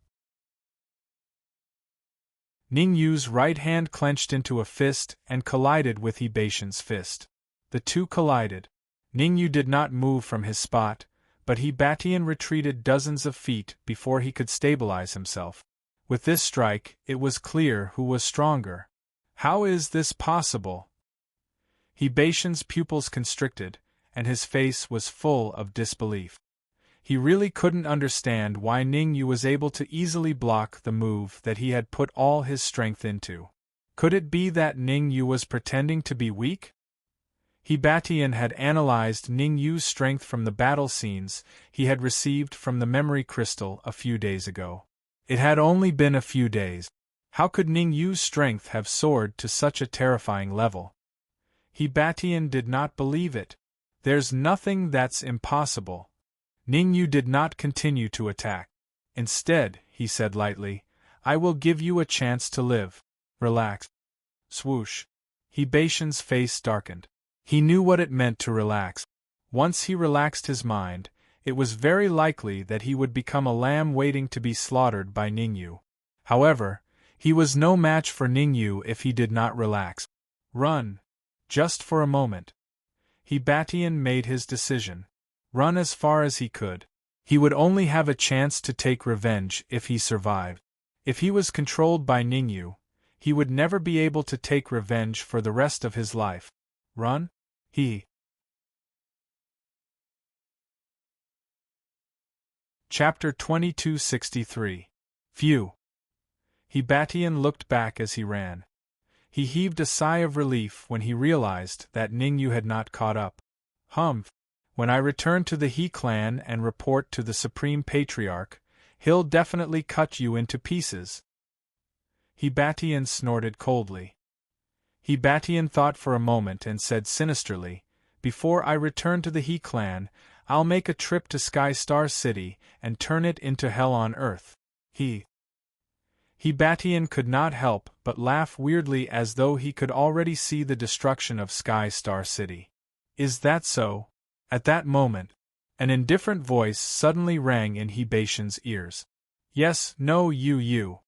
Ningyu's right hand clenched into a fist and collided with He Batian's fist. The two collided. Ningyu did not move from his spot, but He Batian retreated dozens of feet before he could stabilize himself. With this strike, it was clear who was stronger. How is this possible? He Batian's pupils constricted, and his face was full of disbelief. He really couldn't understand why Ningyu was able to easily block the move that he had put all his strength into. Could it be that Ningyu was pretending to be weak? He Batian had analyzed Ningyu's strength from the battle scenes he had received from the memory crystal a few days ago. It had only been a few days. How could Ningyu's strength have soared to such a terrifying level? He Batian did not believe it. There's nothing that's impossible. Ningyu did not continue to attack. Instead, he said lightly, "I will give you a chance to live. Relax." Swoosh. He Batian's face darkened. He knew what it meant to relax. Once he relaxed his mind, it was very likely that he would become a lamb waiting to be slaughtered by Ningyu. However, he was no match for Ningyu if he did not relax. Run. Just for a moment. He Batian made his decision. Run as far as he could. He would only have a chance to take revenge if he survived. If he was controlled by Ningyu, he would never be able to take revenge for the rest of his life. Run? Chapter 2263. Phew. He Batian looked back as he ran. He heaved a sigh of relief when he realized that Ningyu had not caught up. Humph. When I return to the He clan and report to the Supreme Patriarch, He'll definitely cut you into pieces. Hibatian snorted coldly. Hibatian thought for a moment and said sinisterly, "Before I return to the He clan, I'll make a trip to Sky Star City and turn it into hell on earth." Hibatian could not help but laugh weirdly, as though he could already see the destruction of Sky Star City. "Is that so?" At that moment, an indifferent voice suddenly rang in Hibatian's ears. "Yes, no, you."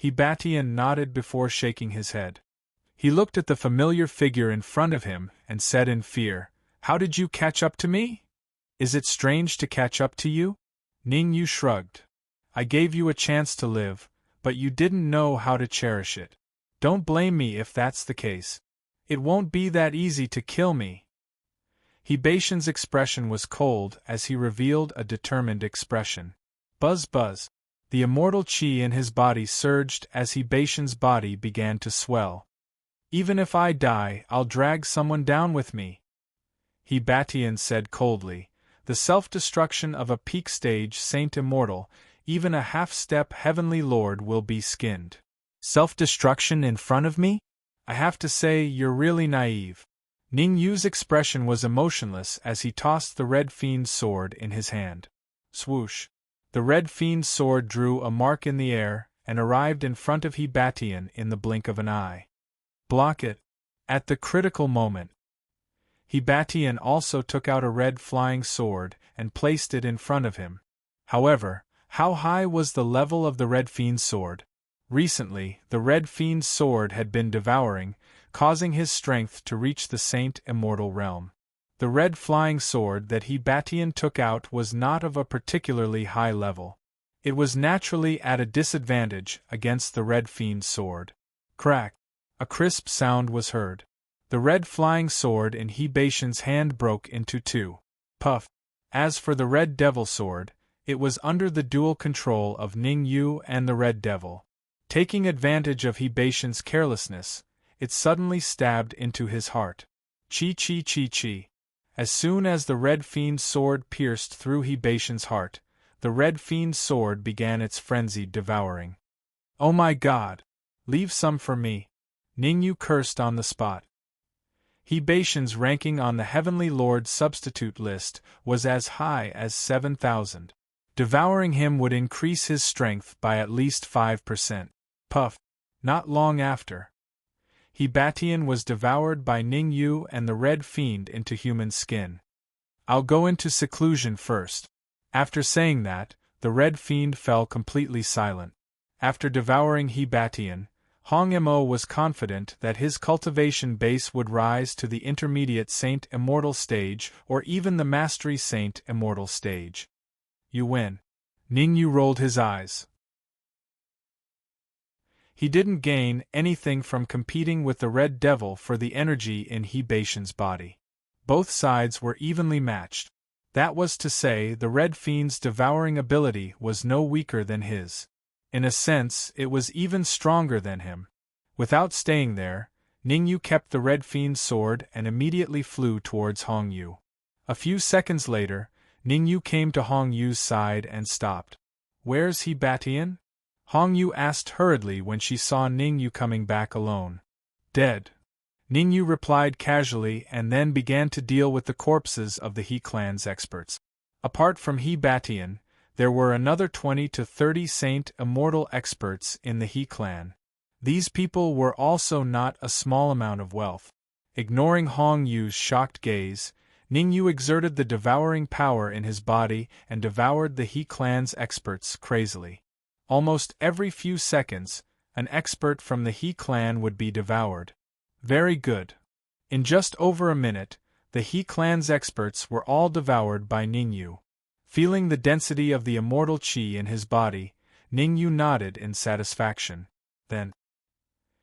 Hibatian nodded before shaking his head. He looked at the familiar figure in front of him and said in fear, "How did you catch up to me? Is it strange to catch up to you?" Ningyu shrugged. "I gave you a chance to live, but you didn't know how to cherish it. Don't blame me if that's the case. It won't be that easy to kill me." Hibatian's expression was cold as he revealed a determined expression. Buzz buzz. The immortal chi in his body surged as Hibatian's body began to swell. "Even if I die, I'll drag someone down with me," Hibatian said coldly. "The self-destruction of a peak stage saint immortal, even a half-step heavenly lord will be skinned. Self-destruction in front of me? I have to say you're really naive." Ningyu's expression was emotionless as he tossed the Red Fiend's sword in his hand. Swoosh! The Red Fiend's sword drew a mark in the air and arrived in front of Hibatian in the blink of an eye. "Block it." At the critical moment, Hibatian also took out a red flying sword and placed it in front of him. However, how high was the level of the Red Fiend's sword? Recently, the Red Fiend's sword had been devouring, causing his strength to reach the Saint Immortal realm. The red flying sword that Hibatian took out was not of a particularly high level. It was naturally at a disadvantage against the Red Fiend's sword. Crack! A crisp sound was heard. The red flying sword in Hibatian's hand broke into two. Puff! As for the Red Devil sword, it was under the dual control of Ningyu and the Red Devil. Taking advantage of Hibatian's carelessness, it suddenly stabbed into his heart. Chi chi chi chi. As soon as the Red Fiend's sword pierced through Hibatian's heart, the Red Fiend's sword began its frenzied devouring. "Oh my God! Leave some for me," Ningyu cursed on the spot. Hibatian's ranking on the Heavenly Lord's substitute list was as high as 7,000. Devouring him would increase his strength by at least 5%. Puff! Not long after, Hibatian was devoured by Ningyu and the Red Fiend into human skin. "I'll go into seclusion first." After saying that, the Red Fiend fell completely silent. After devouring Hibatian, Hong Mo was confident that his cultivation base would rise to the intermediate Saint Immortal stage or even the Mastery Saint Immortal stage. "You win." Ningyu rolled his eyes. He didn't gain anything from competing with the Red Devil for the energy in Hibatian's body. Both sides were evenly matched. That was to say, the Red Fiend's devouring ability was no weaker than his. In a sense, it was even stronger than him. Without staying there, Ningyu kept the Red Fiend's sword and immediately flew towards Hongyu. A few seconds later, Ningyu came to Hongyu's side and stopped. "Where's Hibatian?" Hongyu asked hurriedly when she saw Ningyu coming back alone. "Dead," Ningyu replied casually, and then began to deal with the corpses of the He clan's experts. Apart from Hibatian, there were another 20 to 30 Saint Immortal experts in the He clan. These people were also not a small amount of wealth. Ignoring Hongyu's shocked gaze, Ningyu exerted the devouring power in his body and devoured the He clan's experts crazily. Almost every few seconds, an expert from the He clan would be devoured. Very good. In just over a minute, the He clan's experts were all devoured by Ningyu. Feeling the density of the immortal chi in his body, Ningyu nodded in satisfaction. Then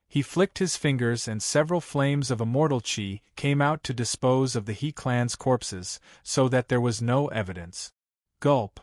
he flicked his fingers and several flames of immortal chi came out to dispose of the He clan's corpses, so that there was no evidence. Gulp.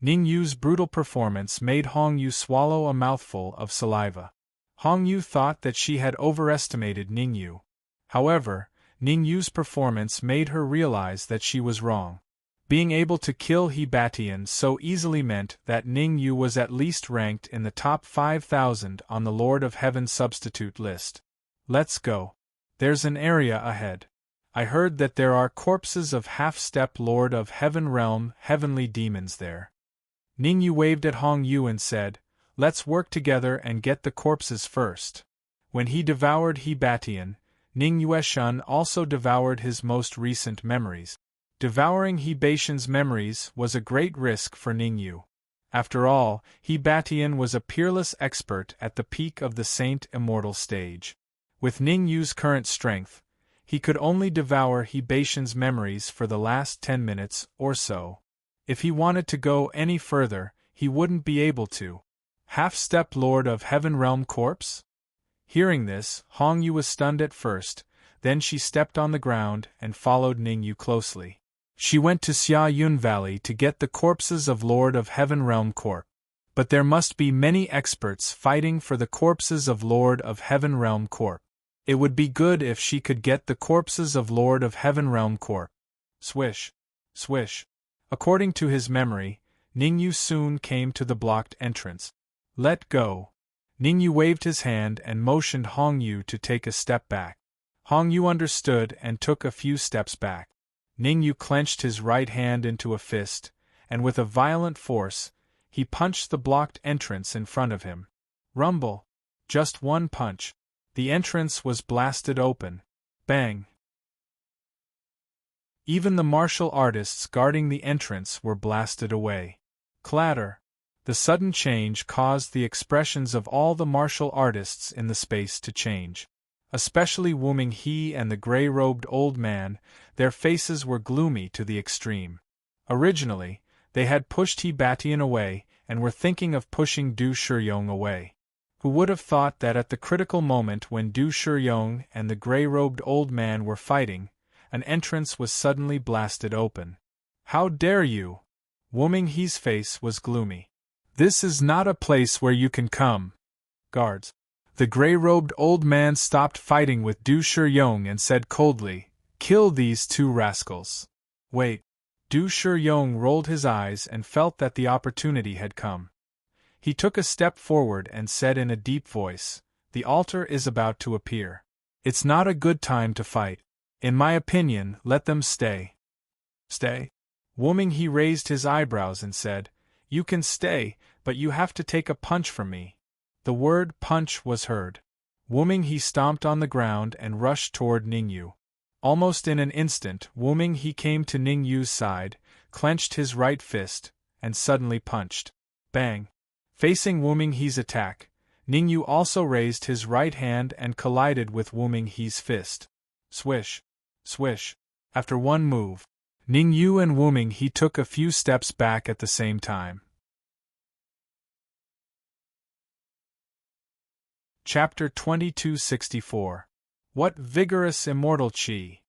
Ningyu's brutal performance made Hongyu swallow a mouthful of saliva. Hongyu thought that she had overestimated Ningyu. However, Ningyu's performance made her realize that she was wrong. Being able to kill He Batian so easily meant that Ning Yu was at least ranked in the top 5,000 on the Lord of Heaven substitute list. Let's go. There's an area ahead. I heard that there are corpses of half-step Lord of Heaven realm heavenly demons there. Ning Yu waved at Hong Yu and said, let's work together and get the corpses first. When he devoured He Batian, Ning Yueshun also devoured his most recent memories. Devouring He Batian's memories was a great risk for Ning Yu. After all, He Batian was a peerless expert at the peak of the Saint Immortal stage. With Ning Yu's current strength, he could only devour He Batian's memories for the last 10 minutes or so. If he wanted to go any further, he wouldn't be able to. Half-step Lord of Heaven realm corpse? Hearing this, Hong Yu was stunned at first, then she stepped on the ground and followed Ning Yu closely. She went to Xia Yun Valley to get the corpses of Lord of Heaven realm corp. But there must be many experts fighting for the corpses of Lord of Heaven realm corp. It would be good if she could get the corpses of Lord of Heaven realm corp. Swish. Swish. According to his memory, Ning Yu soon came to the blocked entrance. Let go. Ning Yu waved his hand and motioned Hong Yu to take a step back. Hong Yu understood and took a few steps back. Ning Yu clenched his right hand into a fist, and with a violent force, he punched the blocked entrance in front of him. Rumble. Just one punch. The entrance was blasted open. Bang. Even the martial artists guarding the entrance were blasted away. Clatter. The sudden change caused the expressions of all the martial artists in the space to change. Especially Wu Minghe and the gray-robed old man, their faces were gloomy to the extreme. Originally, they had pushed He Batian away and were thinking of pushing Du Shiyong away. Who would have thought that at the critical moment when Du Shiyong and the gray-robed old man were fighting, an entrance was suddenly blasted open? How dare you? Wu Minghe's face was gloomy. This is not a place where you can come. Guards. The gray-robed old man stopped fighting with Du Shiyong and said coldly, kill these two rascals. Wait. Du Shiyong rolled his eyes and felt that the opportunity had come. He took a step forward and said in a deep voice, the altar is about to appear. It's not a good time to fight. In my opinion, let them stay. Stay? Wu Minghe raised his eyebrows and said, you can stay, but you have to take a punch from me. The word punch was heard. Wu Minghe stomped on the ground and rushed toward Ning Yu. Almost in an instant, Wu Minghe came to Ning Yu's side, clenched his right fist, and suddenly punched. Bang! Facing Wu Minghe's attack, Ning Yu also raised his right hand and collided with Wu Minghe's fist. Swish! Swish! After one move, Ning Yu and Wu Minghe took a few steps back at the same time. Chapter 2264. What vigorous immortal chi!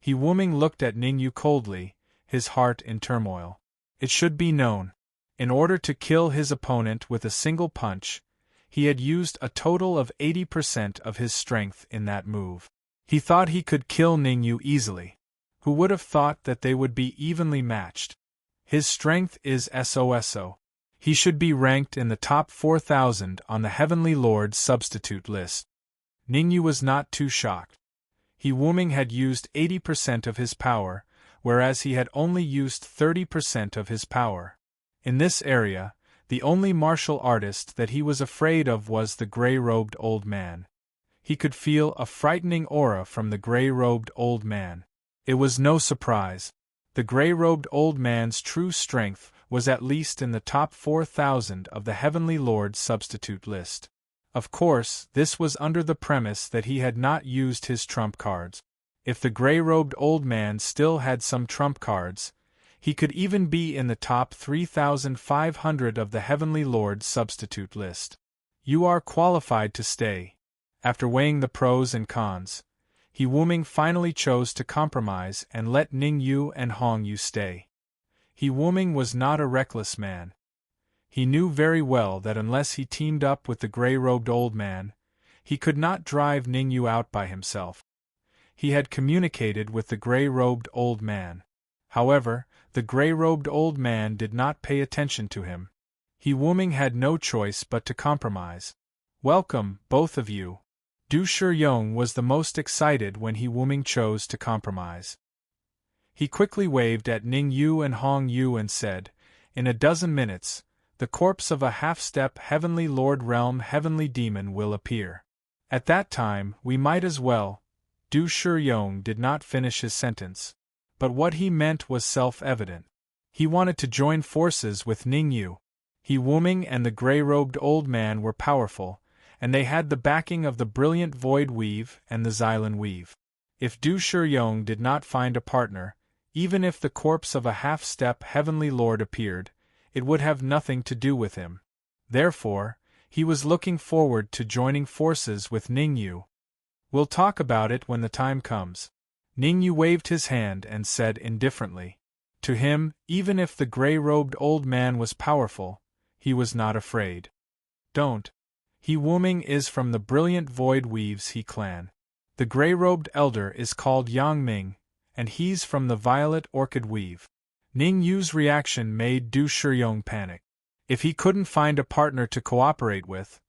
Wu Ming looked at Ning Yu coldly, his heart in turmoil. It should be known. In order to kill his opponent with a single punch, he had used a total of 80% of his strength in that move. He thought he could kill Ning Yu easily. Who would have thought that they would be evenly matched? His strength is SOSO. He should be ranked in the top 4,000 on the Heavenly Lord substitute list. Ning Yu was not too shocked. Wu Ming had used 80% of his power, whereas he had only used 30% of his power. In this area, the only martial artist that he was afraid of was the gray-robed old man. He could feel a frightening aura from the gray-robed old man. It was no surprise. The gray-robed old man's true strength was at least in the top 4,000 of the Heavenly Lord substitute list. Of course, this was under the premise that he had not used his trump cards. If the gray-robed old man still had some trump cards, he could even be in the top 3,500 of the Heavenly Lord substitute list. You are qualified to stay. After weighing the pros and cons, Wu Ming finally chose to compromise and let Ning Yu and Hong Yu stay. Wu Ming was not a reckless man. He knew very well that unless he teamed up with the gray-robed old man, he could not drive Ning Yu out by himself. He had communicated with the gray-robed old man. However, The gray-robed old man did not pay attention to him. He Wuming had no choice but to compromise. "Welcome, both of you." Du Shiyong was the most excited when he Wuming chose to compromise. He quickly waved at Ning Yu and Hong Yu and said, "In a dozen minutes, the corpse of a half-step heavenly lord realm heavenly demon will appear. At that time, we might as well." Du Shiyong did not finish his sentence. But what he meant was self-evident. He wanted to join forces with Ning Yu. He Wuming and the gray-robed old man were powerful, and they had the backing of the brilliant Void Weave and the Xylan Weave. If Du Shiyong did not find a partner, even if the corpse of a half-step heavenly lord appeared, it would have nothing to do with him. Therefore, he was looking forward to joining forces with Ning Yu. "We'll talk about it when the time comes." Ning Yu waved his hand and said indifferently. To him, even if the gray-robed old man was powerful, he was not afraid. "Don't. He Wuming is from the brilliant Void Weaves He clan. The gray-robed elder is called Yang Ming, and he's from the Violet Orchid Weave." Ning Yu's reaction made Du Shiyong panic. If he couldn't find a partner to cooperate with,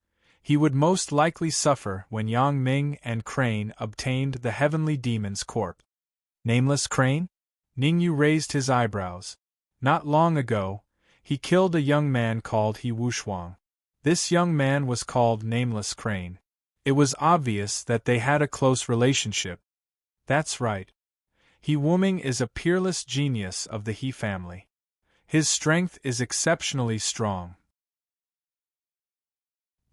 he would most likely suffer when Yang Ming and Crane obtained the heavenly demon's corpse. "Nameless Crane?" Ning Yu raised his eyebrows. "Not long ago, he killed a young man called He Wushuang. This young man was called Nameless Crane. It was obvious that they had a close relationship." "That's right. He Wuming is a peerless genius of the He family. His strength is exceptionally strong,"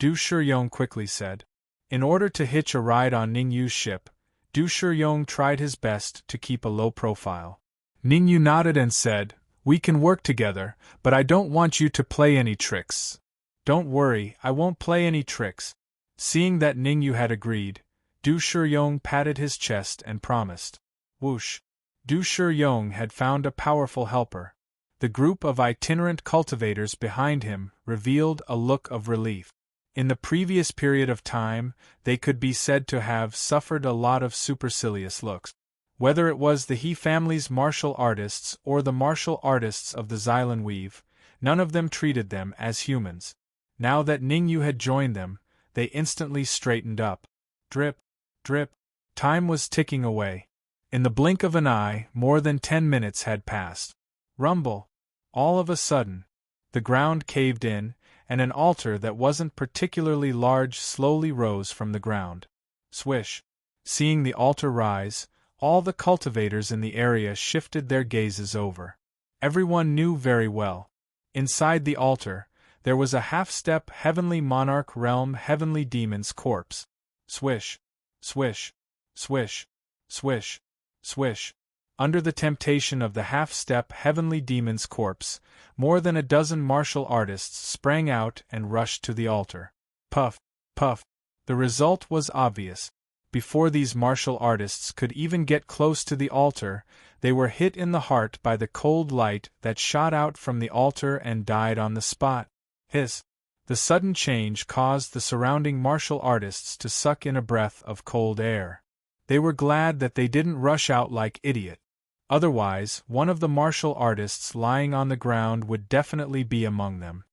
Du Shiyong quickly said. In order to hitch a ride on Ning Yu's ship, Du Shiyong tried his best to keep a low profile. Ning Yu nodded and said, "We can work together, but I don't want you to play any tricks." "Don't worry, I won't play any tricks." Seeing that Ning Yu had agreed, Du Shiyong patted his chest and promised. Whoosh! Du Shiyong had found a powerful helper. The group of itinerant cultivators behind him revealed a look of relief. In the previous period of time, they could be said to have suffered a lot of supercilious looks. Whether it was the He family's martial artists or the martial artists of the Xylan Weave, none of them treated them as humans. Now that Ning Yu had joined them, they instantly straightened up. Drip, drip. Time was ticking away. In the blink of an eye, more than 10 minutes had passed. Rumble! All of a sudden, the ground caved in, and an altar that wasn't particularly large slowly rose from the ground. Swish! Seeing the altar rise, all the cultivators in the area shifted their gazes over. Everyone knew very well. Inside the altar, there was a half-step heavenly monarch realm heavenly demon's corpse. Swish! Swish! Swish! Swish! Swish! Under the temptation of the half-step heavenly demon's corpse, more than a dozen martial artists sprang out and rushed to the altar. Puff! Puff! The result was obvious. Before these martial artists could even get close to the altar, they were hit in the heart by the cold light that shot out from the altar and died on the spot. Hiss! The sudden change caused the surrounding martial artists to suck in a breath of cold air. They were glad that they didn't rush out like idiots. Otherwise, one of the martial artists lying on the ground would definitely be among them.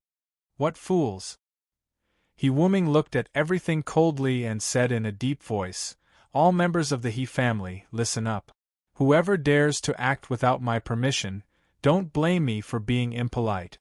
What fools! He Wuming looked at everything coldly and said in a deep voice, "All members of the He family, listen up. Whoever dares to act without my permission, don't blame me for being impolite."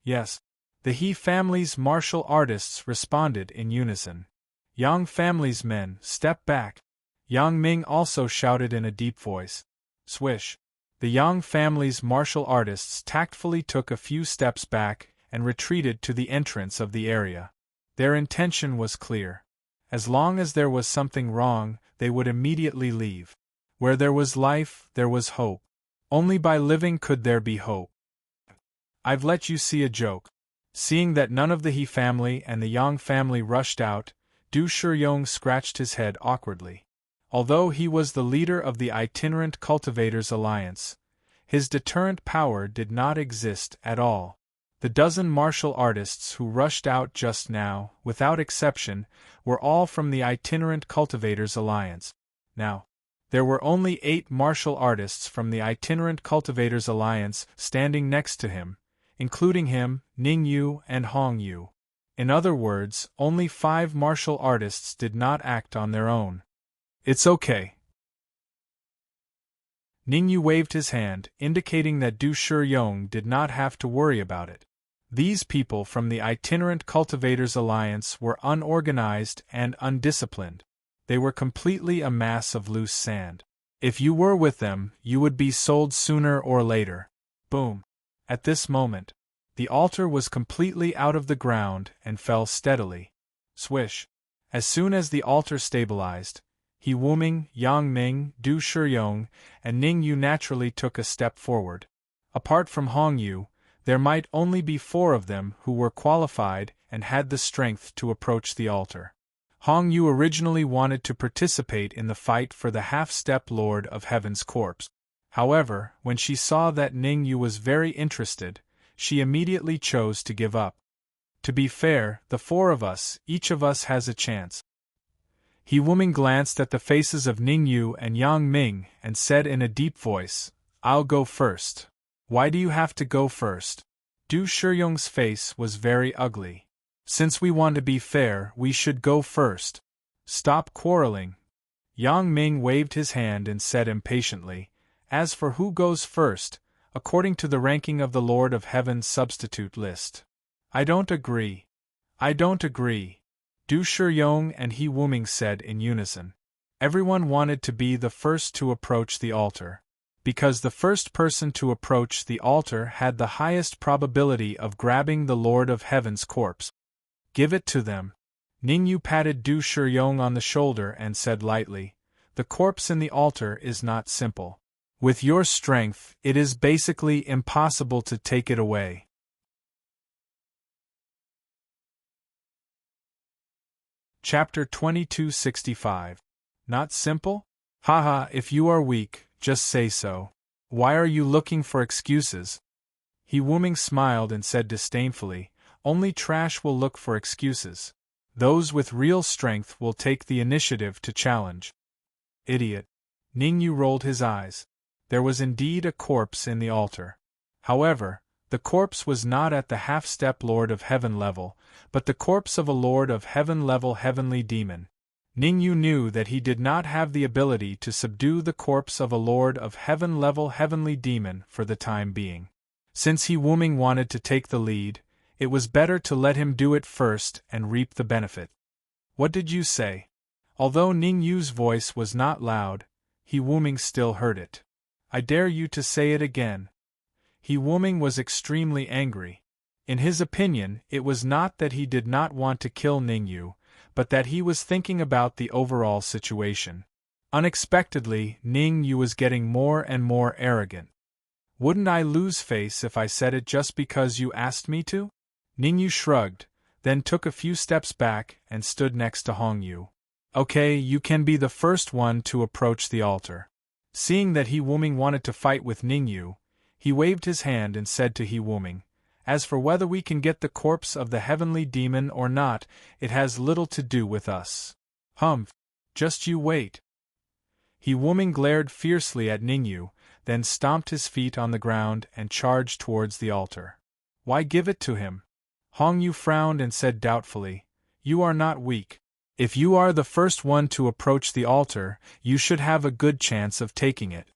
Yes, the He family's martial artists responded in unison. Yang family's men, step back. Yang Ming also shouted in a deep voice. Swish! The Yang family's martial artists tactfully took a few steps back and retreated to the entrance of the area. Their intention was clear. As long as there was something wrong, they would immediately leave. Where there was life, there was hope. Only by living could there be hope. "I've let you see a joke." Seeing that none of the He family and the Yang family rushed out, Du Shiyong scratched his head awkwardly. Although he was the leader of the Itinerant Cultivators Alliance, his deterrent power did not exist at all. The dozen martial artists who rushed out just now, without exception, were all from the Itinerant Cultivators Alliance. Now, There were only 8 martial artists from the Itinerant Cultivators Alliance standing next to him, including him, Ning Yu, and Hong Yu. In other words, only 5 martial artists did not act on their own. It's okay. Ning Yu waved his hand, indicating that Du Shiyong did not have to worry about it. These people from the Itinerant Cultivators Alliance were unorganized and undisciplined. They were completely a mass of loose sand. If you were with them, you would be sold sooner or later. Boom. At this moment, the altar was completely out of the ground and fell steadily. Swish. As soon as the altar stabilized, He Wuming, Yang Ming, Du Shiyong, and Ning Yu naturally took a step forward. Apart from Hong Yu, there might only be 4 of them who were qualified and had the strength to approach the altar. Hong Yu originally wanted to participate in the fight for the half-step Lord of Heaven's corpse. However, when she saw that Ning Yu was very interested, she immediately chose to give up. To be fair, the 4 of us, each of us has a chance. He Wuming glanced at the faces of Ning Yu and Yang Ming and said in a deep voice, "I'll go first." "Why do you have to go first?" Du Shiyong's face was very ugly. "Since we want to be fair, we should go first. Stop quarreling." Yang Ming waved his hand and said impatiently, "As for who goes first, according to the ranking of the Lord of Heaven's substitute list, I don't agree. I don't agree." Du Shiyong and He Wuming said in unison. Everyone wanted to be the first to approach the altar, because the first person to approach the altar had the highest probability of grabbing the Lord of Heaven's corpse. "Give it to them." Ning Yu patted Du Shiyong on the shoulder and said lightly, "The corpse in the altar is not simple. With your strength, it is basically impossible to take it away." Chapter 2265. Not simple? Haha, if you are weak, just say so. Why are you looking for excuses? He Wuming smiled and said disdainfully, "Only trash will look for excuses. Those with real strength will take the initiative to challenge." Idiot. Ning Yu rolled his eyes. There was indeed a corpse in the altar. However, the corpse was not at the half-step Lord of Heaven level, but the corpse of a Lord of Heaven level heavenly demon. Ning Yu knew that he did not have the ability to subdue the corpse of a Lord of Heaven level heavenly demon for the time being. Since He Wuming wanted to take the lead, it was better to let him do it first and reap the benefit. "What did you say?" Although Ning Yu's voice was not loud, He Wuming still heard it. "I dare you to say it again." He Wuming was extremely angry. In his opinion, it was not that he did not want to kill Ning Yu, but that he was thinking about the overall situation. Unexpectedly, Ning Yu was getting more and more arrogant. "Wouldn't I lose face if I said it just because you asked me to?" Ning Yu shrugged, then took a few steps back and stood next to Hong Yu. "Okay, you can be the first one to approach the altar." Seeing that He Wuming wanted to fight with Ning Yu, he waved his hand and said to He Wuming, "As for whether we can get the corpse of the heavenly demon or not, it has little to do with us." "Humph! Just you wait." He Wuming glared fiercely at Ning Yu, then stomped his feet on the ground and charged towards the altar. "Why give it to him?" Hong Yu frowned and said doubtfully, "You are not weak. If you are the first one to approach the altar, you should have a good chance of taking it.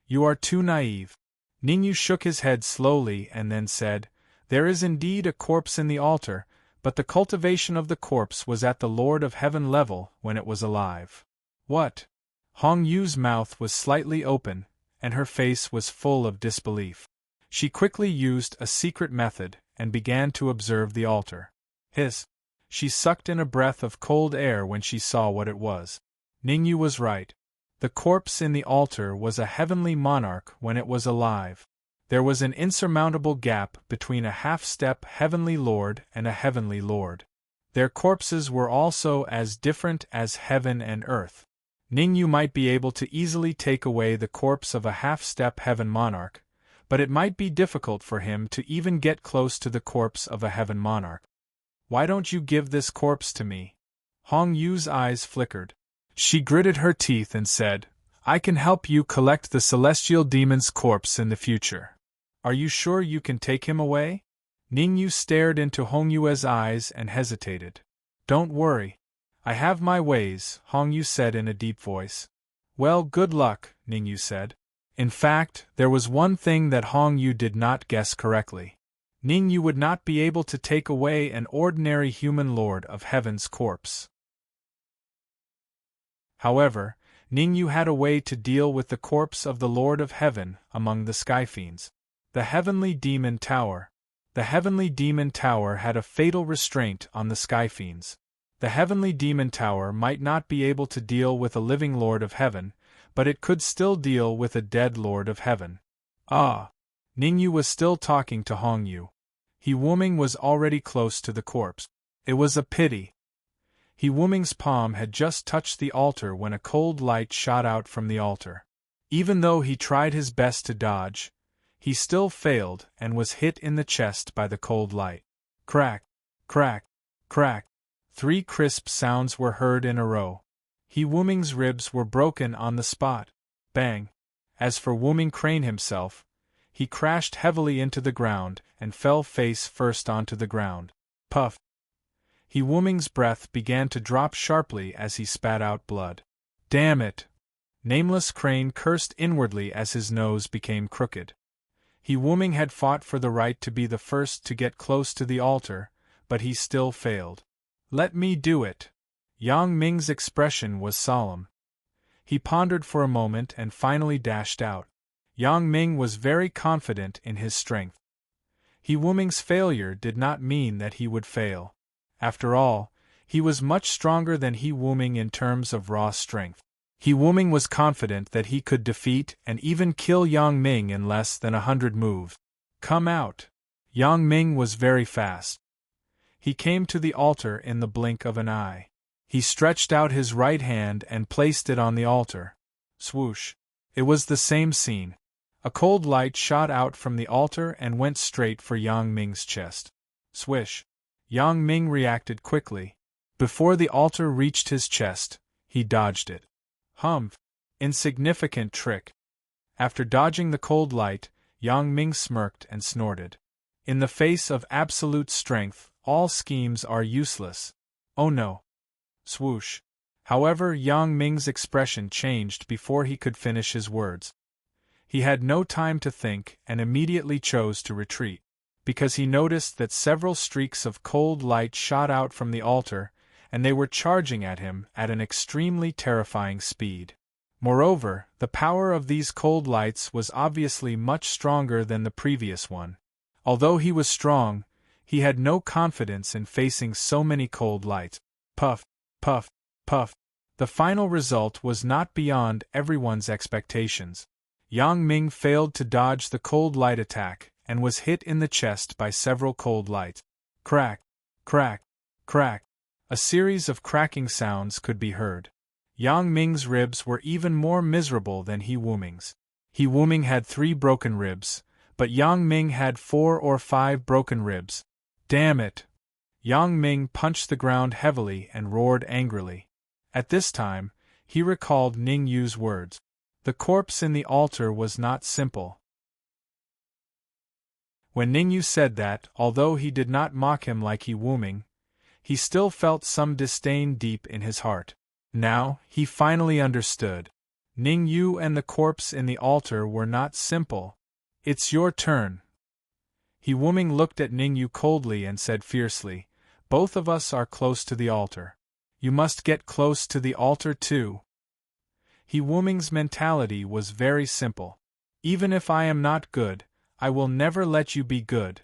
You are too naive." Ning Yu shook his head slowly and then said, "There is indeed a corpse in the altar, but the cultivation of the corpse was at the Lord of Heaven level when it was alive." "What?" Hong Yu's mouth was slightly open, and her face was full of disbelief. She quickly used a secret method and began to observe the altar. Hiss! She sucked in a breath of cold air when she saw what it was. Ning Yu was right. The corpse in the altar was a heavenly monarch when it was alive. There was an insurmountable gap between a half-step heavenly lord and a heavenly lord. Their corpses were also as different as heaven and earth. Ning Yu might be able to easily take away the corpse of a half-step heaven monarch, but it might be difficult for him to even get close to the corpse of a heaven monarch. "Why don't you give this corpse to me?" Hong Yu's eyes flickered. She gritted her teeth and said, I can help you collect the celestial demon's corpse in the future. Are you sure you can take him away? Ningyu stared into Hongyue's eyes and hesitated. Don't worry. I have my ways, Hongyu said in a deep voice. Well, good luck, Ningyu said. In fact, there was one thing that Hongyu did not guess correctly. Ningyu would not be able to take away an ordinary human Lord of Heaven's corpse. However, Ningyu had a way to deal with the corpse of the Lord of Heaven among the Skyfiends. The Heavenly Demon Tower. The Heavenly Demon Tower had a fatal restraint on the Skyfiends. The Heavenly Demon Tower might not be able to deal with a living Lord of Heaven, but it could still deal with a dead Lord of Heaven. Ah! Ningyu was still talking to Hongyu. He Wuming was already close to the corpse. It was a pity. He Wuming's palm had just touched the altar when a cold light shot out from the altar. Even though he tried his best to dodge, he still failed and was hit in the chest by the cold light. Crack, crack, crack. 3 crisp sounds were heard in a row. He Wuming's ribs were broken on the spot. Bang! As for Wuming Crane himself, he crashed heavily into the ground and fell face first onto the ground. Puff! He Wuming's breath began to drop sharply as he spat out blood. Damn it! Nameless Crane cursed inwardly as his nose became crooked. He Wuming had fought for the right to be the first to get close to the altar, but he still failed. Let me do it. Yang Ming's expression was solemn. He pondered for a moment and finally dashed out. Yang Ming was very confident in his strength. He Wuming's failure did not mean that he would fail. After all, he was much stronger than He Wuming in terms of raw strength. He Wuming was confident that he could defeat and even kill Yang Ming in less than 100 moves. Come out. Yang Ming was very fast. He came to the altar in the blink of an eye. He stretched out his right hand and placed it on the altar. Swoosh! It was the same scene. A cold light shot out from the altar and went straight for Yang Ming's chest. Swish! Yang Ming reacted quickly. Before the altar reached his chest, he dodged it. Humph! Insignificant trick. After dodging the cold light, Yang Ming smirked and snorted. In the face of absolute strength, all schemes are useless. Oh no! Swoosh! However, Yang Ming's expression changed before he could finish his words. He had no time to think and immediately chose to retreat, because he noticed that several streaks of cold light shot out from the altar, and they were charging at him at an extremely terrifying speed. Moreover, the power of these cold lights was obviously much stronger than the previous one. Although he was strong, he had no confidence in facing so many cold lights. Puff, puff, puff. The final result was not beyond everyone's expectations. Yang Ming failed to dodge the cold light attack and was hit in the chest by several cold lights. Crack, crack, crack. A series of cracking sounds could be heard. Yang Ming's ribs were even more miserable than He Wuming's. He Wuming had 3 broken ribs, but Yang Ming had 4 or 5 broken ribs. Damn it! Yang Ming punched the ground heavily and roared angrily. At this time, he recalled Ningyu's words. The corpse in the altar was not simple. When Ningyu said that, although he did not mock him like He Wuming, he still felt some disdain deep in his heart. Now, he finally understood. Ningyu and the corpse in the altar were not simple. It's your turn. He Wuming looked at Ningyu coldly and said fiercely, both of us are close to the altar. You must get close to the altar too. He Wuming's mentality was very simple. Even if I am not good, I will never let you be good.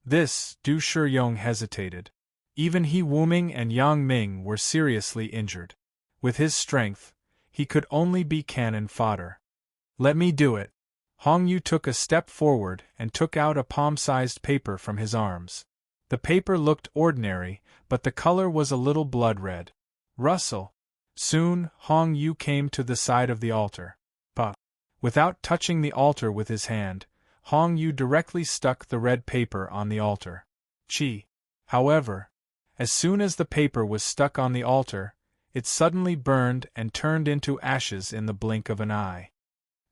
This, Du Shiyong hesitated. Even He Wuming and Yang Ming were seriously injured. With his strength, he could only be cannon fodder. Let me do it. Hongyu took a step forward and took out a palm-sized paper from his arms. The paper looked ordinary, but the color was a little blood-red. Rustle. Soon, Hongyu came to the side of the altar. Puff. Without touching the altar with his hand, Hongyu directly stuck the red paper on the altar. Chi. However, as soon as the paper was stuck on the altar, It suddenly burned and turned into ashes in the blink of an eye.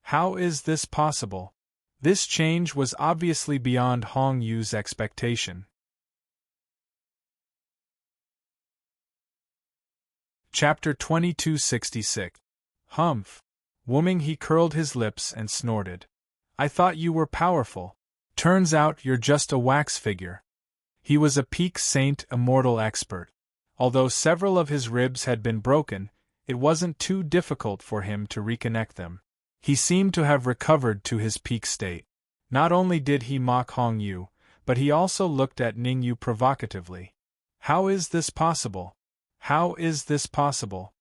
How is this possible? This change was obviously beyond Hong Yu's expectation. Chapter 2266. Humph. Wooming, he curled his lips and snorted. I thought you were powerful. Turns out you're just a wax figure. He was a peak saint, immortal expert. Although several of his ribs had been broken, it wasn't too difficult for him to reconnect them. He seemed to have recovered to his peak state. Not only did he mock Hong Yu, but he also looked at Ning Yu provocatively. How is this possible? How is this possible?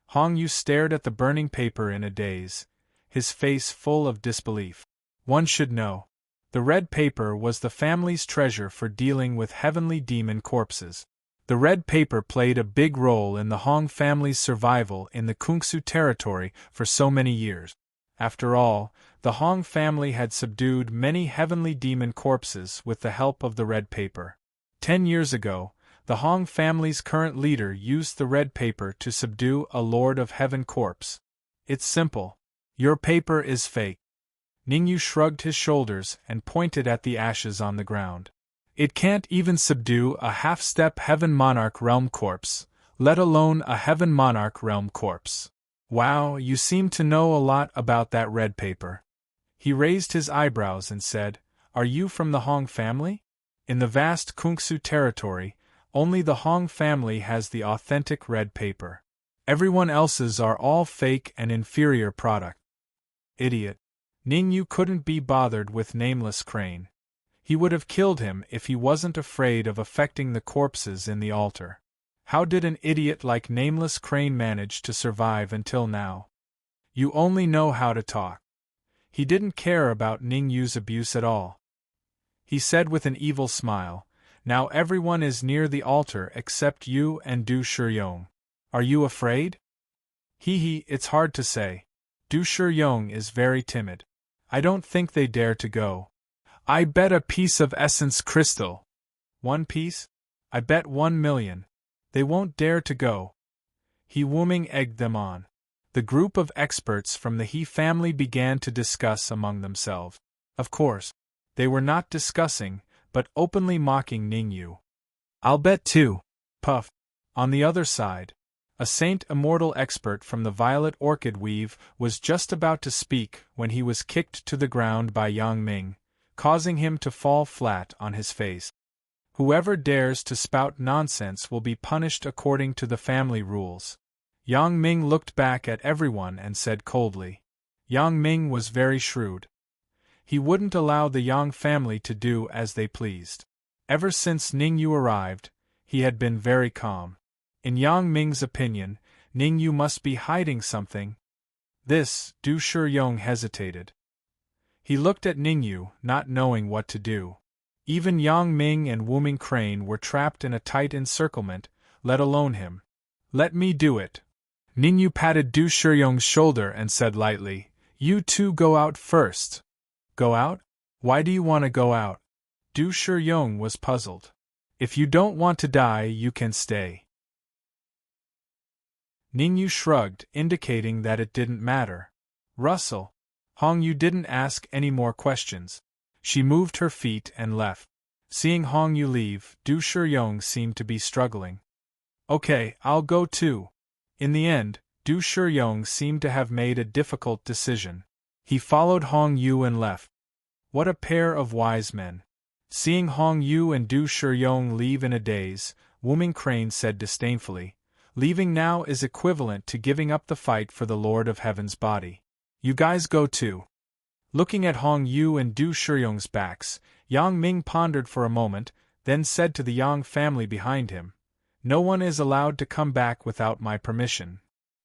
Hong Yu stared at the burning paper in a daze, his face full of disbelief. One should know. The red paper was the family's treasure for dealing with heavenly demon corpses. The red paper played a big role in the Hong family's survival in the Kungsu territory for so many years. After all, the Hong family had subdued many heavenly demon corpses with the help of the red paper. 10 years ago, the Hong family's current leader used the red paper to subdue a Lord of Heaven corpse. It's simple. Your paper is fake. Ningyu shrugged his shoulders and pointed at the ashes on the ground. It can't even subdue a half-step Heaven Monarch Realm corpse, let alone a Heaven Monarch Realm corpse. Wow, you seem to know a lot about that red paper. He raised his eyebrows and said, Are you from the Hong family? In the vast Kungsu territory, only the Hong family has the authentic red paper. Everyone else's are all fake and inferior product. Idiot. Ningyu couldn't be bothered with Nameless Crane. He would have killed him if he wasn't afraid of affecting the corpses in the altar. How did an idiot like Nameless Crane manage to survive until now? You only know how to talk. He didn't care about Ningyu's abuse at all. He said with an evil smile, Now everyone is near the altar except you and Du Shiyong. Are you afraid? Hee, it's hard to say. Du Shiyong is very timid. I don't think they dare to go. I bet a piece of essence crystal. 1 piece? I bet 1 million. They won't dare to go. He Wooming egged them on. The group of experts from the He family began to discuss among themselves. Of course, they were not discussing, but openly mocking Ningyu. I'll bet 2. Puff. On the other side, a saint immortal expert from the Violet Orchid Weave was just about to speak when he was kicked to the ground by Yang Ming, causing him to fall flat on his face. Whoever dares to spout nonsense will be punished according to the family rules. Yang Ming looked back at everyone and said coldly. Yang Ming was very shrewd. He wouldn't allow the Yang family to do as they pleased. Ever since Ningyu arrived, he had been very calm. In Yang Ming's opinion, Ningyu must be hiding something. This, Du Shiyong hesitated. He looked at Ningyu, not knowing what to do. Even Yang Ming and Wooming Crane were trapped in a tight encirclement, let alone him. Let me do it. Ningyu patted Du Shiyong's shoulder and said lightly, You two go out first. Go out? Why do you want to go out? Du Shiyong was puzzled. If you don't want to die, you can stay. Ningyu shrugged, indicating that it didn't matter. Russell. Hong Yu didn't ask any more questions. She moved her feet and left. Seeing Hong Yu leave, Du Shiyong seemed to be struggling. Okay, I'll go too. In the end, Du Shiyong seemed to have made a difficult decision. He followed Hong Yu and left. What a pair of wise men. Seeing Hong Yu and Du Shiyong leave in a daze, Wooming Crane said disdainfully, Leaving now is equivalent to giving up the fight for the Lord of Heaven's body. You guys go too. Looking at Hong Yu and Du Shiyong's backs, Yang Ming pondered for a moment, then said to the Yang family behind him, No one is allowed to come back without my permission.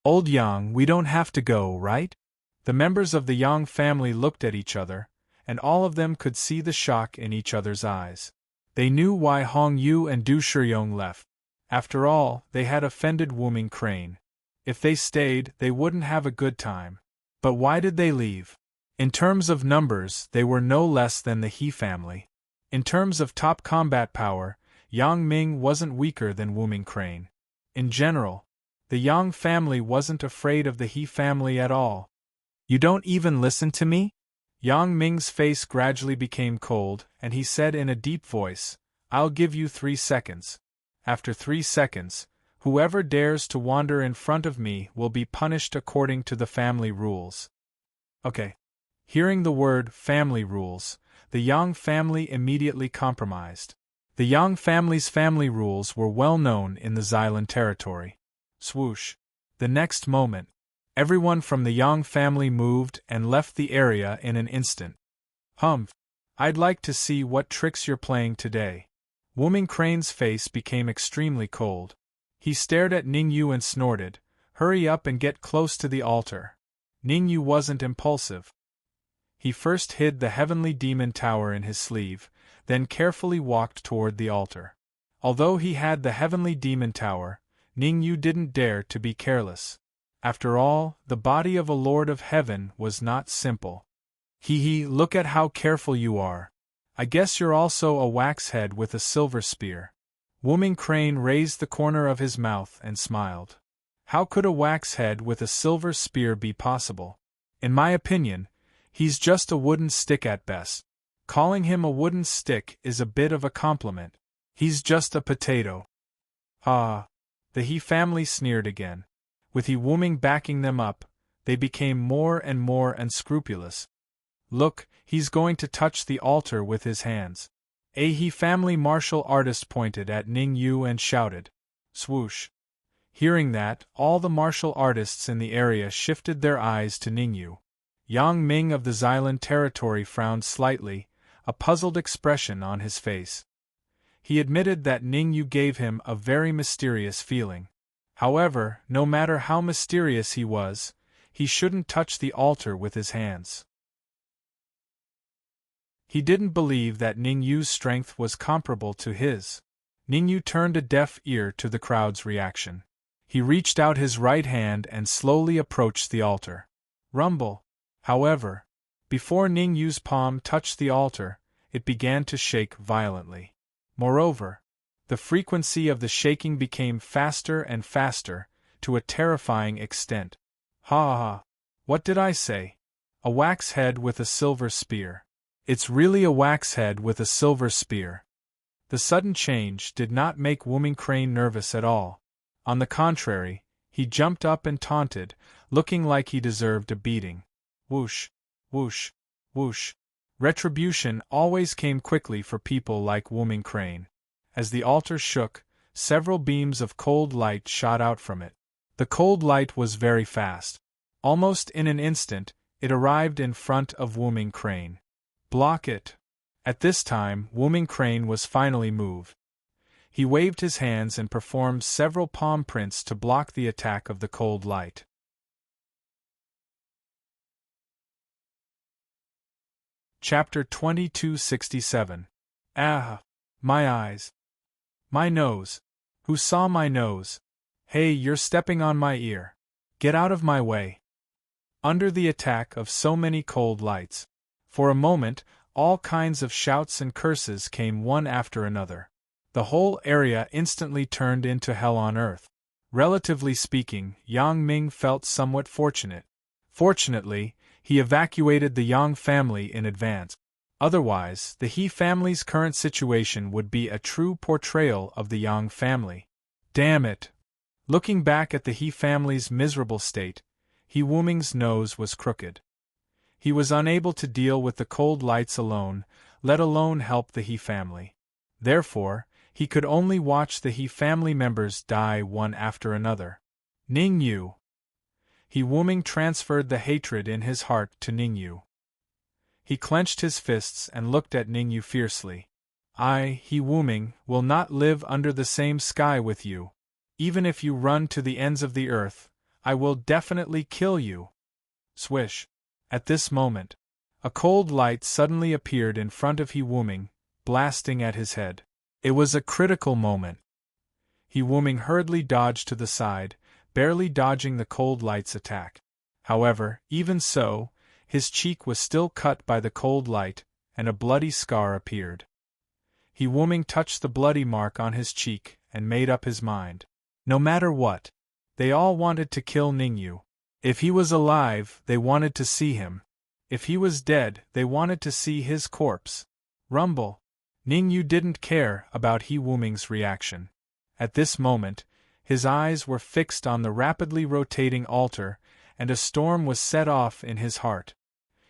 Old Yang, we don't have to go, right? The members of the Yang family looked at each other, and all of them could see the shock in each other's eyes. They knew why Hong Yu and Du Shiyong left. After all, they had offended Wooming Crane. If they stayed, they wouldn't have a good time. But why did they leave? In terms of numbers, they were no less than the He family. In terms of top combat power, Yang Ming wasn't weaker than Wooming Crane. In general, The Yang family wasn't afraid of the He family at all. You don't even listen to me? Yang Ming's face gradually became cold, and he said in a deep voice, I'll give you 3 seconds. After 3 seconds, whoever dares to wander in front of me will be punished according to the family rules. Okay. Hearing the word family rules, the Yang family immediately compromised. The Yang family's family rules were well known in the Xylan territory. Swoosh. The next moment, everyone from the Yang family moved and left the area in an instant. Humph. I'd like to see what tricks you're playing today. Wooming Crane's face became extremely cold. He stared at Ningyu and snorted, Hurry up and get close to the altar. Ningyu wasn't impulsive. He first hid the heavenly demon tower in his sleeve, then carefully walked toward the altar. Although he had the heavenly demon tower, Ningyu didn't dare to be careless. After all, the body of a Lord of Heaven was not simple. Look at how careful you are. I guess you're also a wax head with a silver spear. Wooming Crane raised the corner of his mouth and smiled. How could a wax head with a silver spear be possible? In my opinion, he's just a wooden stick at best. Calling him a wooden stick is a bit of a compliment. He's just a potato. Ah. The He family sneered again. With He Wooming backing them up, they became more and more unscrupulous. Look, he's going to touch the altar with his hands. A He family martial artist pointed at Ningyu and shouted. Swoosh. Hearing that, all the martial artists in the area shifted their eyes to Ningyu. Yang Ming of the Xylan territory frowned slightly, a puzzled expression on his face. He admitted that Ningyu gave him a very mysterious feeling. However, no matter how mysterious he was, he shouldn't touch the altar with his hands. He didn't believe that Ningyu's strength was comparable to his. Ningyu turned a deaf ear to the crowd's reaction. He reached out his right hand and slowly approached the altar. Rumble. However, before Ningyu's palm touched the altar, it began to shake violently. Moreover, the frequency of the shaking became faster and faster, to a terrifying extent. Ha ha! What did I say? A wax head with a silver spear. It's really a wax head with a silver spear. The sudden change did not make Wooming Crane nervous at all. On the contrary, he jumped up and taunted, looking like he deserved a beating. Whoosh, whoosh, whoosh. Retribution always came quickly for people like Wooming Crane. As the altar shook, several beams of cold light shot out from it. The cold light was very fast. Almost in an instant, it arrived in front of Wooming Crane. Block it! At this time, Wooming Crane was finally moved. He waved his hands and performed several palm prints to block the attack of the cold light. Chapter 2267. Ah! My eyes. My nose. Who saw my nose? Hey, you're stepping on my ear. Get out of my way. Under the attack of so many cold lights, for a moment, all kinds of shouts and curses came one after another. The whole area instantly turned into hell on earth. Relatively speaking, Yang Ming felt somewhat fortunate. Fortunately, he evacuated the Yang family in advance. Otherwise, the He family's current situation would be a true portrayal of the Yang family. Damn it! Looking back at the He family's miserable state, He Wooming's nose was crooked. He was unable to deal with the cold lights alone, let alone help the He family. Therefore, he could only watch the He family members die one after another. Ningyu. He Wooming transferred the hatred in his heart to Ningyu. He clenched his fists and looked at Ningyu fiercely. I, He Wooming, will not live under the same sky with you. Even if you run to the ends of the earth, I will definitely kill you. Swish. At this moment, a cold light suddenly appeared in front of He Wooming, blasting at his head. It was a critical moment. He Wooming hurriedly dodged to the side, barely dodging the cold light's attack. However, even so, his cheek was still cut by the cold light, and a bloody scar appeared. He Wooming touched the bloody mark on his cheek and made up his mind. No matter what, They all wanted to kill Ningyu. If he was alive, they wanted to see him. If he was dead, they wanted to see his corpse. Rumble. Ningyu didn't care about He Wuming's reaction. At this moment, his eyes were fixed on the rapidly rotating altar, and a storm was set off in his heart.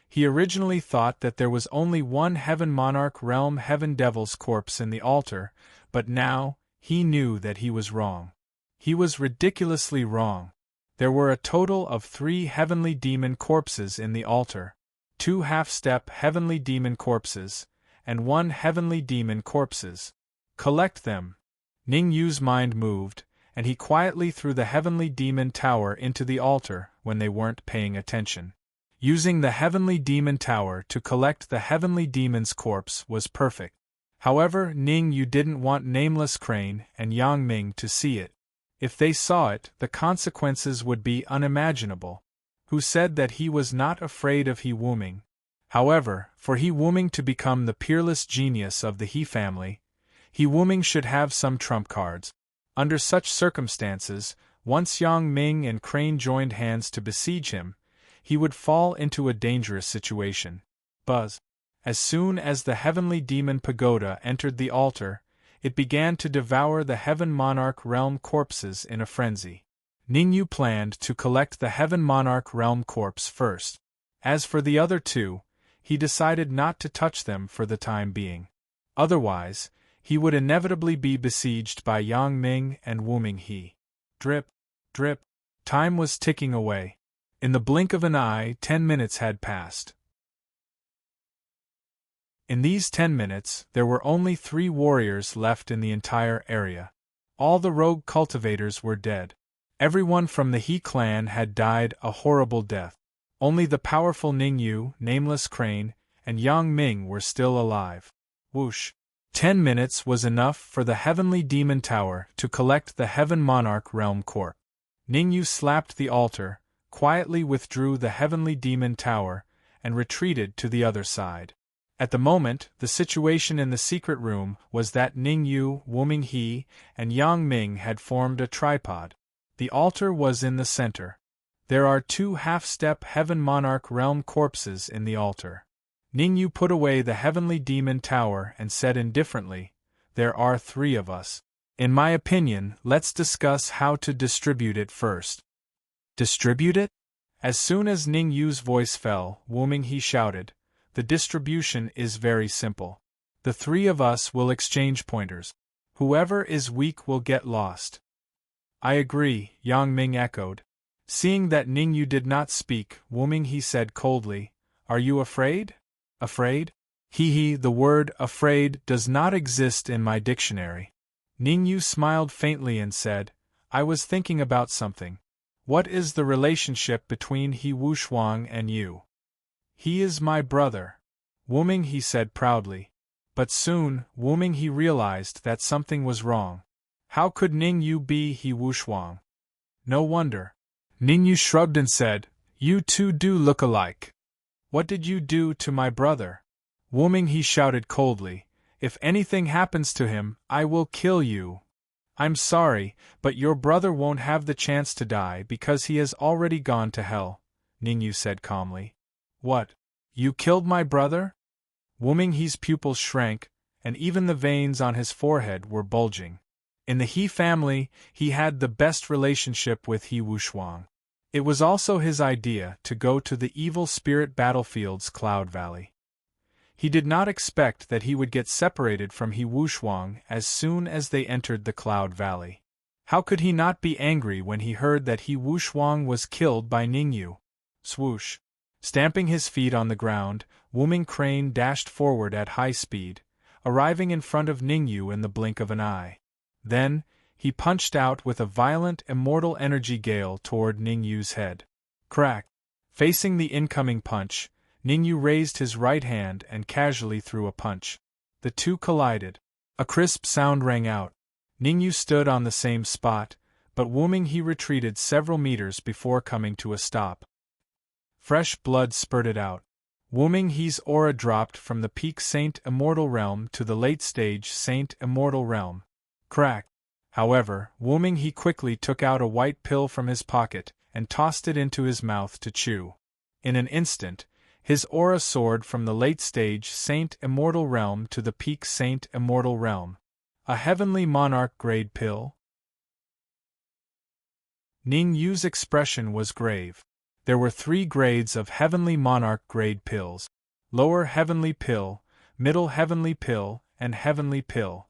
He originally thought that there was only one Heaven Monarch Realm Heaven Devil's corpse in the altar, but now, he knew that he was wrong. He was ridiculously wrong. There were a total of 3 Heavenly Demon corpses in the altar, 2 half-step Heavenly Demon corpses, and 1 Heavenly Demon corpses. Collect them. Ningyu's mind moved, and he quietly threw the Heavenly Demon Tower into the altar when they weren't paying attention. Using the Heavenly Demon Tower to collect the Heavenly Demon's corpse was perfect. However, Ningyu didn't want Nameless Crane and Yang Ming to see it. If they saw it, the consequences would be unimaginable. Who said that he was not afraid of He Wuming? However, for He Wuming to become the peerless genius of the He family, He Wuming should have some trump cards. Under such circumstances, once Yang Ming and Crane joined hands to besiege him, he would fall into a dangerous situation. Buzz. As soon as the Heavenly Demon Pagoda entered the altar, it began to devour the Heaven Monarch Realm corpses in a frenzy. Ningyu planned to collect the Heaven Monarch Realm corpse first. As for the other 2, he decided not to touch them for the time being. Otherwise, he would inevitably be besieged by Yang Ming and Wuming He. Drip, drip. Time was ticking away. In the blink of an eye, 10 minutes had passed. In these 10 minutes, there were only 3 warriors left in the entire area. All the rogue cultivators were dead. Everyone from the He clan had died a horrible death. Only the powerful Ningyu, Nameless Crane, and Yang Ming were still alive. Whoosh! 10 minutes was enough for the Heavenly Demon Tower to collect the Heaven Monarch Realm corpse. Ningyu slapped the altar, quietly withdrew the Heavenly Demon Tower, and retreated to the other side. At the moment, the situation in the secret room was that Ningyu, Wuming He, and Yang Ming had formed a tripod. The altar was in the center. There are 2 half-step Heaven Monarch Realm corpses in the altar. Ningyu put away the Heavenly Demon Tower and said indifferently, "There are 3 of us. In my opinion, let's discuss how to distribute it first." Distribute it? As soon as Ningyu's voice fell, Wuming He shouted, "The distribution is very simple. The 3 of us will exchange pointers. Whoever is weak will get lost." "I agree," Yang Ming echoed. Seeing that Ningyu did not speak, Wuming He said coldly, "Are you afraid?" "Afraid? He, the word afraid does not exist in my dictionary." Ningyu smiled faintly and said, "I was thinking about something. What is the relationship between He Wushuang and you?" "He is my brother," Wuming He said proudly. But soon, Wuming He realized that something was wrong. How could Ningyu be He Wushuang? No wonder. Ningyu shrugged and said, "You 2 do look alike." "What did you do to my brother?" Wuming He shouted coldly, "If anything happens to him, I will kill you." "I'm sorry, but your brother won't have the chance to die because he has already gone to hell," Ningyu said calmly. "What? You killed my brother?" Wuming He's pupils shrank, and even the veins on his forehead were bulging. In the He family, he had the best relationship with He Wushuang. It was also his idea to go to the evil spirit battlefield's Cloud Valley. He did not expect that he would get separated from He Wushuang as soon as they entered the Cloud Valley. How could he not be angry when he heard that He Wushuang was killed by Ningyu? Swoosh! Stamping his feet on the ground, Wuming Crane dashed forward at high speed, arriving in front of Ningyu in the blink of an eye. Then, he punched out with a violent immortal energy gale toward Ningyu's head. Crack! Facing the incoming punch, Ningyu raised his right hand and casually threw a punch. The 2 collided. A crisp sound rang out. Ningyu stood on the same spot, but Wuming He retreated several meters before coming to a stop. Fresh blood spurted out. Wuming He's aura dropped from the peak Saint Immortal Realm to the late stage Saint Immortal Realm. Crack! However, Wu-ming he quickly took out a white pill from his pocket and tossed it into his mouth to chew. In an instant, his aura soared from the late-stage Saint Immortal realm to the peak Saint Immortal realm. A heavenly monarch-grade pill? Ning Yu's expression was grave. There were 3 grades of heavenly monarch-grade pills: lower heavenly pill, middle heavenly pill, and heavenly pill.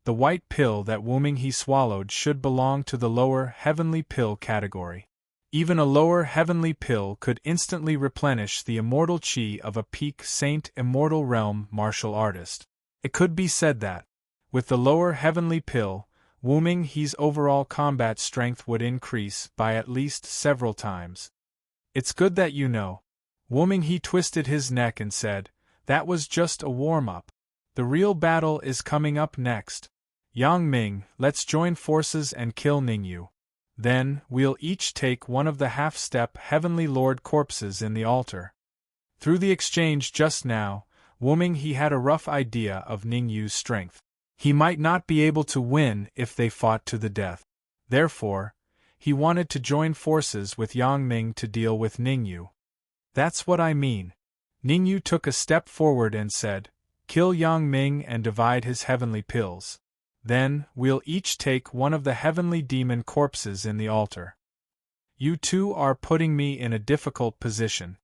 The white pill that Wu-ming he swallowed should belong to the lower heavenly pill category. Even a lower heavenly pill could instantly replenish the immortal chi of a peak Saint Immortal realm martial artist. It could be said that, with the lower heavenly pill, Wu-ming he's overall combat strength would increase by at least several times. It's good that you know. Wu-ming he twisted his neck and said, that was just a warm-up. The real battle is coming up next. Yang Ming, let's join forces and kill Ningyu. Then, we'll each take one of the half-step Heavenly Lord corpses in the altar. Through the exchange just now, Wu-ming he had a rough idea of Ningyu's strength. He might not be able to win if they fought to the death. Therefore, he wanted to join forces with Yang Ming to deal with Ningyu. That's what I mean. Ningyu took a step forward and said, kill Yang Ming and divide his heavenly pills. Then, we'll each take one of the heavenly demon corpses in the altar. You two are putting me in a difficult position.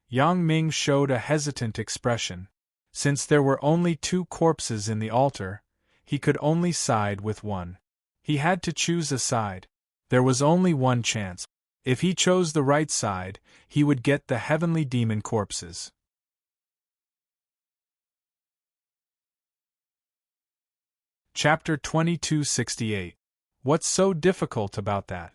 Yang Ming showed a hesitant expression. Since there were only 2 corpses in the altar, he could only side with one. He had to choose a side. There was only one chance. If he chose the right side, he would get the heavenly demon corpses. Chapter 2268. What's so difficult about that?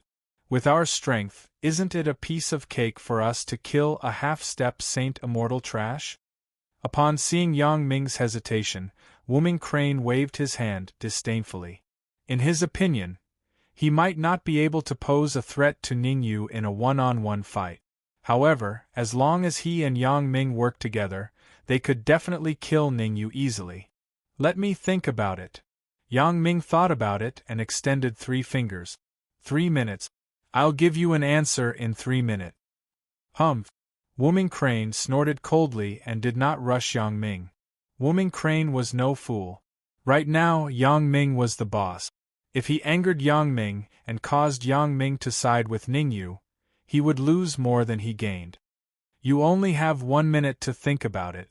With our strength, isn't it a piece of cake for us to kill a half-step Saint Immortal trash? Upon seeing Yang Ming's hesitation, Wu-ming Crane waved his hand disdainfully. In his opinion, he might not be able to pose a threat to Ningyu in a one-on-one fight. However, as long as he and Yang Ming worked together, they could definitely kill Ningyu easily. Let me think about it. Yang Ming thought about it and extended 3 fingers. 3 minutes. I'll give you an answer in 3 minutes. Humph. Wu-ming Crane snorted coldly and did not rush Yang Ming. Wu-ming Crane was no fool. Right now, Yang Ming was the boss. If he angered Yang Ming and caused Yang Ming to side with Ningyu, he would lose more than he gained. You only have 1 minute to think about it.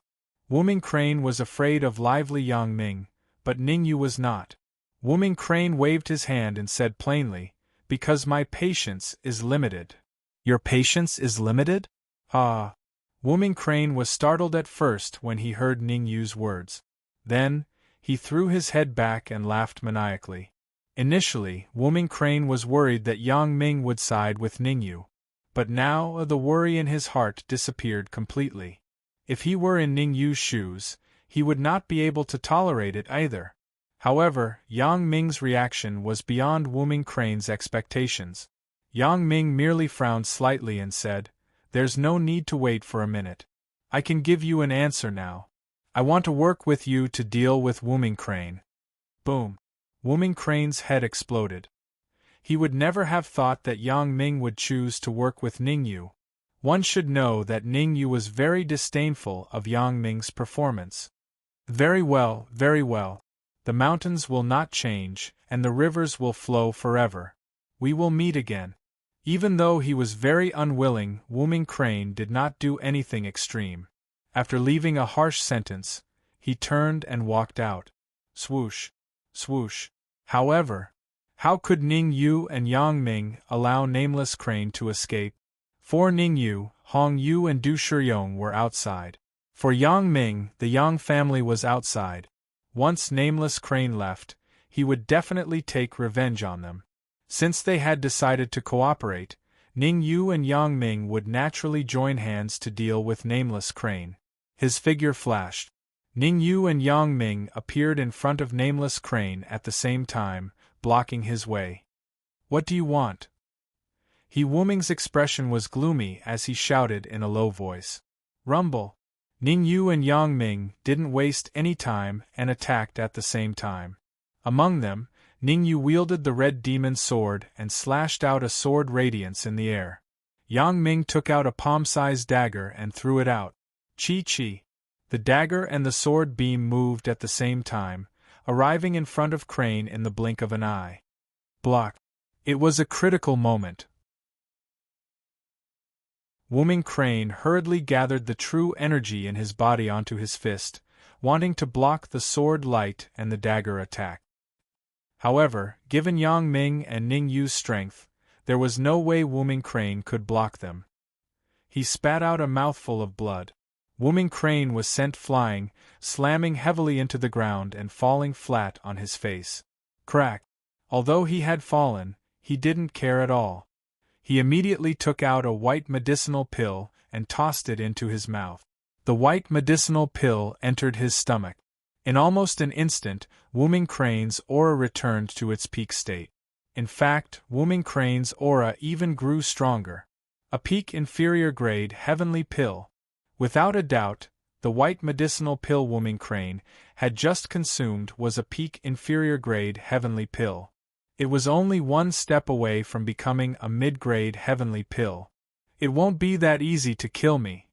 Wu-ming Crane was afraid of lively Yang Ming, but Ningyu was not. Wu-ming Crane waved his hand and said plainly, because my patience is limited. Your patience is limited? Ah. Wu-ming Crane was startled at first when he heard Ningyu's words. Then, he threw his head back and laughed maniacally. Initially, Wu-ming Crane was worried that Yang Ming would side with Ningyu. But now the worry in his heart disappeared completely. If he were in Ningyu's shoes, he would not be able to tolerate it either. However, Yang Ming's reaction was beyond Wu-ming Crane's expectations. Yang Ming merely frowned slightly and said, there's no need to wait for a minute. I can give you an answer now. I want to work with you to deal with Wu-ming Crane. Boom. Wu-ming Crane's head exploded. He would never have thought that Yang Ming would choose to work with Ningyu. One should know that Ningyu was very disdainful of Yang Ming's performance. Very well, very well. The mountains will not change, and the rivers will flow forever. We will meet again. Even though he was very unwilling, Wu-ming Crane did not do anything extreme. After leaving a harsh sentence, he turned and walked out. Swoosh. Swoosh. However, how could Ningyu and Yang Ming allow Nameless Crane to escape? For Ningyu, Hong Yu and Du Shiyong were outside. For Yang Ming, the Yang family was outside. Once Nameless Crane left, he would definitely take revenge on them. Since they had decided to cooperate, Ningyu and Yang Ming would naturally join hands to deal with Nameless Crane. His figure flashed. Ningyu and Yang Ming appeared in front of Nameless Crane at the same time, blocking his way. What do you want? Wu-ming's expression was gloomy as he shouted in a low voice. Rumble. Ningyu and Yang Ming didn't waste any time and attacked at the same time. Among them, Ningyu wielded the red demon sword and slashed out a sword radiance in the air. Yang Ming took out a palm-sized dagger and threw it out. Chi-chi. The dagger and the sword beam moved at the same time, arriving in front of Crane in the blink of an eye. Block. It was a critical moment. Wooming Crane hurriedly gathered the true energy in his body onto his fist, wanting to block the sword light and the dagger attack. However, given Yang Ming and Ning Yu's strength, there was no way Wooming Crane could block them. He spat out a mouthful of blood. Wooming Crane was sent flying, slamming heavily into the ground and falling flat on his face. Crack! Although he had fallen, he didn't care at all. He immediately took out a white medicinal pill and tossed it into his mouth. The white medicinal pill entered his stomach. In almost an instant, Wooming Crane's aura returned to its peak state. In fact, Wooming Crane's aura even grew stronger. A peak inferior grade heavenly pill. Without a doubt, the white medicinal pill Wooming Crane had just consumed was a peak inferior grade heavenly pill. It was only one step away from becoming a mid-grade heavenly pill. It won't be that easy to kill me.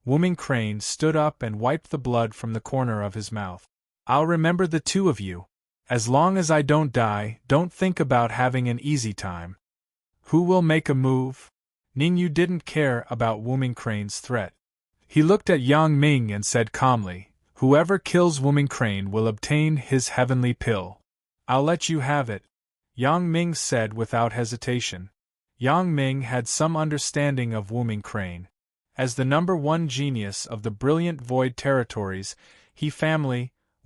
Wooming Crane stood up and wiped the blood from the corner of his mouth. I'll remember the two of you. As long as I don't die, don't think about having an easy time. Who will make a move? Ningyu didn't care about Wooming Crane's threat. He looked at Yang Ming and said calmly, whoever kills Wooming Crane will obtain his heavenly pill. I'll let you have it, Yang Ming said without hesitation. Yang Ming had some understanding of Wooming Crane. As the #1 genius of the brilliant Void Territories,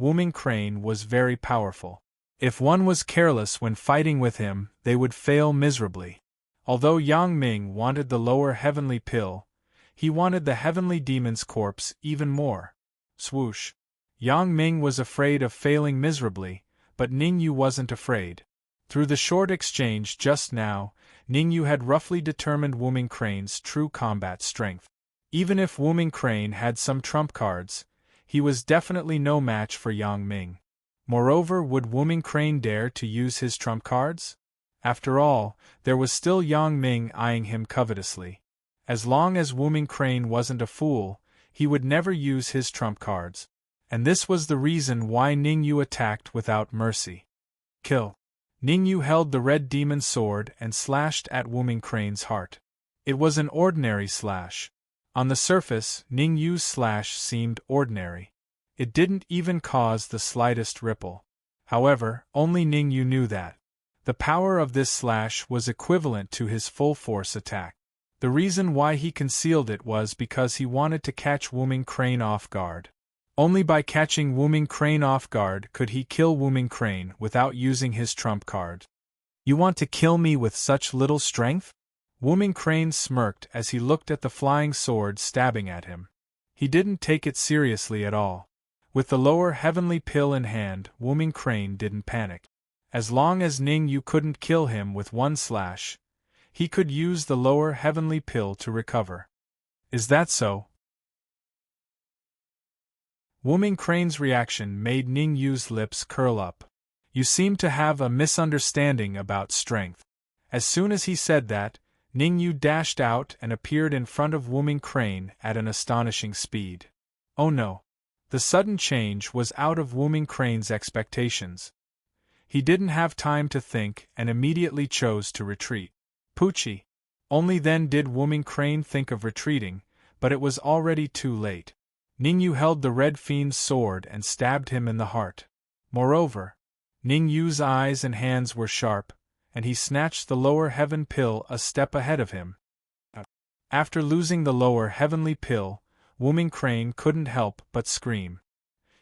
Wooming Crane was very powerful. If one was careless when fighting with him, they would fail miserably. Although Yang Ming wanted the lower heavenly pill, he wanted the heavenly demon's corpse even more. Swoosh. Yang Ming was afraid of failing miserably, but Ningyu wasn't afraid. Through the short exchange just now, Ningyu had roughly determined Wooming Crane's true combat strength. Even if Wooming Crane had some trump cards, he was definitely no match for Yang Ming. Moreover, would Wooming Crane dare to use his trump cards? After all, there was still Yang Ming eyeing him covetously. As long as Wooming Crane wasn't a fool, he would never use his trump cards. And this was the reason why Ningyu attacked without mercy. Kill. Ningyu held the red demon sword and slashed at Wooming Crane's heart. It was an ordinary slash. On the surface, Ningyu's slash seemed ordinary. It didn't even cause the slightest ripple. However, only Ningyu knew that. The power of this slash was equivalent to his full-force attack. The reason why he concealed it was because he wanted to catch Wooming Crane off guard. Only by catching Wooming Crane off guard could he kill Wooming Crane without using his trump card. You want to kill me with such little strength? Wooming Crane smirked as he looked at the flying sword stabbing at him. He didn't take it seriously at all. With the lower heavenly pill in hand, Wooming Crane didn't panic. As long as Ningyu couldn't kill him with one slash, he could use the lower heavenly pill to recover. Is that so? Wooming Crane's reaction made Ningyu's lips curl up. You seem to have a misunderstanding about strength. As soon as he said that, Ningyu dashed out and appeared in front of Wooming Crane at an astonishing speed. Oh no! The sudden change was out of Wooming Crane's expectations. He didn't have time to think and immediately chose to retreat. Poochie! Only then did Wooming Crane think of retreating, but it was already too late. Ningyu held the Red Fiend's sword and stabbed him in the heart. Moreover, Ningyu's eyes and hands were sharp, and he snatched the lower heaven pill a step ahead of him. After losing the lower heavenly pill, Wooming Crane couldn't help but scream.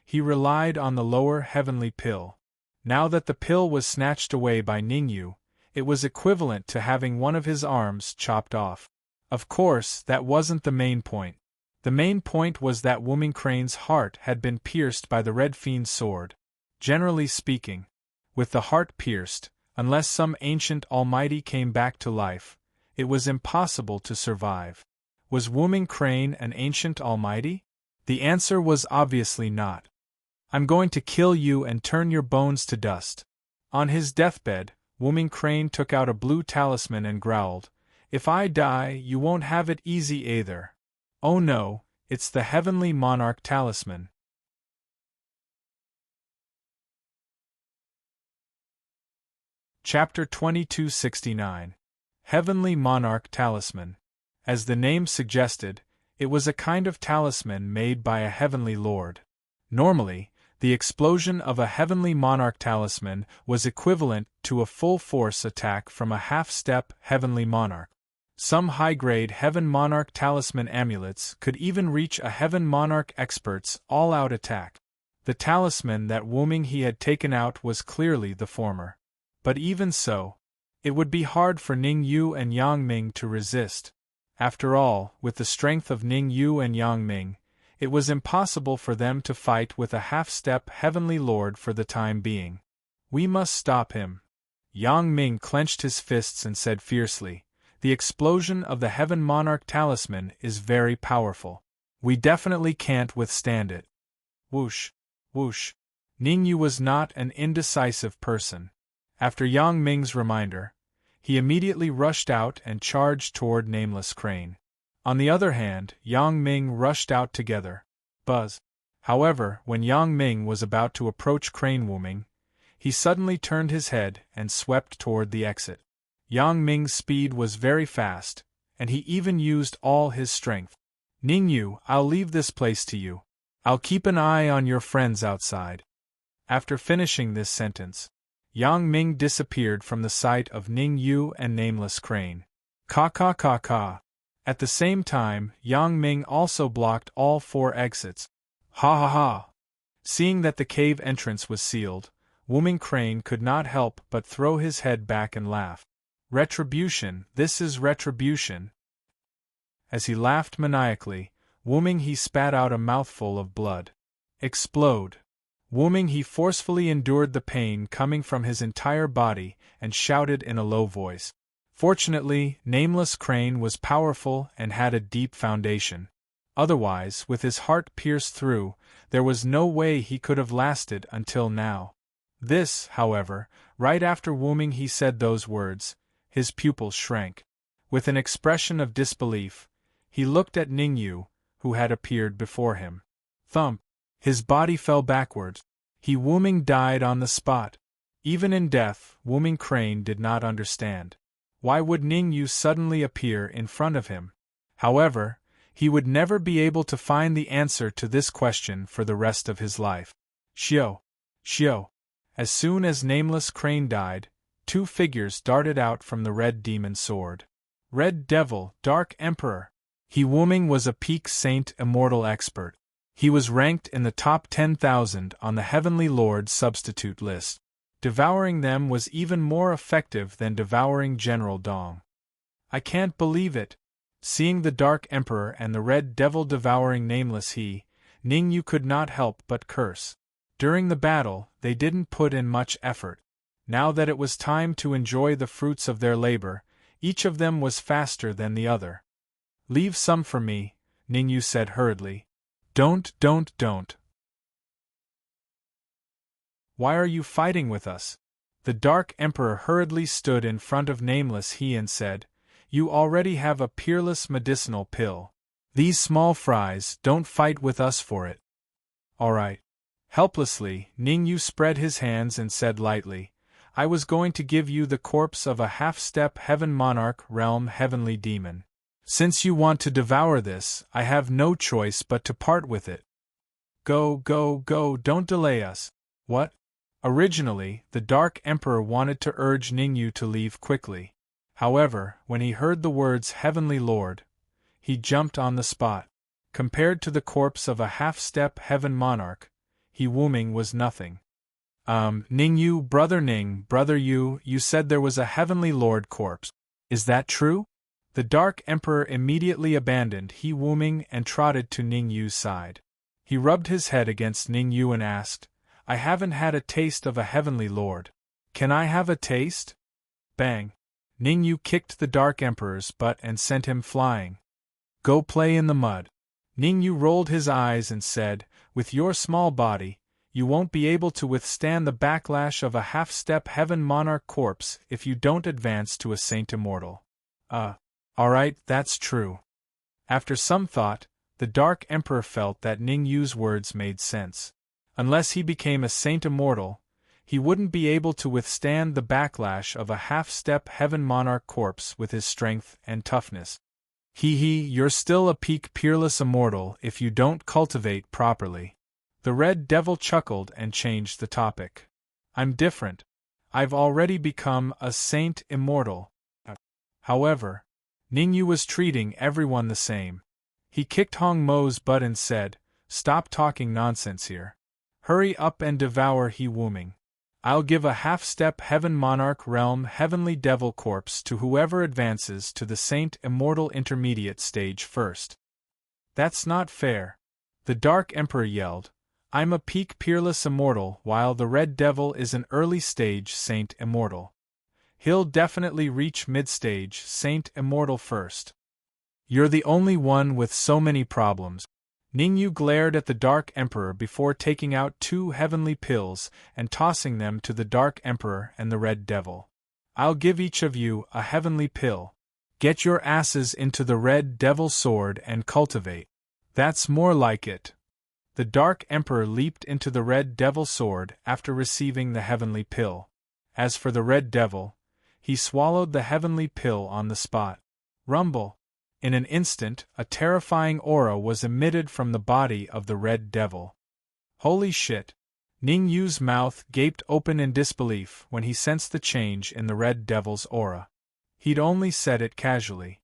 He relied on the lower heavenly pill. Now that the pill was snatched away by Ningyu, it was equivalent to having one of his arms chopped off. Of course, that wasn't the main point. The main point was that Wooming Crane's heart had been pierced by the Red Fiend's sword. Generally speaking, with the heart pierced, unless some ancient almighty came back to life, it was impossible to survive. Was Wooming Crane an ancient almighty? The answer was obviously not. I'm going to kill you and turn your bones to dust. On his deathbed, Wooming Crane took out a blue talisman and growled, "If I die, you won't have it easy either." "Oh no, it's the Heavenly Monarch Talisman." Chapter 2269. Heavenly Monarch Talisman. As the name suggested, it was a kind of talisman made by a heavenly lord. Normally, the explosion of a Heavenly Monarch Talisman was equivalent to a full-force attack from a half-step Heavenly Monarch. Some high-grade Heaven Monarch Talisman amulets could even reach a Heaven Monarch expert's all-out attack. The talisman that Wooming he had taken out was clearly the former. But even so, it would be hard for Ning Yu and Yang Ming to resist. After all, with the strength of Ning Yu and Yang Ming, it was impossible for them to fight with a half-step Heavenly Lord for the time being. "We must stop him." Yang Ming clenched his fists and said fiercely, "The explosion of the Heaven Monarch Talisman is very powerful. We definitely can't withstand it." Whoosh! Whoosh! Ning Yu was not an indecisive person. After Yang Ming's reminder, he immediately rushed out and charged toward Nameless Crane. On the other hand, Yang Ming rushed out together. Buzz! However, when Yang Ming was about to approach Crane Wooming, he suddenly turned his head and swept toward the exit. Yang Ming's speed was very fast, and he even used all his strength. "Ning Yu, I'll leave this place to you. I'll keep an eye on your friends outside." After finishing this sentence, Yang Ming disappeared from the sight of Ning Yu and Nameless Crane. Ka ka ka ka. At the same time, Yang Ming also blocked all 4 exits. Ha ha ha! Seeing that the cave entrance was sealed, Wooming Crane could not help but throw his head back and laugh. "Retribution, this is retribution." As he laughed maniacally, Wooming he spat out a mouthful of blood. Explode! Wooming he forcefully endured the pain coming from his entire body and shouted in a low voice. Fortunately, Nameless Crane was powerful and had a deep foundation. Otherwise, with his heart pierced through, there was no way he could have lasted until now. This, however, right after Wooming he said those words, his pupils shrank. With an expression of disbelief, he looked at Ning Yu, who had appeared before him. Thump! His body fell backwards. Wooming died on the spot. Even in death, Wooming Crane did not understand. Why would Ning Yu suddenly appear in front of him? However, he would never be able to find the answer to this question for the rest of his life. Xiao! Xiao! As soon as Nameless Crane died, 2 figures darted out from the Red Demon Sword. Red Devil, Dark Emperor. Wooming was a peak saint immortal expert. He was ranked in the top 10,000 on the Heavenly Lord substitute list. Devouring them was even more effective than devouring General Dong. "I can't believe it." Seeing the Dark Emperor and the Red Devil devouring Nameless Ning Yu could not help but curse. During the battle, they didn't put in much effort. Now that it was time to enjoy the fruits of their labor, each of them was faster than the other. "Leave some for me," Ning Yu said hurriedly. Don't. "Why are you fighting with us?" The Dark Emperor hurriedly stood in front of Nameless and said, "You already have a peerless medicinal pill. These small fries don't fight with us for it." "All right." Helplessly, Ning Yu spread his hands and said lightly, "I was going to give you the corpse of a half-step Heaven Monarch Realm Heavenly Demon. Since you want to devour this, I have no choice but to part with it. Go, don't delay us." "What?" Originally, the Dark Emperor wanted to urge Ning Yu to leave quickly. However, when he heard the words Heavenly Lord, he jumped on the spot. Compared to the corpse of a half-step Heaven Monarch, Wooming was nothing. Ning Yu, brother Yu, you said there was a Heavenly Lord corpse. Is that true?" The Dark Emperor immediately abandoned Wooming and trotted to Ning Yu's side. He rubbed his head against Ning Yu and asked, "I haven't had a taste of a Heavenly Lord. Can I have a taste?" Bang! Ning Yu kicked the Dark Emperor's butt and sent him flying. "Go play in the mud." Ning Yu rolled his eyes and said, "With your small body, You won't be able to withstand the backlash of a half-step heaven monarch corpse if you don't advance to a saint immortal. Alright, that's true. After some thought, the Dark Emperor felt that Ning Yu's words made sense. Unless he became a saint immortal, he wouldn't be able to withstand the backlash of a half-step heaven monarch corpse with his strength and toughness. You're still a peak peerless immortal if you don't cultivate properly. The Red Devil chuckled and changed the topic. I'm different. I've already become a saint immortal. However, Ning Yu was treating everyone the same. He kicked Hong Mo's butt and said, "Stop talking nonsense here. Hurry up and devour He Wuming. I'll give a half-step heaven monarch realm heavenly devil corpse to whoever advances to the saint immortal intermediate stage first." That's not fair. The Dark Emperor yelled. I'm a peak peerless immortal while the Red Devil is an early stage saint immortal. He'll definitely reach mid-stage saint immortal first. You're the only one with so many problems. Ning Yu glared at the Dark Emperor before taking out 2 heavenly pills and tossing them to the Dark Emperor and the Red Devil. I'll give each of you a heavenly pill. Get your asses into the Red Devil sword and cultivate. That's more like it. The Dark Emperor leaped into the Red Devil sword after receiving the heavenly pill. As for the Red Devil, he swallowed the heavenly pill on the spot. Rumble! In an instant, a terrifying aura was emitted from the body of the Red Devil. Holy shit! Ning Yu's mouth gaped open in disbelief when he sensed the change in the Red Devil's aura. He'd only said it casually.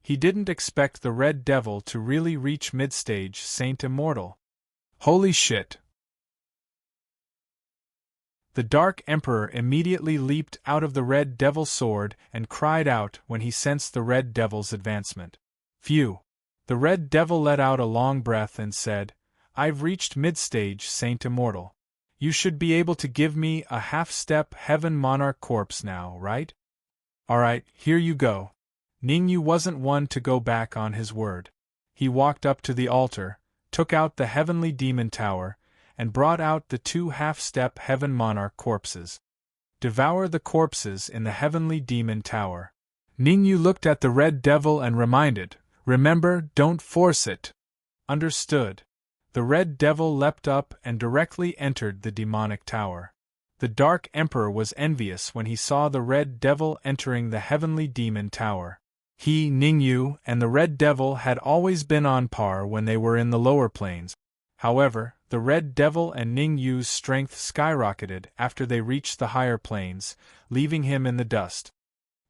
He didn't expect the Red Devil to really reach mid-stage Saint Immortal. Holy shit! The Dark Emperor immediately leaped out of the Red Devil's sword and cried out when he sensed the Red Devil's advancement. Phew! The Red Devil let out a long breath and said, I've reached mid-stage Saint Immortal. You should be able to give me a half-step Heaven Monarch corpse now, right? Alright, here you go. Ning Yu wasn't one to go back on his word. He walked up to the altar, took out the Heavenly Demon Tower, and brought out the 2 half-step Heaven Monarch corpses. Devour the corpses in the Heavenly Demon Tower. Ning Yu looked at the Red Devil and reminded, remember, don't force it. Understood. The Red Devil leapt up and directly entered the demonic tower. The Dark Emperor was envious when he saw the Red Devil entering the Heavenly Demon Tower. He, Ning Yu, and the Red Devil had always been on par when they were in the lower planes. However, the Red Devil and Ning Yu's strength skyrocketed after they reached the higher planes, leaving him in the dust.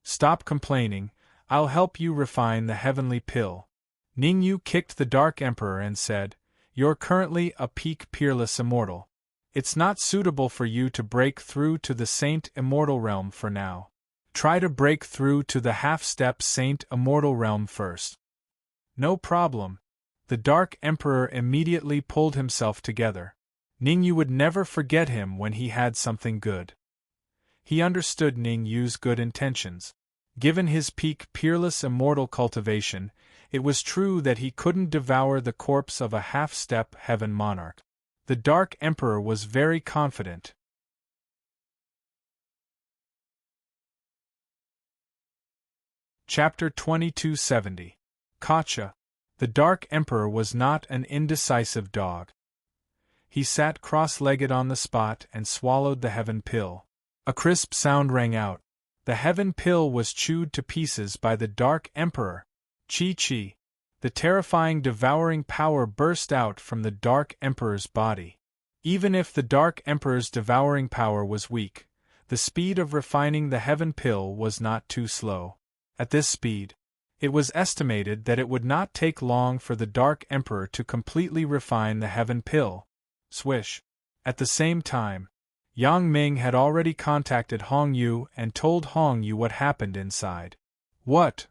Stop complaining, I'll help you refine the heavenly pill. Ning Yu kicked the Dark Emperor and said, You're currently a peak peerless immortal. It's not suitable for you to break through to the Saint Immortal realm for now. Try to break through to the half-step Saint Immortal realm first. No problem. The Dark Emperor immediately pulled himself together. Ning Yu would never forget him when he had something good. He understood Ning Yu's good intentions. Given his peak peerless immortal cultivation, it was true that he couldn't devour the corpse of a half-step Heaven Monarch. The Dark Emperor was very confident. Chapter 2270. Gotcha. The Dark Emperor was not an indecisive dog. He sat cross-legged on the spot and swallowed the Heaven Pill. A crisp sound rang out. The Heaven Pill was chewed to pieces by the Dark Emperor. Chi-chi. The terrifying devouring power burst out from the Dark Emperor's body. Even if the Dark Emperor's devouring power was weak, the speed of refining the Heaven Pill was not too slow. At this speed, it was estimated that it would not take long for the Dark Emperor to completely refine the Heaven Pill. Swish. At the same time, Yang Ming had already contacted Hong Yu and told Hong Yu what happened inside. What?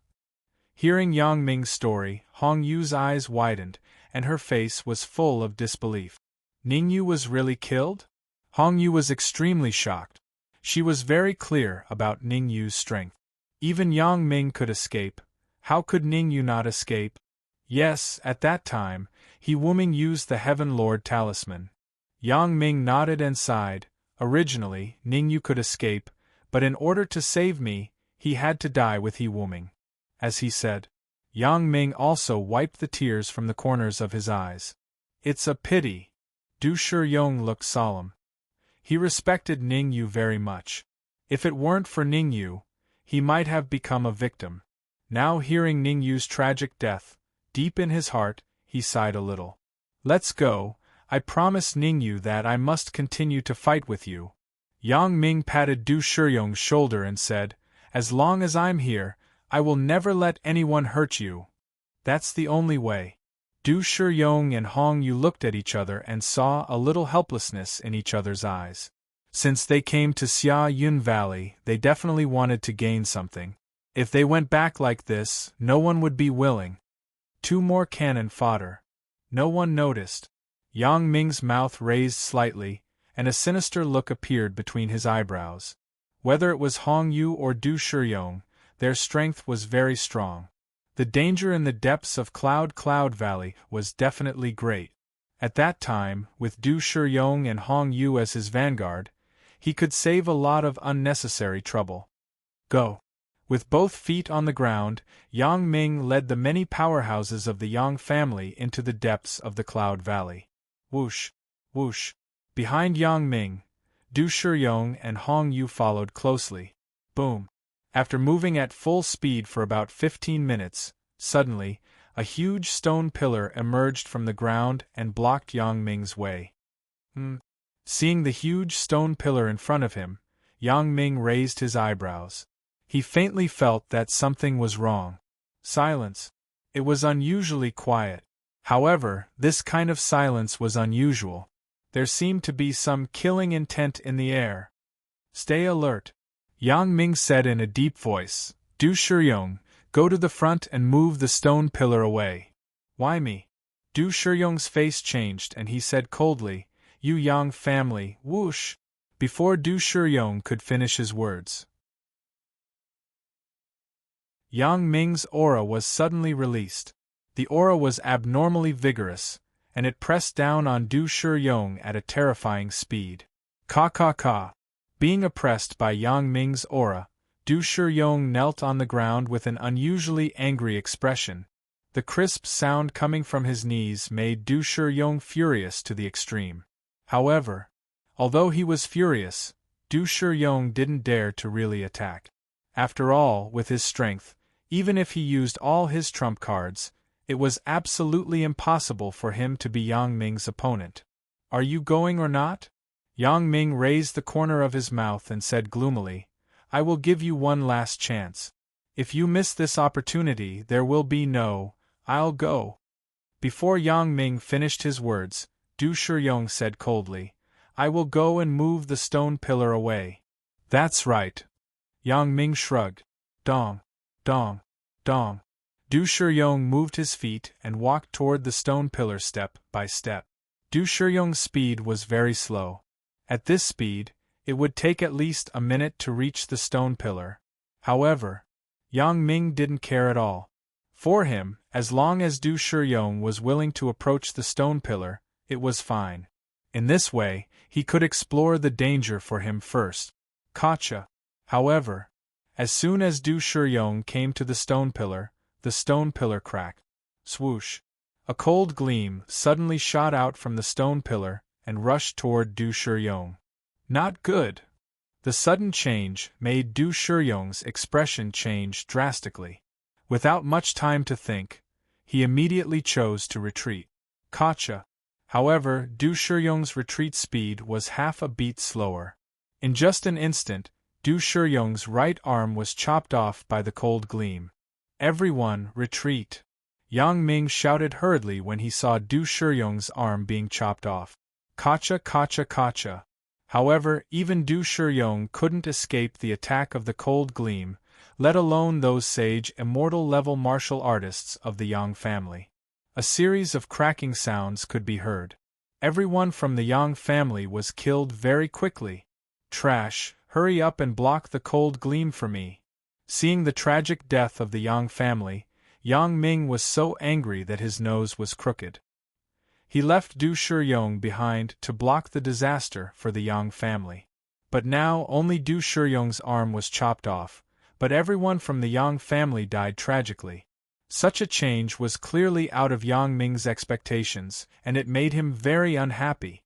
Hearing Yang Ming's story, Hong Yu's eyes widened, and her face was full of disbelief. Ning Yu was really killed? Hong Yu was extremely shocked. She was very clear about Ning Yu's strength. Even Yang Ming could escape. How could Ning Yu not escape? Yes, at that time, He Wuming used the Heaven Lord Talisman. Yang Ming nodded and sighed. Originally, Ningyu could escape, but in order to save me, he had to die with He Wuming. As he said. Yang Ming also wiped the tears from the corners of his eyes. It's a pity. Du Shiyong looked solemn. He respected Ningyu very much. If it weren't for Ningyu, he might have become a victim. Now hearing Ningyu's tragic death, deep in his heart, he sighed a little. Let's go. I promised Ningyu that I must continue to fight with you. Yang Ming patted Du Shiyong's shoulder and said, As long as I'm here, I will never let anyone hurt you. That's the only way. Du Shiyong and Hong Yu looked at each other and saw a little helplessness in each other's eyes. Since they came to Xia Yun Valley, they definitely wanted to gain something. If they went back like this, no one would be willing. 2 more cannon fodder. No one noticed. Yang Ming's mouth raised slightly, and a sinister look appeared between his eyebrows. Whether it was Hong Yu or Du Shiyong, their strength was very strong. The danger in the depths of Cloud Valley was definitely great. At that time, with Du Shiyong and Hong Yu as his vanguard, he could save a lot of unnecessary trouble. Go! With both feet on the ground, Yang Ming led the many powerhouses of the Yang family into the depths of the Cloud Valley. Whoosh! Whoosh! Behind Yang Ming, Du Shiyong and Hong Yu followed closely. Boom! After moving at full speed for about 15 minutes, suddenly, a huge stone pillar emerged from the ground and blocked Yang Ming's way. Seeing the huge stone pillar in front of him, Yang Ming raised his eyebrows. He faintly felt that something was wrong. Silence. It was unusually quiet. However, this kind of silence was unusual. There seemed to be some killing intent in the air. Stay alert. Yang Ming said in a deep voice, Du Shiyong, go to the front and move the stone pillar away. Why me? Du Shiyong's face changed and he said coldly, You Yang family, whoosh! Before Du Shiyong could finish his words, Yang Ming's aura was suddenly released. The aura was abnormally vigorous, and it pressed down on Du Shiyong at a terrifying speed. Ka. Being oppressed by Yang Ming's aura, Du Shiyong knelt on the ground with an unusually angry expression. The crisp sound coming from his knees made Du Shiyong furious to the extreme. However, although he was furious, Du Shiyong didn't dare to really attack. After all, with his strength, even if he used all his trump cards, it was absolutely impossible for him to be Yang Ming's opponent. Are you going or not? Yang Ming raised the corner of his mouth and said gloomily, I will give you one last chance. If you miss this opportunity, there will be no, I'll go. Before Yang Ming finished his words, Du Shiyong said coldly, I will go and move the stone pillar away. That's right. Yang Ming shrugged. Dong, dong, dong. Du Shiyong moved his feet and walked toward the stone pillar step by step. Du Shiyong's speed was very slow. At this speed, it would take at least a minute to reach the stone pillar. However, Yang Ming didn't care at all. For him, as long as Du Shiyong was willing to approach the stone pillar, it was fine. In this way, he could explore the danger for him first. Gotcha. However, as soon as Du Shiyong came to the stone pillar cracked. Swoosh! A cold gleam suddenly shot out from the stone pillar and rushed toward Du Shiyong. Not good. The sudden change made Du Shiyong's expression change drastically. Without much time to think, he immediately chose to retreat. Gotcha. However, Du Shiyong's retreat speed was half a beat slower. In just an instant, Du Shiyong's right arm was chopped off by the cold gleam. Everyone, retreat! Yang Ming shouted hurriedly when he saw Du Shiyong's arm being chopped off. Gotcha. However, even Du Shiyong couldn't escape the attack of the cold gleam, let alone those sage immortal-level martial artists of the Yang family. A series of cracking sounds could be heard. Everyone from the Yang family was killed very quickly. Trash, hurry up and block the cold gleam for me. Seeing the tragic death of the Yang family, Yang Ming was so angry that his nose was crooked. He left Du Shiyong behind to block the disaster for the Yang family. But now only Du Shiyong's arm was chopped off, but everyone from the Yang family died tragically. Such a change was clearly out of Yang Ming's expectations, and it made him very unhappy.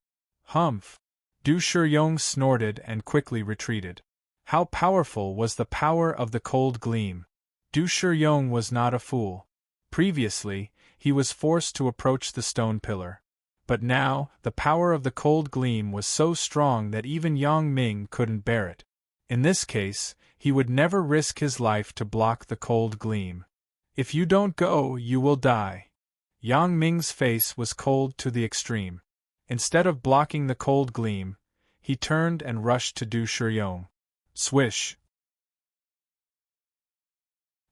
Humph! Du Shiyong snorted and quickly retreated. How powerful was the power of the cold gleam! Du Shiyong was not a fool. Previously, he was forced to approach the stone pillar. But now, the power of the cold gleam was so strong that even Yang Ming couldn't bear it. In this case, he would never risk his life to block the cold gleam. If you don't go, you will die. Yang Ming's face was cold to the extreme. Instead of blocking the cold gleam, he turned and rushed to Du Shiyong. Swish!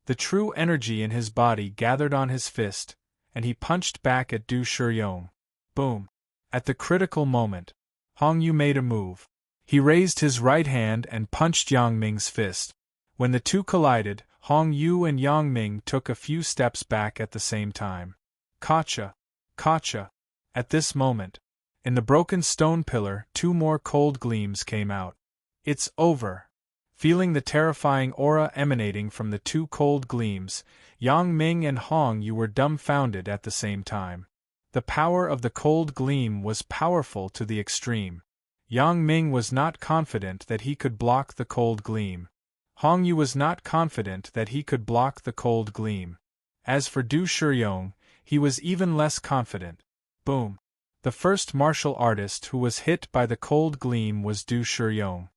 The true energy in his body gathered on his fist, and he punched back at Du Shiyong. Boom! At the critical moment, Hong Yu made a move. He raised his right hand and punched Yang Ming's fist. When the two collided, Hong Yu and Yang Ming took a few steps back at the same time. Gotcha! Gotcha! At this moment, in the broken stone pillar, two more cold gleams came out. It's over! Feeling the terrifying aura emanating from the two cold gleams, Yang Ming and Hong Yu were dumbfounded at the same time. The power of the cold gleam was powerful to the extreme. Yang Ming was not confident that he could block the cold gleam. Hong Yu was not confident that he could block the cold gleam. As for Du Shiyong, he was even less confident. Boom! The first martial artist who was hit by the cold gleam was Du Shiyong.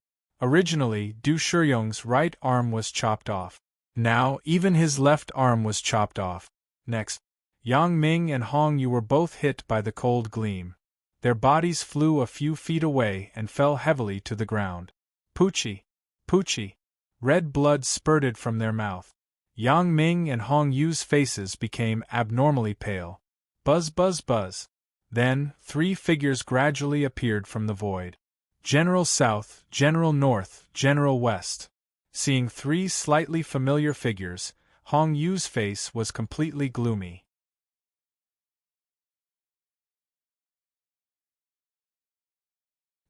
Originally, Du Shiyong's right arm was chopped off. Now, even his left arm was chopped off. Next, Yang Ming and Hong Yu were both hit by the cold gleam. Their bodies flew a few feet away and fell heavily to the ground. Poochie! Poochie! Red blood spurted from their mouth. Yang Ming and Hong Yu's faces became abnormally pale. Buzz, buzz, buzz. Then, three figures gradually appeared from the void. General South, General North, General West. Seeing three slightly familiar figures, Hong Yu's face was completely gloomy.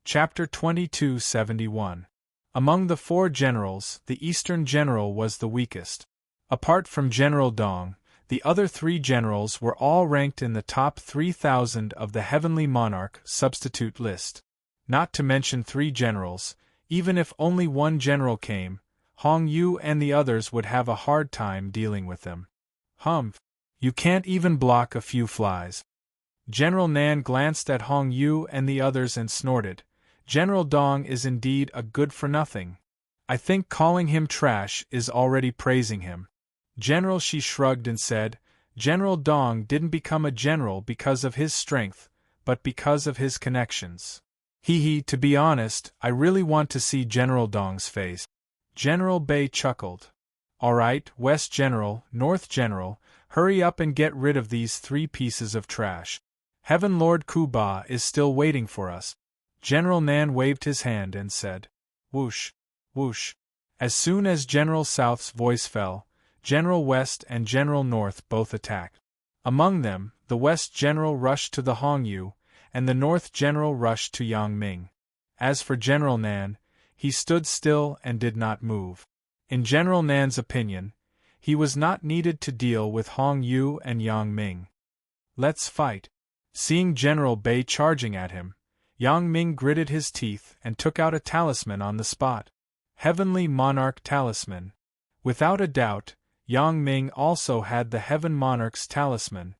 Chapter 2271. Among the four generals, the Eastern General was the weakest. Apart from General Dong, the other three generals were all ranked in the top 3,000 of the Heavenly Monarch substitute list. Not to mention three generals, even if only one general came, Hong Yu and the others would have a hard time dealing with them. Humph! You can't even block a few flies. General Nan glanced at Hong Yu and the others and snorted. General Dong is indeed a good-for-nothing. I think calling him trash is already praising him. General Shi shrugged and said, General Dong didn't become a general because of his strength, but because of his connections. To be honest, I really want to see General Dong's face. General Bei chuckled. All right, West General, North General, hurry up and get rid of these three pieces of trash. Heaven Lord Kuba is still waiting for us. General Nan waved his hand and said, Whoosh, whoosh. As soon as General South's voice fell, General West and General North both attacked. Among them, the West General rushed to the Hong Yu, and the North General rushed to Yang Ming. As for General Nan, he stood still and did not move. In General Nan's opinion, he was not needed to deal with Hong Yu and Yang Ming. Let's fight. Seeing General Bei charging at him, Yang Ming gritted his teeth and took out a talisman on the spot. Heavenly Monarch Talisman. Without a doubt, Yang Ming also had the Heaven Monarch's talisman.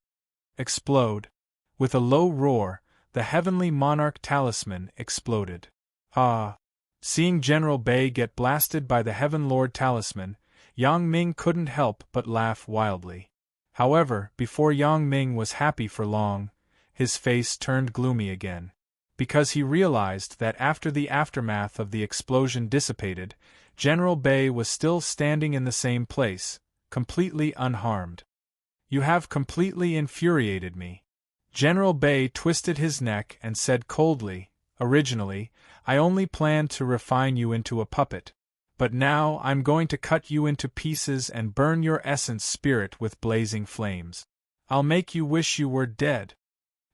Explode. With a low roar, the Heavenly Monarch Talisman exploded. Ah! Seeing General Bei get blasted by the Heaven Lord Talisman, Yang Ming couldn't help but laugh wildly. However, before Yang Ming was happy for long, his face turned gloomy again. Because he realized that after the aftermath of the explosion dissipated, General Bei was still standing in the same place, completely unharmed. You have completely infuriated me. General Bei twisted his neck and said coldly, Originally, I only planned to refine you into a puppet. But now I'm going to cut you into pieces and burn your essence spirit with blazing flames. I'll make you wish you were dead.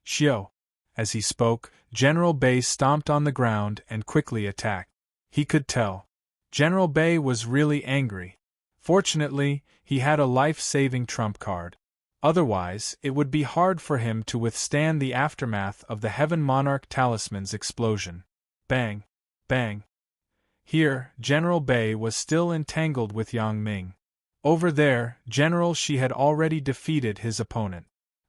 Xiao. As he spoke, General Bei stomped on the ground and quickly attacked. He could tell. General Bei was really angry. Fortunately, he had a life-saving trump card. Otherwise, it would be hard for him to withstand the aftermath of the Heaven Monarch Talisman's explosion. Bang! Bang! Here, General Bei was still entangled with Yang Ming. Over there, General Shi had already defeated his opponent.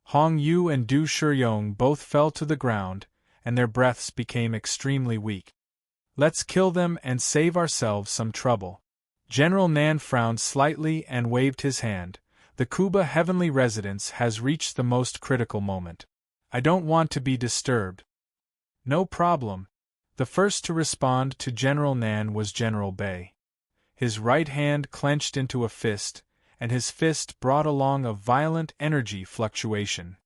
Hong Yu and Du Shiyong both fell to the ground, and their breaths became extremely weak. Let's kill them and save ourselves some trouble. General Nan frowned slightly and waved his hand. The Kuba heavenly residence has reached the most critical moment. I don't want to be disturbed. No problem. The first to respond to General Nan was General Bei. His right hand clenched into a fist, and his fist brought along a violent energy fluctuation.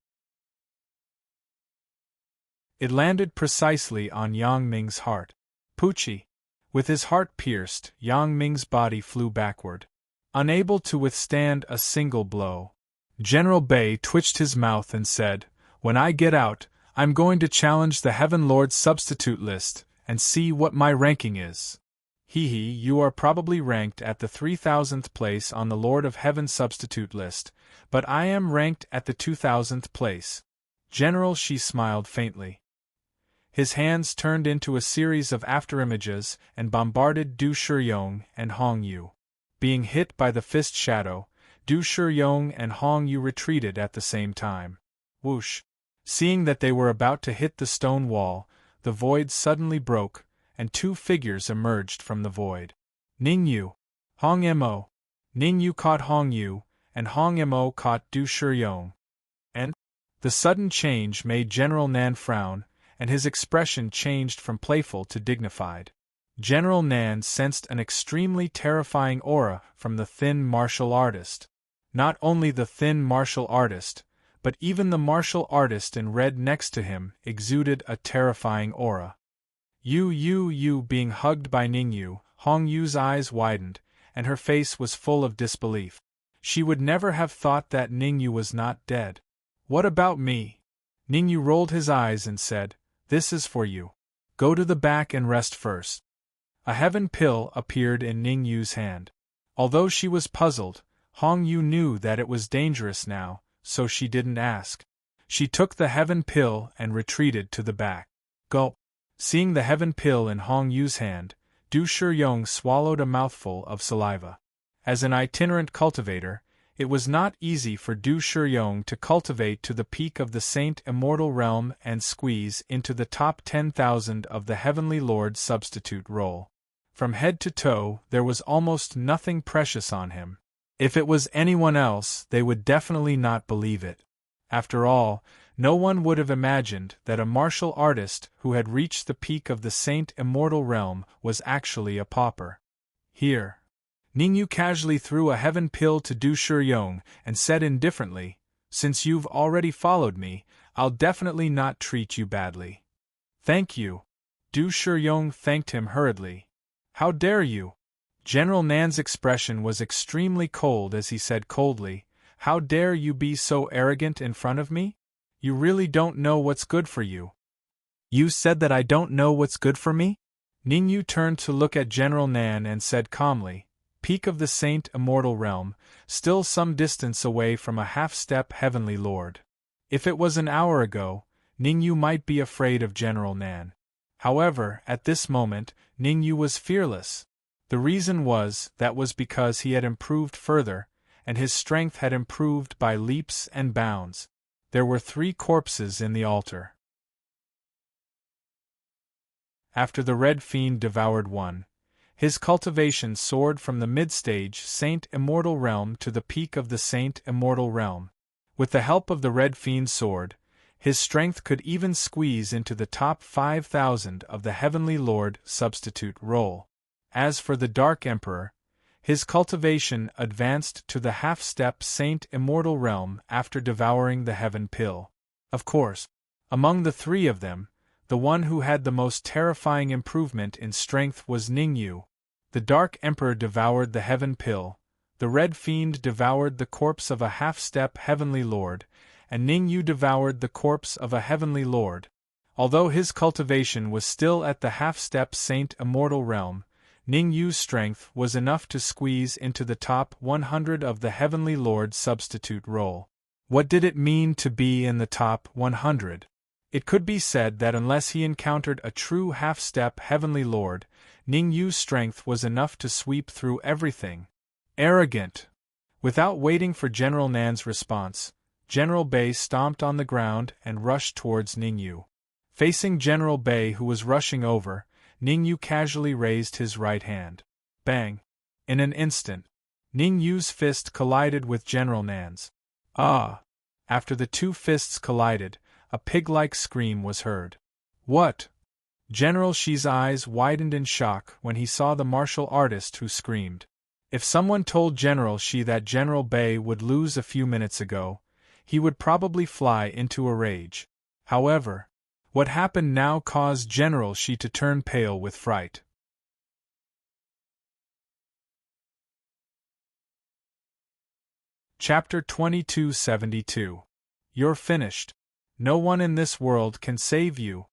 It landed precisely on Yang Ming's heart. Pucci! With his heart pierced, Yang Ming's body flew backward. Unable to withstand a single blow, General Bei twitched his mouth and said, "When I get out, I'm going to challenge the Heaven Lord's substitute list and see what my ranking is." Hee, you are probably ranked at the 3000th place on the Lord of Heaven substitute list, but I am ranked at the 2000th place. General Shi smiled faintly. His hands turned into a series of afterimages and bombarded Du Shiyong and Hong Yu. Being hit by the fist shadow, Du Shiyong and Hong Yu retreated at the same time. Whoosh! Seeing that they were about to hit the stone wall, the void suddenly broke, and two figures emerged from the void. Ning Yu, Hong Mo. Ning Yu caught Hong Yu, and Hong Mo caught Du Shiyong. And the sudden change made General Nan frown, and his expression changed from playful to dignified. General Nan sensed an extremely terrifying aura from the thin martial artist. Not only the thin martial artist, but even the martial artist in red next to him exuded a terrifying aura. You being hugged by Ning Yu, Hong Yu's eyes widened, and her face was full of disbelief. She would never have thought that Ning Yu was not dead. What about me? Ning Yu rolled his eyes and said, "This is for you. Go to the back and rest first." A heaven pill appeared in Ning Yu's hand. Although she was puzzled, Hong Yu knew that it was dangerous now, so she didn't ask. She took the heaven pill and retreated to the back. Gulp! Seeing the heaven pill in Hong Yu's hand, Du Shiyong swallowed a mouthful of saliva. As an itinerant cultivator, it was not easy for Du Shiyong to cultivate to the peak of the Saint Immortal Realm and squeeze into the top 10,000 of the Heavenly Lord's substitute roll. From head to toe, there was almost nothing precious on him. If it was anyone else, they would definitely not believe it. After all, no one would have imagined that a martial artist who had reached the peak of the Saint Immortal Realm was actually a pauper. Here. Ning Yu casually threw a heaven pill to Du Shiyong and said indifferently, "Since you've already followed me, I'll definitely not treat you badly." "Thank you." Du Shiyong thanked him hurriedly. "How dare you?" General Nan's expression was extremely cold as he said coldly, "How dare you be so arrogant in front of me? You really don't know what's good for you." "You said that I don't know what's good for me?" Ning Yu turned to look at General Nan and said calmly, "Peak of the Saint Immortal Realm, still some distance away from a half-step Heavenly Lord." If it was an hour ago, Ning Yu might be afraid of General Nan. However, at this moment, Ning Yu was fearless. The reason was because he had improved further, and his strength had improved by leaps and bounds. There were 3 corpses in the altar. After the Red Fiend devoured one, his cultivation soared from the mid-stage Saint Immortal Realm to the peak of the Saint Immortal Realm. With the help of the Red Fiend's sword, his strength could even squeeze into the top 5,000 of the Heavenly Lord substitute roll. As for the Dark Emperor, his cultivation advanced to the half-step Saint Immortal Realm after devouring the Heaven Pill. Of course, among the 3 of them, the one who had the most terrifying improvement in strength was Ning Yu. The Dark Emperor devoured the Heaven Pill, the Red Fiend devoured the corpse of a half-step Heavenly Lord, and Ning Yu devoured the corpse of a heavenly lord. Although his cultivation was still at the half-step Saint Immortal realm, Ning Yu's strength was enough to squeeze into the top 100 of the Heavenly Lord substitute roll. What did it mean to be in the top 100? It could be said that unless he encountered a true half-step Heavenly Lord, Ning Yu's strength was enough to sweep through everything. Arrogant! Without waiting for General Nan's response, General Bei stomped on the ground and rushed towards Ning Yu. Facing General Bei, who was rushing over, Ning Yu casually raised his right hand. Bang! In an instant, Ning Yu's fist collided with General Nan's. Ah! After the two fists collided, a pig-like scream was heard. What? General Shi's eyes widened in shock when he saw the martial artist who screamed. If someone told General Shi that General Bei would lose a few minutes ago, he would probably fly into a rage. However, what happened now caused General Shi to turn pale with fright. Chapter 2272. You're finished. No one in this world can save you.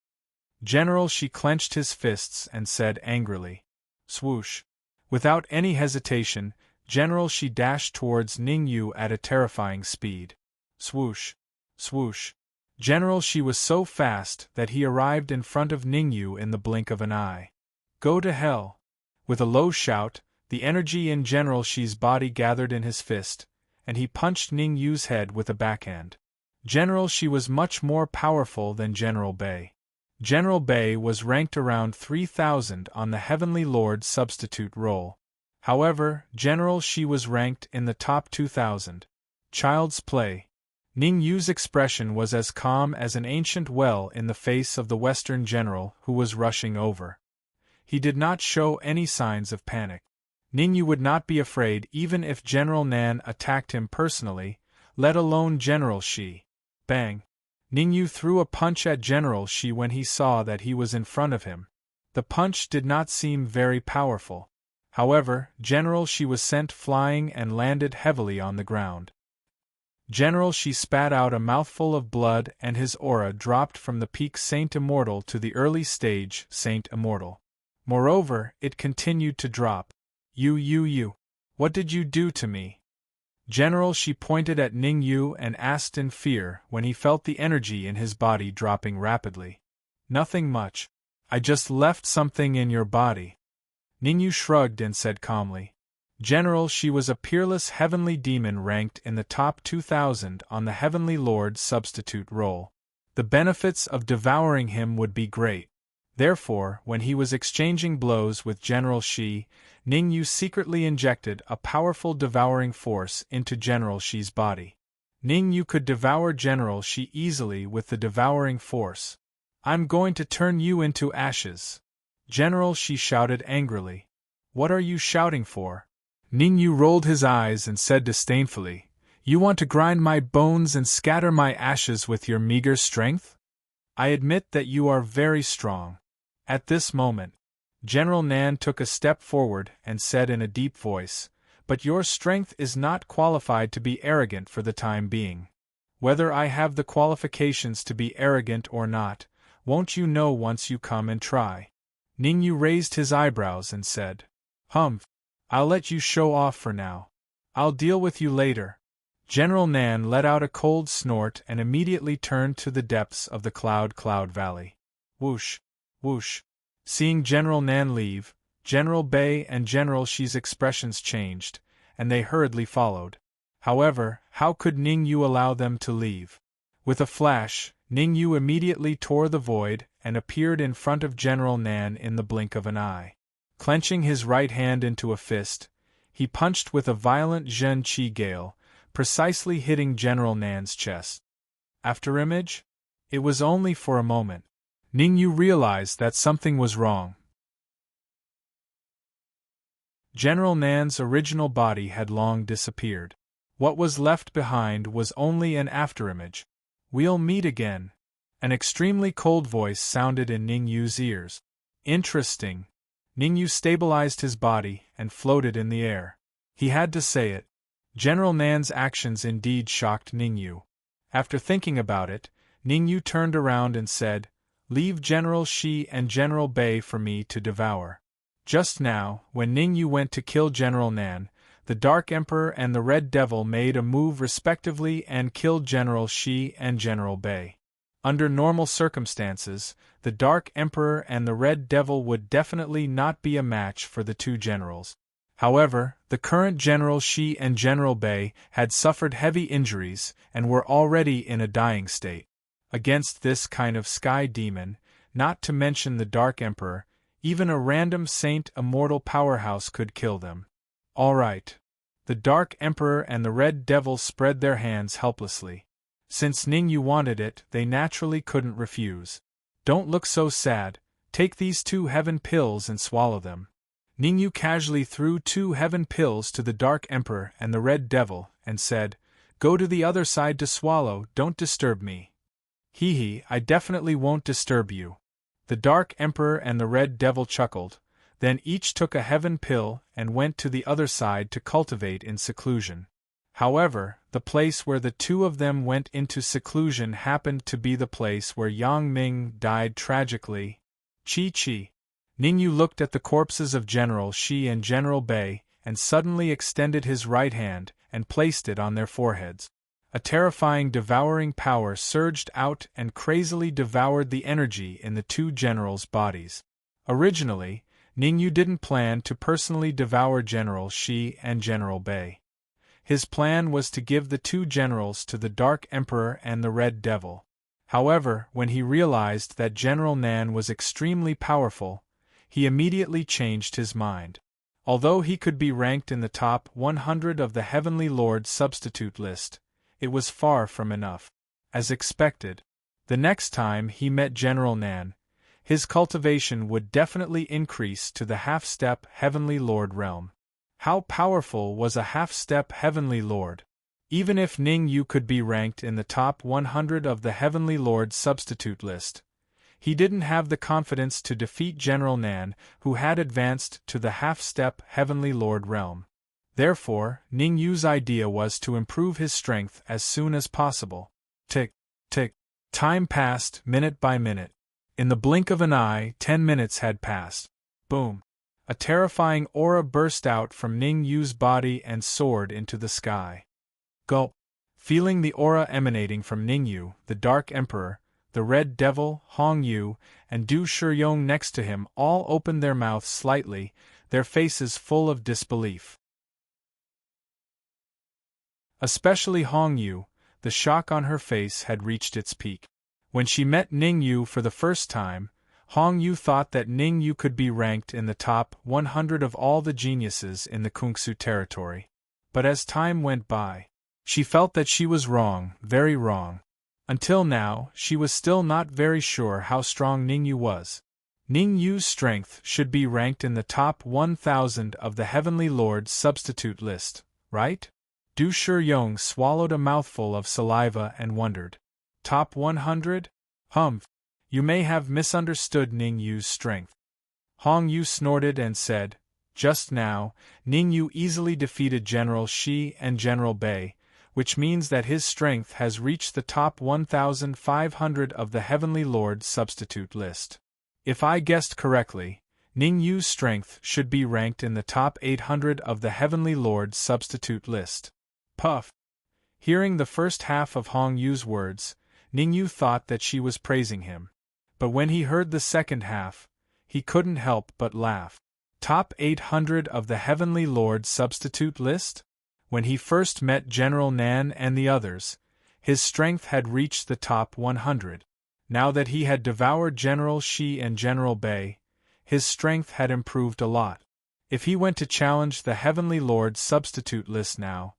General Shi clenched his fists and said angrily. Swoosh. Without any hesitation, General Shi dashed towards Ning Yu at a terrifying speed. Swoosh. Swoosh. General Shi was so fast that he arrived in front of Ning Yu in the blink of an eye. Go to hell! With a low shout, the energy in General Shi's body gathered in his fist, and he punched Ning Yu's head with a backhand. General Shi was much more powerful than General Bei. General Bei was ranked around 3,000 on the Heavenly Lord substitute roll. However, General Shi was ranked in the top 2,000. Child's play. Ning Yu's expression was as calm as an ancient well in the face of the Western general who was rushing over. He did not show any signs of panic. Ning Yu would not be afraid even if General Nan attacked him personally, let alone General Shi. Bang! Ning Yu threw a punch at General Shi when he saw that he was in front of him. The punch did not seem very powerful. However, General Shi was sent flying and landed heavily on the ground. General Shi spat out a mouthful of blood and his aura dropped from the peak Saint Immortal to the early stage Saint Immortal. Moreover, it continued to drop. You. What did you do to me? General Shi pointed at Ning Yu and asked in fear when he felt the energy in his body dropping rapidly. Nothing much. I just left something in your body. Ning Yu shrugged and said calmly. General Shi was a peerless heavenly demon ranked in the top 2,000 on the Heavenly Lord substitute roll. The benefits of devouring him would be great. Therefore, when he was exchanging blows with General Shi, Ning Yu secretly injected a powerful devouring force into General Shi's body. Ning Yu could devour General Shi easily with the devouring force. I'm going to turn you into ashes. General Shi shouted angrily. What are you shouting for? Ning Yu rolled his eyes and said disdainfully, You want to grind my bones and scatter my ashes with your meager strength? I admit that you are very strong. At this moment, General Nan took a step forward and said in a deep voice, But your strength is not qualified to be arrogant for the time being. Whether I have the qualifications to be arrogant or not, won't you know once you come and try? Ning Yu raised his eyebrows and said, Humph. I'll let you show off for now. I'll deal with you later. General Nan let out a cold snort and immediately turned to the depths of the Cloud Valley. Whoosh, whoosh. Seeing General Nan leave, General Bei and General Shi's expressions changed, and they hurriedly followed. However, how could Ning Yu allow them to leave? With a flash, Ning Yu immediately tore the void and appeared in front of General Nan in the blink of an eye. Clenching his right hand into a fist, he punched with a violent Zhen Qi gale, precisely hitting General Nan's chest. Afterimage? It was only for a moment. Ning Yu realized that something was wrong. General Nan's original body had long disappeared. What was left behind was only an afterimage. We'll meet again. An extremely cold voice sounded in Ning Yu's ears. Interesting. Ning Yu stabilized his body and floated in the air. He had to say it. General Nan's actions indeed shocked Ning Yu. After thinking about it, Ning Yu turned around and said, "Leave General Shi and General Bei for me to devour." Just now, when Ning Yu went to kill General Nan, the Dark Emperor and the Red Devil made a move respectively and killed General Shi and General Bei. Under normal circumstances, the Dark Emperor and the Red Devil would definitely not be a match for the two generals. However, the current General Shi and General Bei had suffered heavy injuries and were already in a dying state. Against this kind of sky demon, not to mention the Dark Emperor, even a random saint immortal powerhouse could kill them. All right. The Dark Emperor and the Red Devil spread their hands helplessly. Since Ning Yu wanted it, they naturally couldn't refuse. "Don't look so sad, take these 2 heaven pills and swallow them." Ning Yu casually threw 2 heaven pills to the Dark Emperor and the Red Devil, and said, "Go to the other side to swallow, don't disturb me." "Hee, I definitely won't disturb you." The Dark Emperor and the Red Devil chuckled, then each took a heaven pill and went to the other side to cultivate in seclusion. However, the place where the 2 of them went into seclusion happened to be the place where Yang Ming died tragically. Chi. Ning Yu looked at the corpses of General Shi and General Bei, and suddenly extended his right hand and placed it on their foreheads. A terrifying devouring power surged out and crazily devoured the energy in the 2 generals' bodies. Originally, Ning Yu didn't plan to personally devour General Shi and General Bei. His plan was to give the 2 generals to the Dark Emperor and the Red Devil. However, when he realized that General Nan was extremely powerful, he immediately changed his mind. Although he could be ranked in the top 100 of the Heavenly Lord substitute list, it was far from enough. As expected, the next time he met General Nan, his cultivation would definitely increase to the half-step Heavenly Lord realm. How powerful was a half-step Heavenly Lord? Even if Ning Yu could be ranked in the top 100 of the Heavenly Lord substitute list, he didn't have the confidence to defeat General Nan, who had advanced to the half-step Heavenly Lord realm. Therefore, Ning Yu's idea was to improve his strength as soon as possible. Tick, tick. Time passed, minute by minute. In the blink of an eye, 10 minutes had passed. Boom. A terrifying aura burst out from Ning Yu's body and soared into the sky. Gulp. Feeling the aura emanating from Ning Yu, the Dark Emperor, the Red Devil, Hong Yu, and Du Shiyong next to him all opened their mouths slightly, their faces full of disbelief. Especially Hong Yu, the shock on her face had reached its peak. When she met Ning Yu for the first time, Hong Yu thought that Ning Yu could be ranked in the top 100 of all the geniuses in the Kungsu territory. But as time went by, she felt that she was wrong, very wrong. Until now, she was still not very sure how strong Ning Yu was. Ning Yu's strength should be ranked in the top 1,000 of the Heavenly Lord's substitute list, right? Du Shiyong swallowed a mouthful of saliva and wondered. Top 100? Humph. You may have misunderstood Ning Yu's strength. Hong Yu snorted and said, "Just now, Ning Yu easily defeated General Shi and General Bei, which means that his strength has reached the top 1,500 of the Heavenly Lord's substitute list. If I guessed correctly, Ning Yu's strength should be ranked in the top 800 of the Heavenly Lord's substitute list." Puff. Hearing the first half of Hong Yu's words, Ning Yu thought that she was praising him. But when he heard the second half, he couldn't help but laugh. Top 800 of the Heavenly Lord's substitute list? When he first met General Nan and the others, his strength had reached the top 100. Now that he had devoured General Shi and General Bei, his strength had improved a lot. If he went to challenge the Heavenly Lord's substitute list now,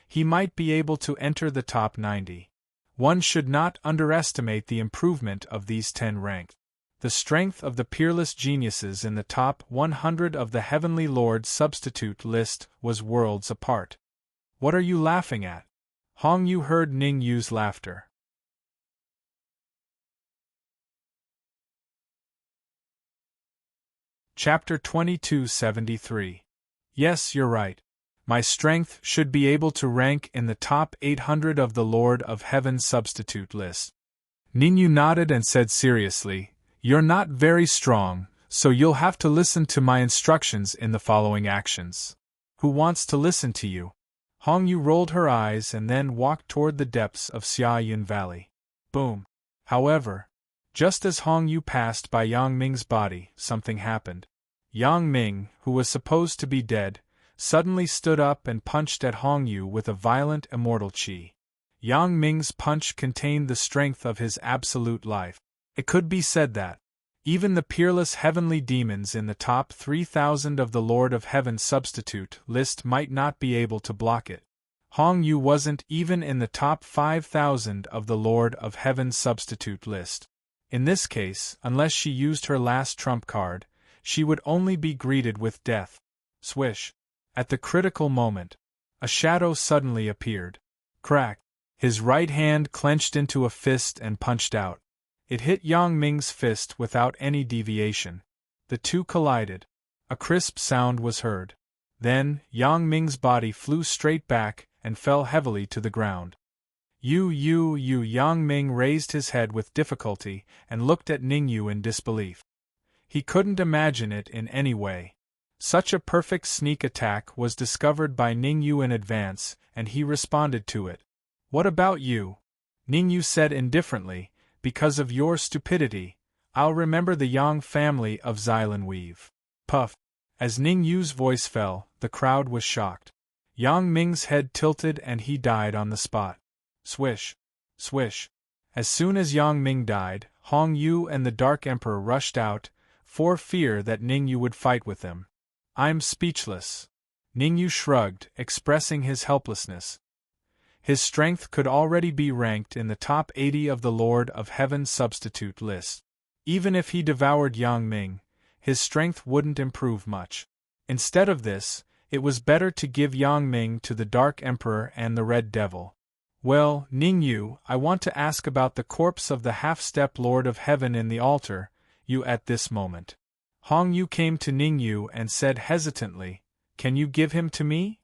he might be able to enter the top 90. One should not underestimate the improvement of these 10 ranks. The strength of the peerless geniuses in the top 100 of the Heavenly Lord's substitute list was worlds apart. What are you laughing at? Hong Yu heard Ning Yu's laughter. Chapter 2273. Yes, you're right. My strength should be able to rank in the top 800 of the Lord of Heaven substitute list. Ningyu nodded and said seriously, "You're not very strong, so you'll have to listen to my instructions in the following actions." "Who wants to listen to you?" Hongyu rolled her eyes and then walked toward the depths of Xiayun Valley. Boom. However, just as Hongyu passed by Yang Ming's body, something happened. Yang Ming, who was supposed to be dead, suddenly stood up and punched at Hongyu with a violent immortal qi. Yang Ming's punch contained the strength of his absolute life. It could be said that even the peerless heavenly demons in the top 3,000 of the Lord of Heaven substitute list might not be able to block it. Hongyu wasn't even in the top 5,000 of the Lord of Heaven substitute list. In this case, unless she used her last trump card, she would only be greeted with death. Swish. At the critical moment, a shadow suddenly appeared. Crack. His right hand clenched into a fist and punched out. It hit Yang Ming's fist without any deviation. The two collided. A crisp sound was heard. Then, Yang Ming's body flew straight back and fell heavily to the ground. Yang Ming raised his head with difficulty and looked at Ningyu in disbelief. He couldn't imagine it in any way. Such a perfect sneak attack was discovered by Ningyu in advance, and he responded to it. "What about you?" Ningyu said indifferently, "Because of your stupidity, I'll remember the Yang family of Xylan Weave." Puff. As Ningyu's voice fell, the crowd was shocked. Yang Ming's head tilted and he died on the spot. Swish. Swish. As soon as Yang Ming died, Hongyu and the Dark Emperor rushed out, for fear that Ningyu would fight with them. "I'm speechless." Ningyu shrugged, expressing his helplessness. His strength could already be ranked in the top 80 of the Lord of Heaven substitute list. Even if he devoured Yang Ming, his strength wouldn't improve much. Instead of this, it was better to give Yang Ming to the Dark Emperor and the Red Devil. "Well, Ningyu, I want to ask about the corpse of the half-step Lord of Heaven in the altar, you at this moment." Hongyu came to Ningyu and said hesitantly, "Can you give him to me?"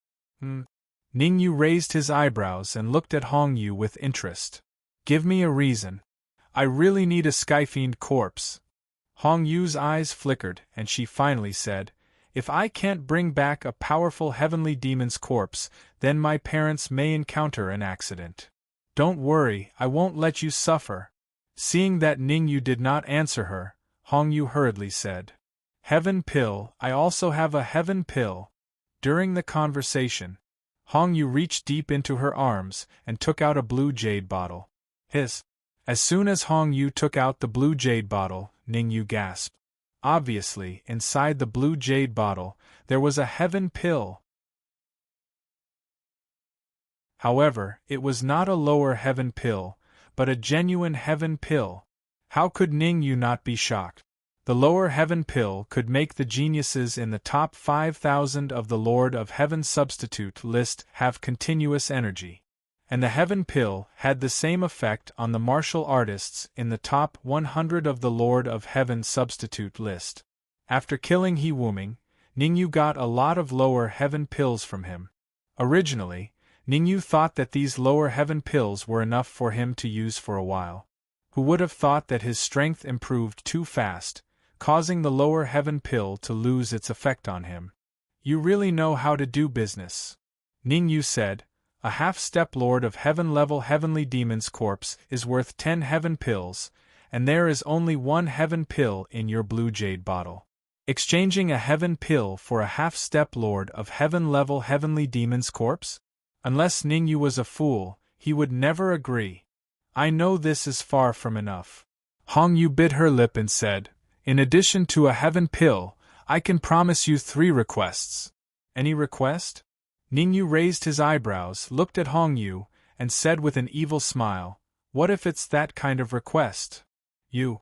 Ningyu raised his eyebrows and looked at Hongyu with interest. "Give me a reason. I really need a Skyfiend corpse." Hongyu's eyes flickered and she finally said, "If I can't bring back a powerful heavenly demon's corpse, then my parents may encounter an accident." "Don't worry, I won't let you suffer." Seeing that Ningyu did not answer her, Hongyu hurriedly said, "Heaven pill, I also have a heaven pill." During the conversation, Hongyu reached deep into her arms and took out a blue jade bottle. Hiss. As soon as Hongyu took out the blue jade bottle, Ningyu gasped. Obviously, inside the blue jade bottle, there was a heaven pill. However, it was not a lower heaven pill, but a genuine heaven pill. How could Ningyu not be shocked? The lower heaven pill could make the geniuses in the top 5,000 of the Lord of Heaven substitute list have continuous energy. And the heaven pill had the same effect on the martial artists in the top 100 of the Lord of Heaven substitute list. After killing He Wuming, Ningyu got a lot of lower heaven pills from him. Originally, Ningyu thought that these lower heaven pills were enough for him to use for a while. Who would have thought that his strength improved too fast, causing the lower heaven pill to lose its effect on him? "You really know how to do business," Ningyu said. "A half-step Lord of Heaven level heavenly demon's corpse is worth 10 heaven pills, and there is only 1 heaven pill in your blue jade bottle. Exchanging a heaven pill for a half-step Lord of Heaven level heavenly demon's corpse? Unless Ningyu was a fool, he would never agree. I know this is far from enough." Hongyu bit her lip and said, "In addition to a heaven pill, I can promise you 3 requests." "Any request?" Ningyu raised his eyebrows, looked at Hongyu, and said with an evil smile, "What if it's that kind of request?" "You."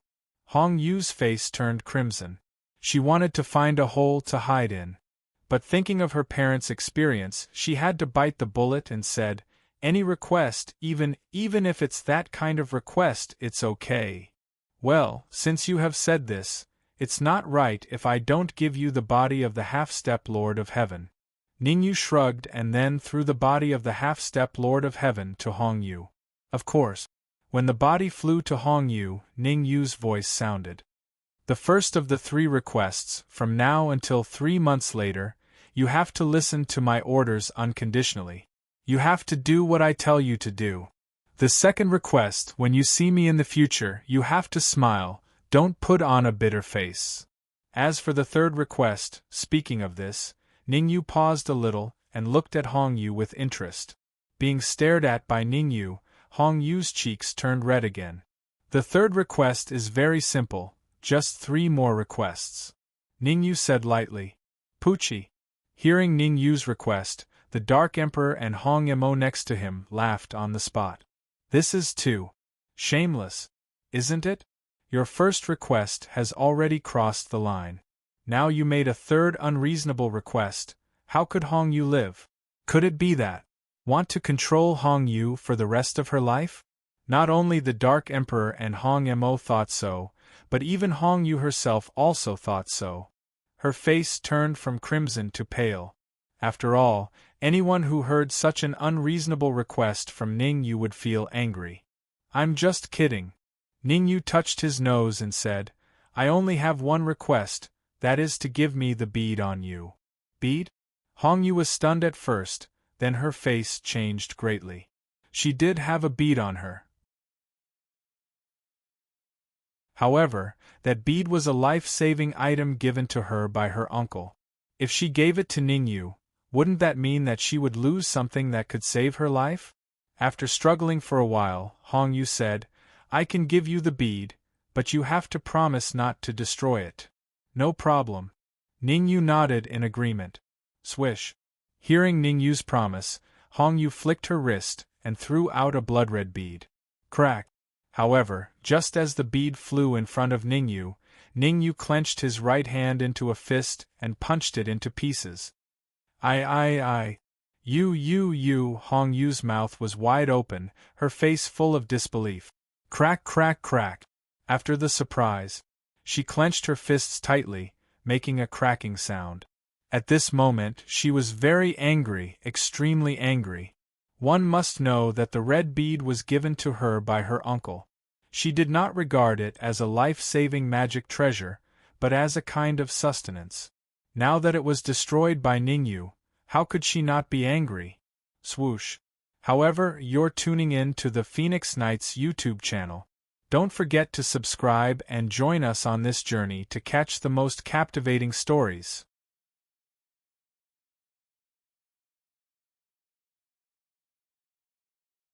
Hongyu's face turned crimson. She wanted to find a hole to hide in. But thinking of her parents' experience, she had to bite the bullet and said, "Any request, even if it's that kind of request, it's okay." "Well, since you have said this, it's not right if I don't give you the body of the half-step Lord of Heaven." Ningyu shrugged and then threw the body of the half-step Lord of Heaven to Hongyu. Of course. When the body flew to Hongyu, Ningyu's voice sounded. The first of the 3 requests, from now until 3 months later, you have to listen to my orders unconditionally. You have to do what I tell you to do. The second request, when you see me in the future, you have to smile, don't put on a bitter face. As for the third request, speaking of this, Ningyu paused a little and looked at Hongyu with interest. Being stared at by Ningyu, Hongyu's cheeks turned red again. The third request is very simple, just 3 more requests. Ningyu said lightly. Puchi. Hearing Ningyu's request, the Dark Emperor and Hong Emo next to him laughed on the spot. This is too shameless, isn't it? Your first request has already crossed the line. Now you made a third unreasonable request. How could Hongyu live? Could it be that? Want to control Hongyu for the rest of her life? Not only the Dark Emperor and Hong Emo thought so, but even Hongyu herself also thought so. Her face turned from crimson to pale. After all, anyone who heard such an unreasonable request from Ningyu would feel angry. I'm just kidding. Ningyu touched his nose and said, I only have one request, that is to give me the bead on you. Bead? Hongyu was stunned at first, then her face changed greatly. She did have a bead on her. However, that bead was a life-saving item given to her by her uncle. If she gave it to Ningyu, wouldn't that mean that she would lose something that could save her life? After struggling for a while, Hongyu said, I can give you the bead, but you have to promise not to destroy it. No problem. Ningyu nodded in agreement. Swish. Hearing Ningyu's promise, Hongyu flicked her wrist and threw out a blood-red bead. Crack. However, just as the bead flew in front of Ningyu, Ningyu clenched his right hand into a fist and punched it into pieces. I. You, Hongyu's mouth was wide open, her face full of disbelief. Crack, crack, crack. After the surprise, she clenched her fists tightly, making a cracking sound. At this moment, she was very angry, extremely angry. One must know that the red bead was given to her by her uncle. She did not regard it as a life-saving magic treasure, but as a kind of sustenance. Now that it was destroyed by Ningyu, how could she not be angry? Swoosh. However, you're tuning in to the Phoenix Knights YouTube channel. Don't forget to subscribe and join us on this journey to catch the most captivating stories.